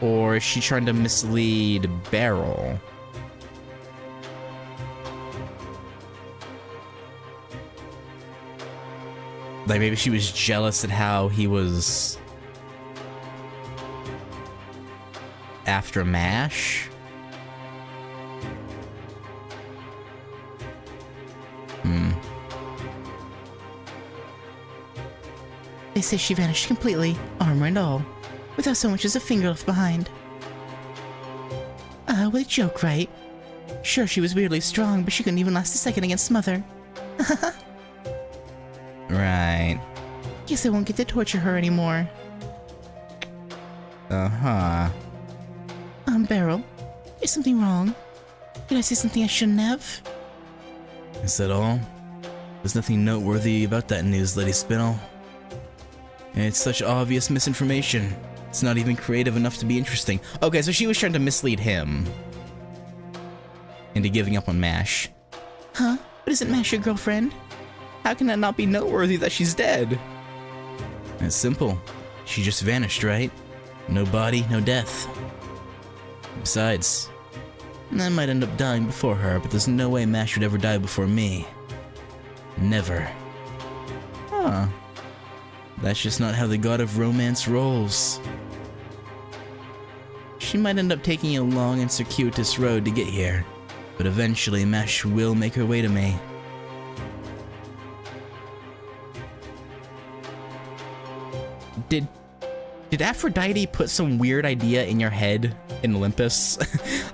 Or is she trying to mislead Beryl? Like, maybe she was jealous at how he was after MASH? They say she vanished completely, armor and all, without so much as a finger left behind. What a joke, right? Sure, she was weirdly strong, but she couldn't even last a second against Mother. Right. Guess I won't get to torture her anymore. Uh-huh. Beryl, is something wrong? Did I say something I shouldn't have? Is that all? There's nothing noteworthy about that news, Lady Spinel. It's such obvious misinformation. It's not even creative enough to be interesting. Okay, so she was trying to mislead him into giving up on MASH. Huh? But isn't MASH your girlfriend? How can that not be noteworthy that she's dead? It's simple. She just vanished, right? No body, no death. Besides, I might end up dying before her, but there's no way MASH would ever die before me. Never. Huh. That's just not how the god of romance rolls. She might end up taking a long and circuitous road to get here, but eventually MASH will make her way to me. Did Aphrodite put some weird idea in your head in Olympus?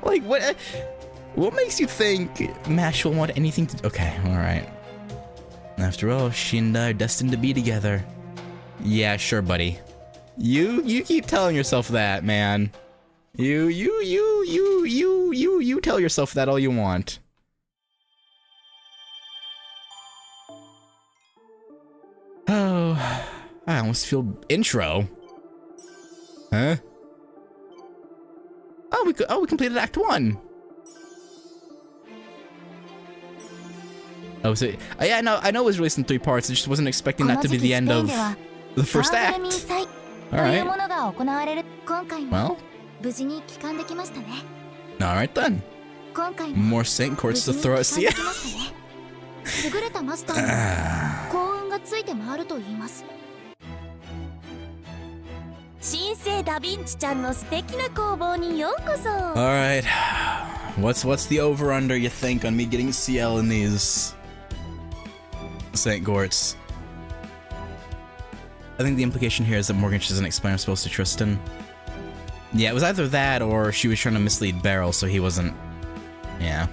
Like, what makes you think MASH will want anything to... Okay, alright. After all, she and I are destined to be together. Yeah, sure, buddy. You keep telling yourself that, man. You tell yourself that all you want. Oh, I almost feel intro. Huh? Oh, we completed Act 1. Oh, so yeah, I know it was released in 3 parts. I just wasn't expecting that to be the end of the first act. All right. Well. 無事に帰還できましたね。 All right then. 今回も More Saint Courts to throw us. Yeah. 優れたマスターに幸運がついて回ると言います。新生ダヴィンチちゃんの素敵な工房にようこそ。 All right. What's the over under you think on me getting CL in these Saint Courts? I think the implication here is that Morgan doesn't explain her spells to Tristan. Yeah, it was either that or she was trying to mislead Beryl, so he wasn't... Yeah.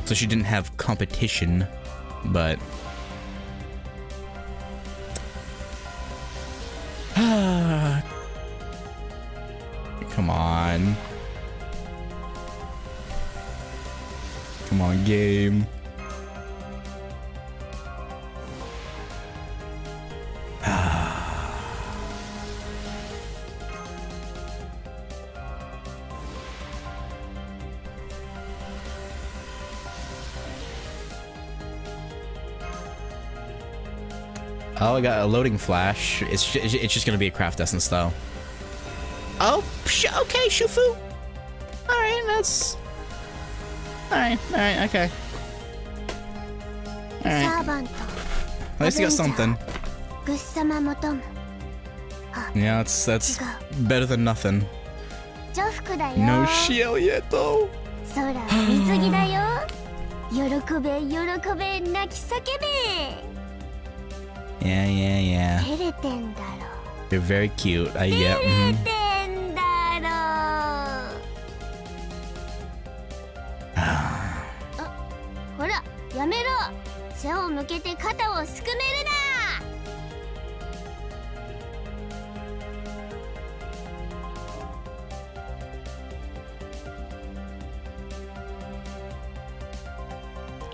So she didn't have competition, but... Come on. Come on, game. Oh, I got a loading flash. It's just gonna be a craft essence though. Oh, okay, Shufu. All right, that's. All right, okay. All right. At least you got something. Yeah, that's better than nothing. No shield yet though. Yeah. They're very cute. Yeah.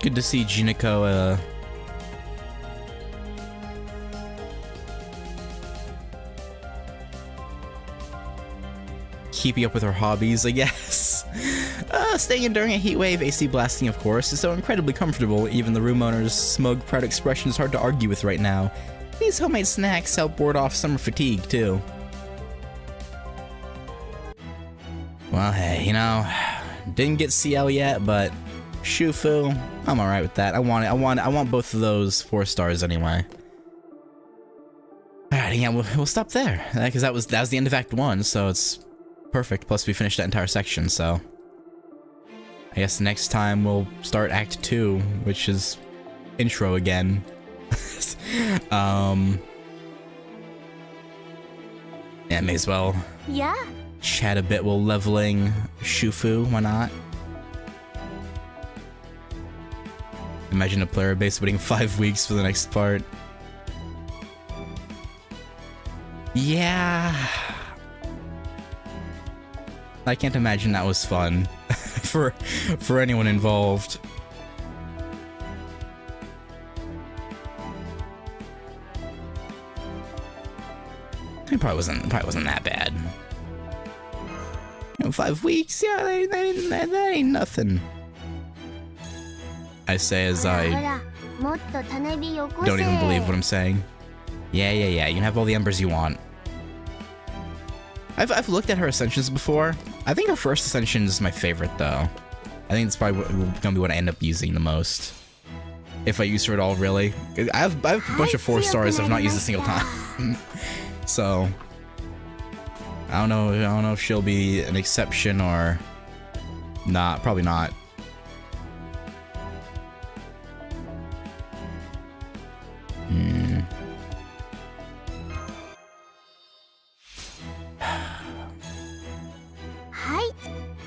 Good to see Jinako, keeping up with her hobbies, I guess. Staying in during a heat wave, AC blasting, of course, is so incredibly comfortable. Even the room owner's smug, proud expression is hard to argue with right now. These homemade snacks help ward off summer fatigue, too. Well, hey, you know, didn't get CL yet, but Shufu, I'm alright with that. I want both of those 4 stars anyway. Alright, yeah, we'll stop there. Because that was the end of Act 1, so it's perfect. Plus we finished that entire section, so I guess next time we'll start Act 2, which is intro again. Yeah, may as well chat a bit while leveling Shufu, why not? Imagine a player base waiting 5 weeks for the next part. Yeah. I can't imagine that was fun for anyone involved. It probably wasn't that bad. You know, 5 weeks, yeah, that ain't nothing. I say as I don't even believe what I'm saying. Yeah, you can have all the embers you want. I've looked at her ascensions before. I think her first ascension is my favorite though. I think it's probably gonna be what I end up using the most. If I use her at all, really. I have a bunch of 4 stars I've not used a single time. So I don't know if she'll be an exception or not. Probably not.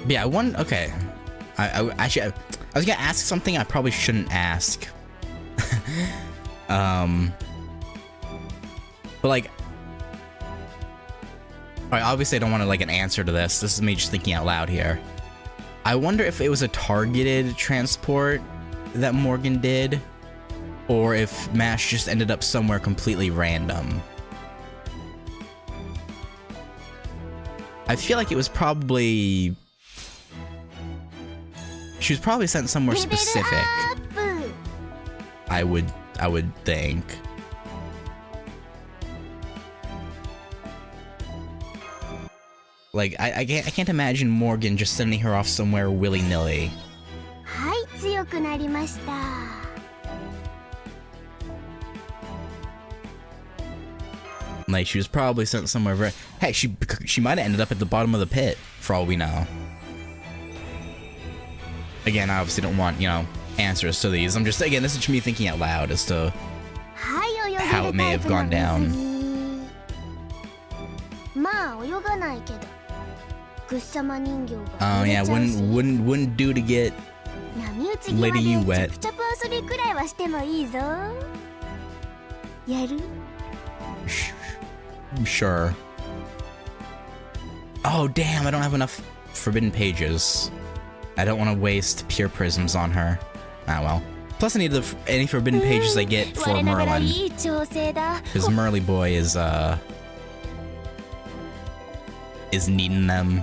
Yeah, okay. I actually, I was gonna ask something I probably shouldn't ask. But like, alright, obviously I don't want like an answer to this. This is me just thinking out loud here. I wonder if it was a targeted transport that Morgan did, or if Mash just ended up somewhere completely random. I feel like it was probably... She was probably sent somewhere specific. I would think. Like, I can't imagine Morgan just sending her off somewhere willy-nilly. Like, she was probably sent somewhere very... Hey, she might have ended up at the bottom of the pit, for all we know. Again, I obviously don't want, you know, answers to these. I'm just, again, this is just me thinking out loud as to how it may have gone down. Oh yeah, wouldn't do to get Lady U wet. Sure. Oh damn, I don't have enough forbidden pages. I don't want to waste pure prisms on her. Ah well. Plus I need any forbidden pages I get for Merlin. Because Merly boy is needing them.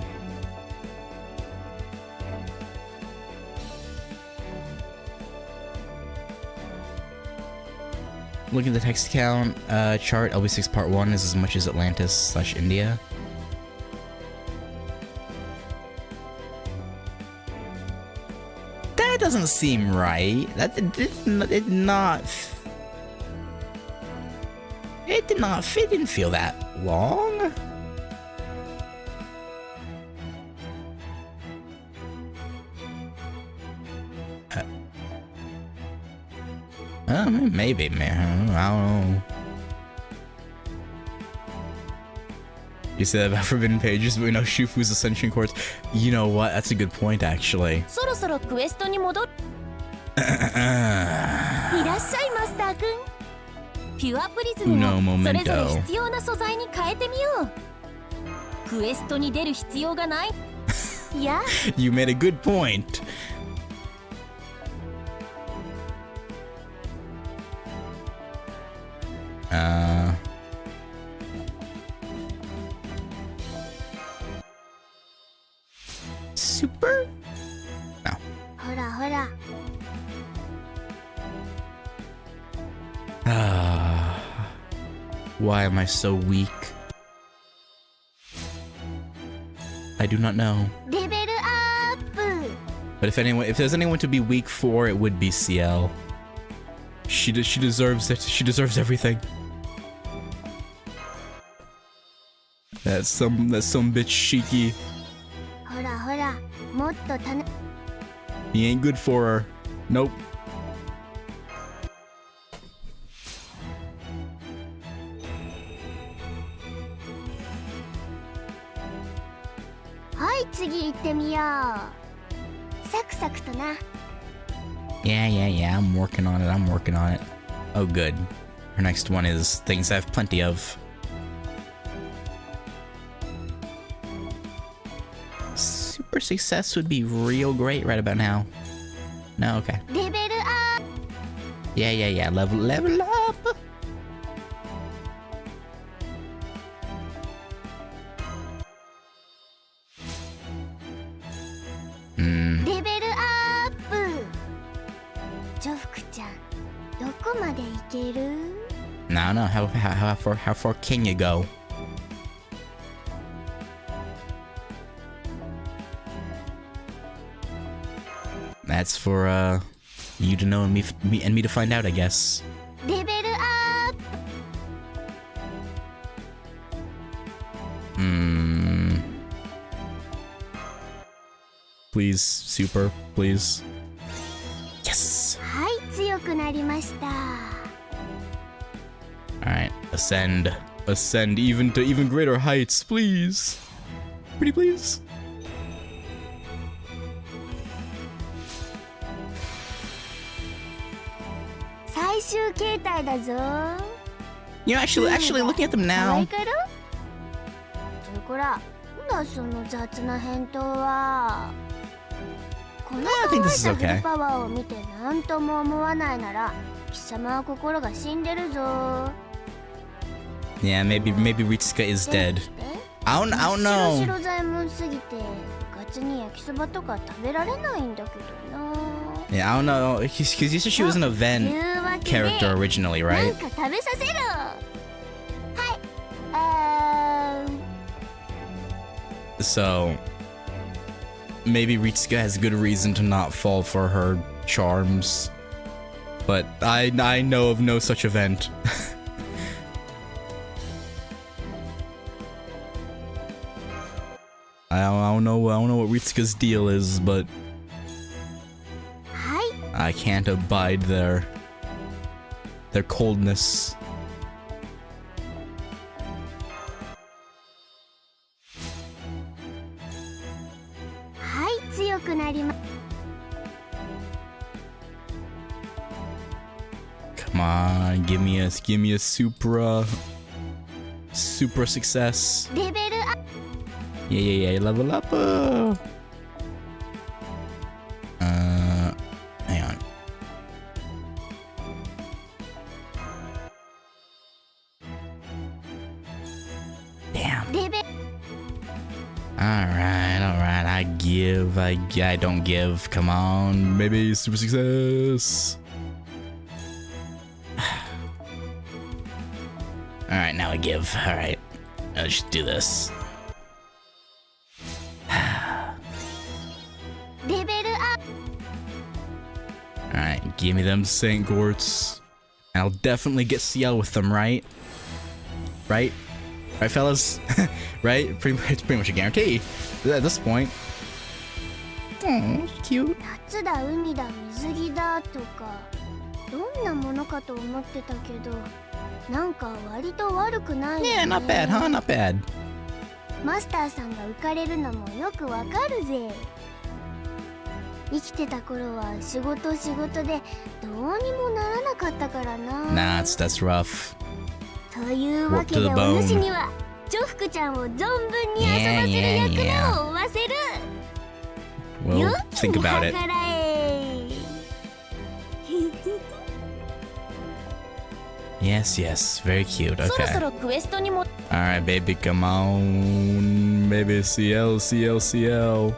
Look at the text count chart. LB6 Part 1 is as much as Atlantis/India. That doesn't seem right. It didn't feel that long. Maybe, man. I don't know. You said that about forbidden pages, but we know Shufu's Ascension Quartz. You know what? That's a good point, actually. Uno momento. You made a good point. Super? No. Why am I so weak? I do not know. But if there's anyone to be weak for, it would be CL. She deserves it. She deserves everything. That's some bitch Shiki. ほらほら、もっとたの He ain't good for her. Nope. はい次行ってみよう。サクサクとな。 Yeah, I'm working on it. Oh, good. Her next one is things I have plenty of. Super success would be real great right about now. No, okay. レベルアップ。 Yeah, level up! Hmm. レベルアップ。ジョフクちゃん、どこまで行ける？ No, how far can you go? That's for you to know and me to find out, I guess. レベルアップ。 Please, super, please. Yes. はい強くなりました。 Alright, ascend even to even greater heights, please. Pretty please. You know, actually looking at them now. こら、なんだその雑な返答は。この I think this is 乾いた okay. フルパワーを見て何とも思わないなら、貴様は心が死んでるぞ。 Yeah, maybe Ritsuka is dead. I don't 白 know. 白左衛門すぎて、ガチに焼きそばとか食べられないんだけどな。 Yeah, I don't know. Because you said she was an event というわけで character originally, なん right? か食べさせる。はい。So maybe Ritsuka has good reason to not fall for her charms. But I know of no such event. I don't know what Ritsuka's deal is, but はい。 I can't abide their coldness. はい強くなりま。 Come on, give me a super success. レベルアップ。 Yeah, level up. Hang on. Damn. レベル。 Alright, I don't give. Come on, maybe super success. Alright, now I give. Alright, let's just do this. レベルアップ。 Alright, give me them Saint Gorts. And I'll definitely get CL with them, right? Right? Right, fellas? Right? It's pretty much a guarantee at this point. Oh, cute. 夏だ海だ水着だとかどんなものかと思ってたけどなんか割と悪くないよね。 Yeah, not bad, huh? Not bad. マスターさんが浮かれるのもよくわかるぜ。生きてた頃は仕事でどうにもならなかったからな。Nah, that's rough. というわけで Work to the お bone. 主にはジョフクちゃんを存分に遊ばせる役目を負わせる。 We'll 良き think に about 計 it. らえ。 Yes, very cute. そろ Okay. そろクエストにも Alright, baby, come on. Baby, CL. CL.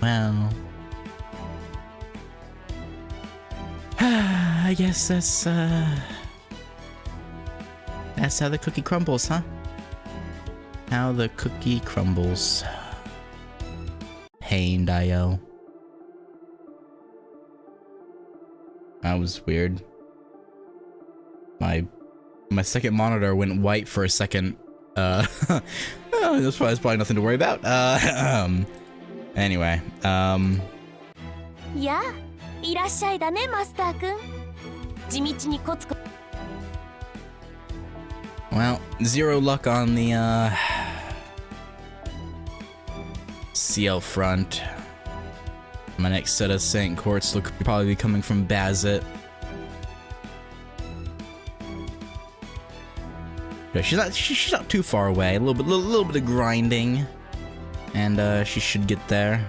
Well, I guess that's how the cookie crumbles, huh? How the cookie crumbles. Pain, Dio. That was weird. My second monitor went white for a second. Oh, that's probably nothing to worry about. Anyway, やあ、いらっしゃいだね、マスターくん。地道にコツコツ。 well, zero luck on the CL front. My next set of Saint Courts look probably be coming from Bazit. Yeah, she's not too far away. A little bit of grinding, and she should get there.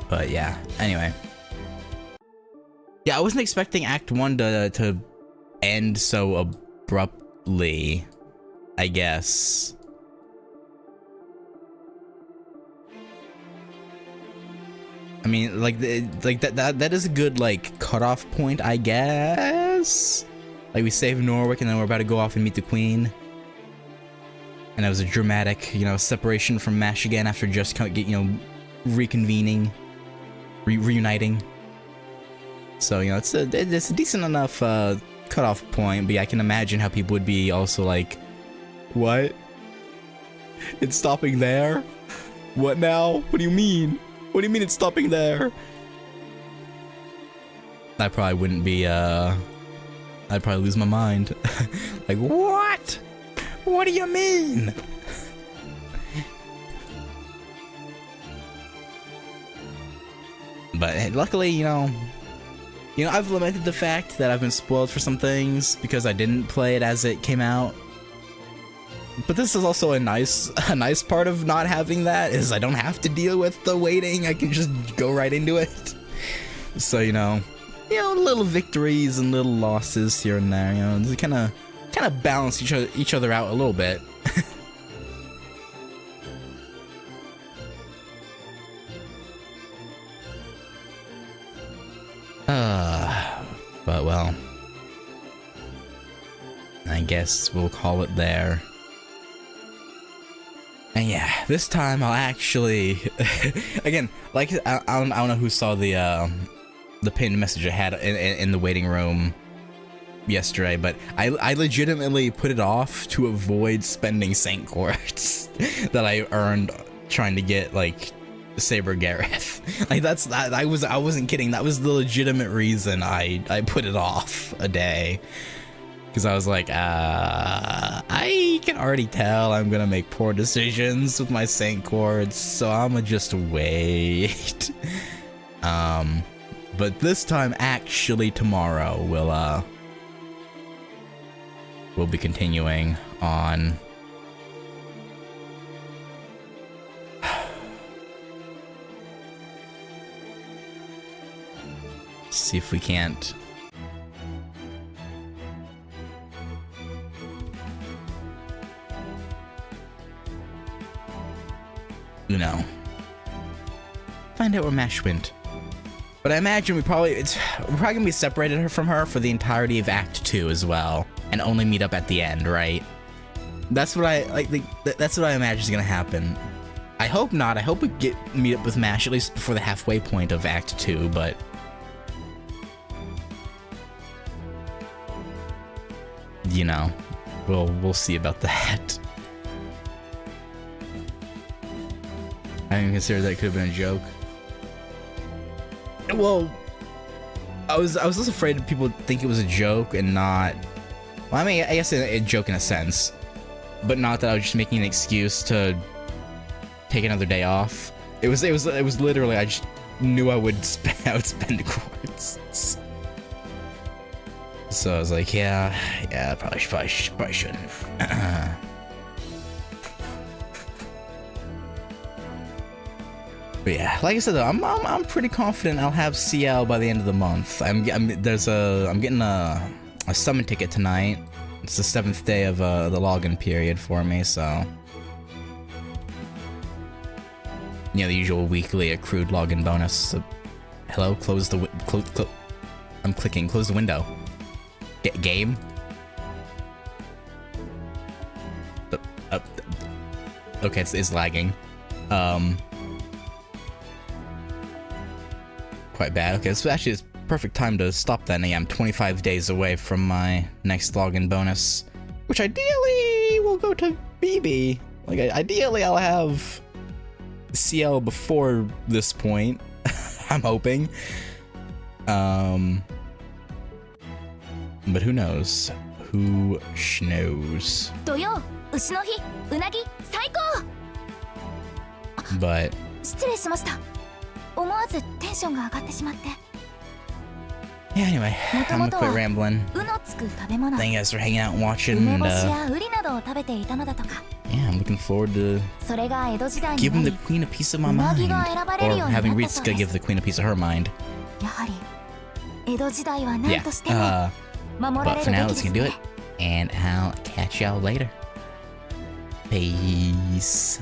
But yeah, anyway. Yeah, I wasn't expecting Act 1 to end so abruptly, I guess. I mean, like that is a good like cutoff point, I guess. Like we saved Norwich and then we're about to go off and meet the Queen. And that was a dramatic, you know, separation from MASH again after just reconvening, reuniting. So, you know, it's a decent enough cutoff point, but yeah, I can imagine how people would be also like, what? It's stopping there? What now? What do you mean? What do you mean it's stopping there? I probably wouldn't be, I'd probably lose my mind. Like, what? What do you mean? But luckily, you know, I've lamented the fact that I've been spoiled for some things because I didn't play it as it came out. But this is also a nice part of not having that is I don't have to deal with the waiting. I can just go right into it. So, you know, little victories and little losses here and there, you know, to kind of balance each other out a little bit. But well, I guess we'll call it there. And yeah, this time I'll actually, again, like I don't know who saw the pinned message I had in the waiting room yesterday, but I legitimately put it off to avoid spending Saint Quartz that I earned trying to get like Saber Gareth. Like I wasn't kidding. That was the legitimate reason I put it off a day. Because I was like, I can already tell I'm gonna make poor decisions with my Saint Quartz, so I'ma just wait. But this time, actually tomorrow, we'll be continuing on. See if we can't. Find out where Mash went. But I imagine we're probably gonna be separated from her for the entirety of Act 2 as well, and only meet up at the end, right? That's what that's what I imagine is gonna happen. I hope not. I hope we meet up with Mash at least before the halfway point of Act 2, but you know, we'll see about that. I didn't consider that could have been a joke. Well, I was just afraid that people would think it was a joke and not. Well, I mean, I guess a joke in a sense, but not that I was just making an excuse to take another day off. It was literally I just knew I would spend quartz. So I was like, yeah, probably shouldn't. But yeah, like I said though, I'm pretty confident I'll have CL by the end of the month. I'm getting a a summon ticket tonight. It's the 7th day of the login period for me, so... You know, the usual weekly accrued login bonus. So, hello? Close the I'm clicking. Close the window. Game? Okay, it's lagging. Quite bad. Okay, so actually it's perfect time to stop then. Yeah, I'm 25 days away from my next login bonus, which ideally will go to BB. Like, ideally I'll have CL before this point. I'm hoping. But who knows? Who schnows? 土曜牛の日うなぎ最高 But 失礼しました思わずテンションが上がってしまって yeah, anyway, I'm gonna quit rambling. うのつく食べ物 Thank you guys for hanging out and watching. 梅 And, 干しやウリなどを食べていたのだとか yeah, I'm looking forward to それが江戸時代に giving な the り queen a piece of my うな mind. ぎが選ばれる Or ようにな having ったそう Ritsuka で give す the queen a piece of her mind. やはり江戸時代は何 Yeah. としても守ら But れ for るべ now, き let's です gonna do ね it. And I'll catch y'all later. Peace.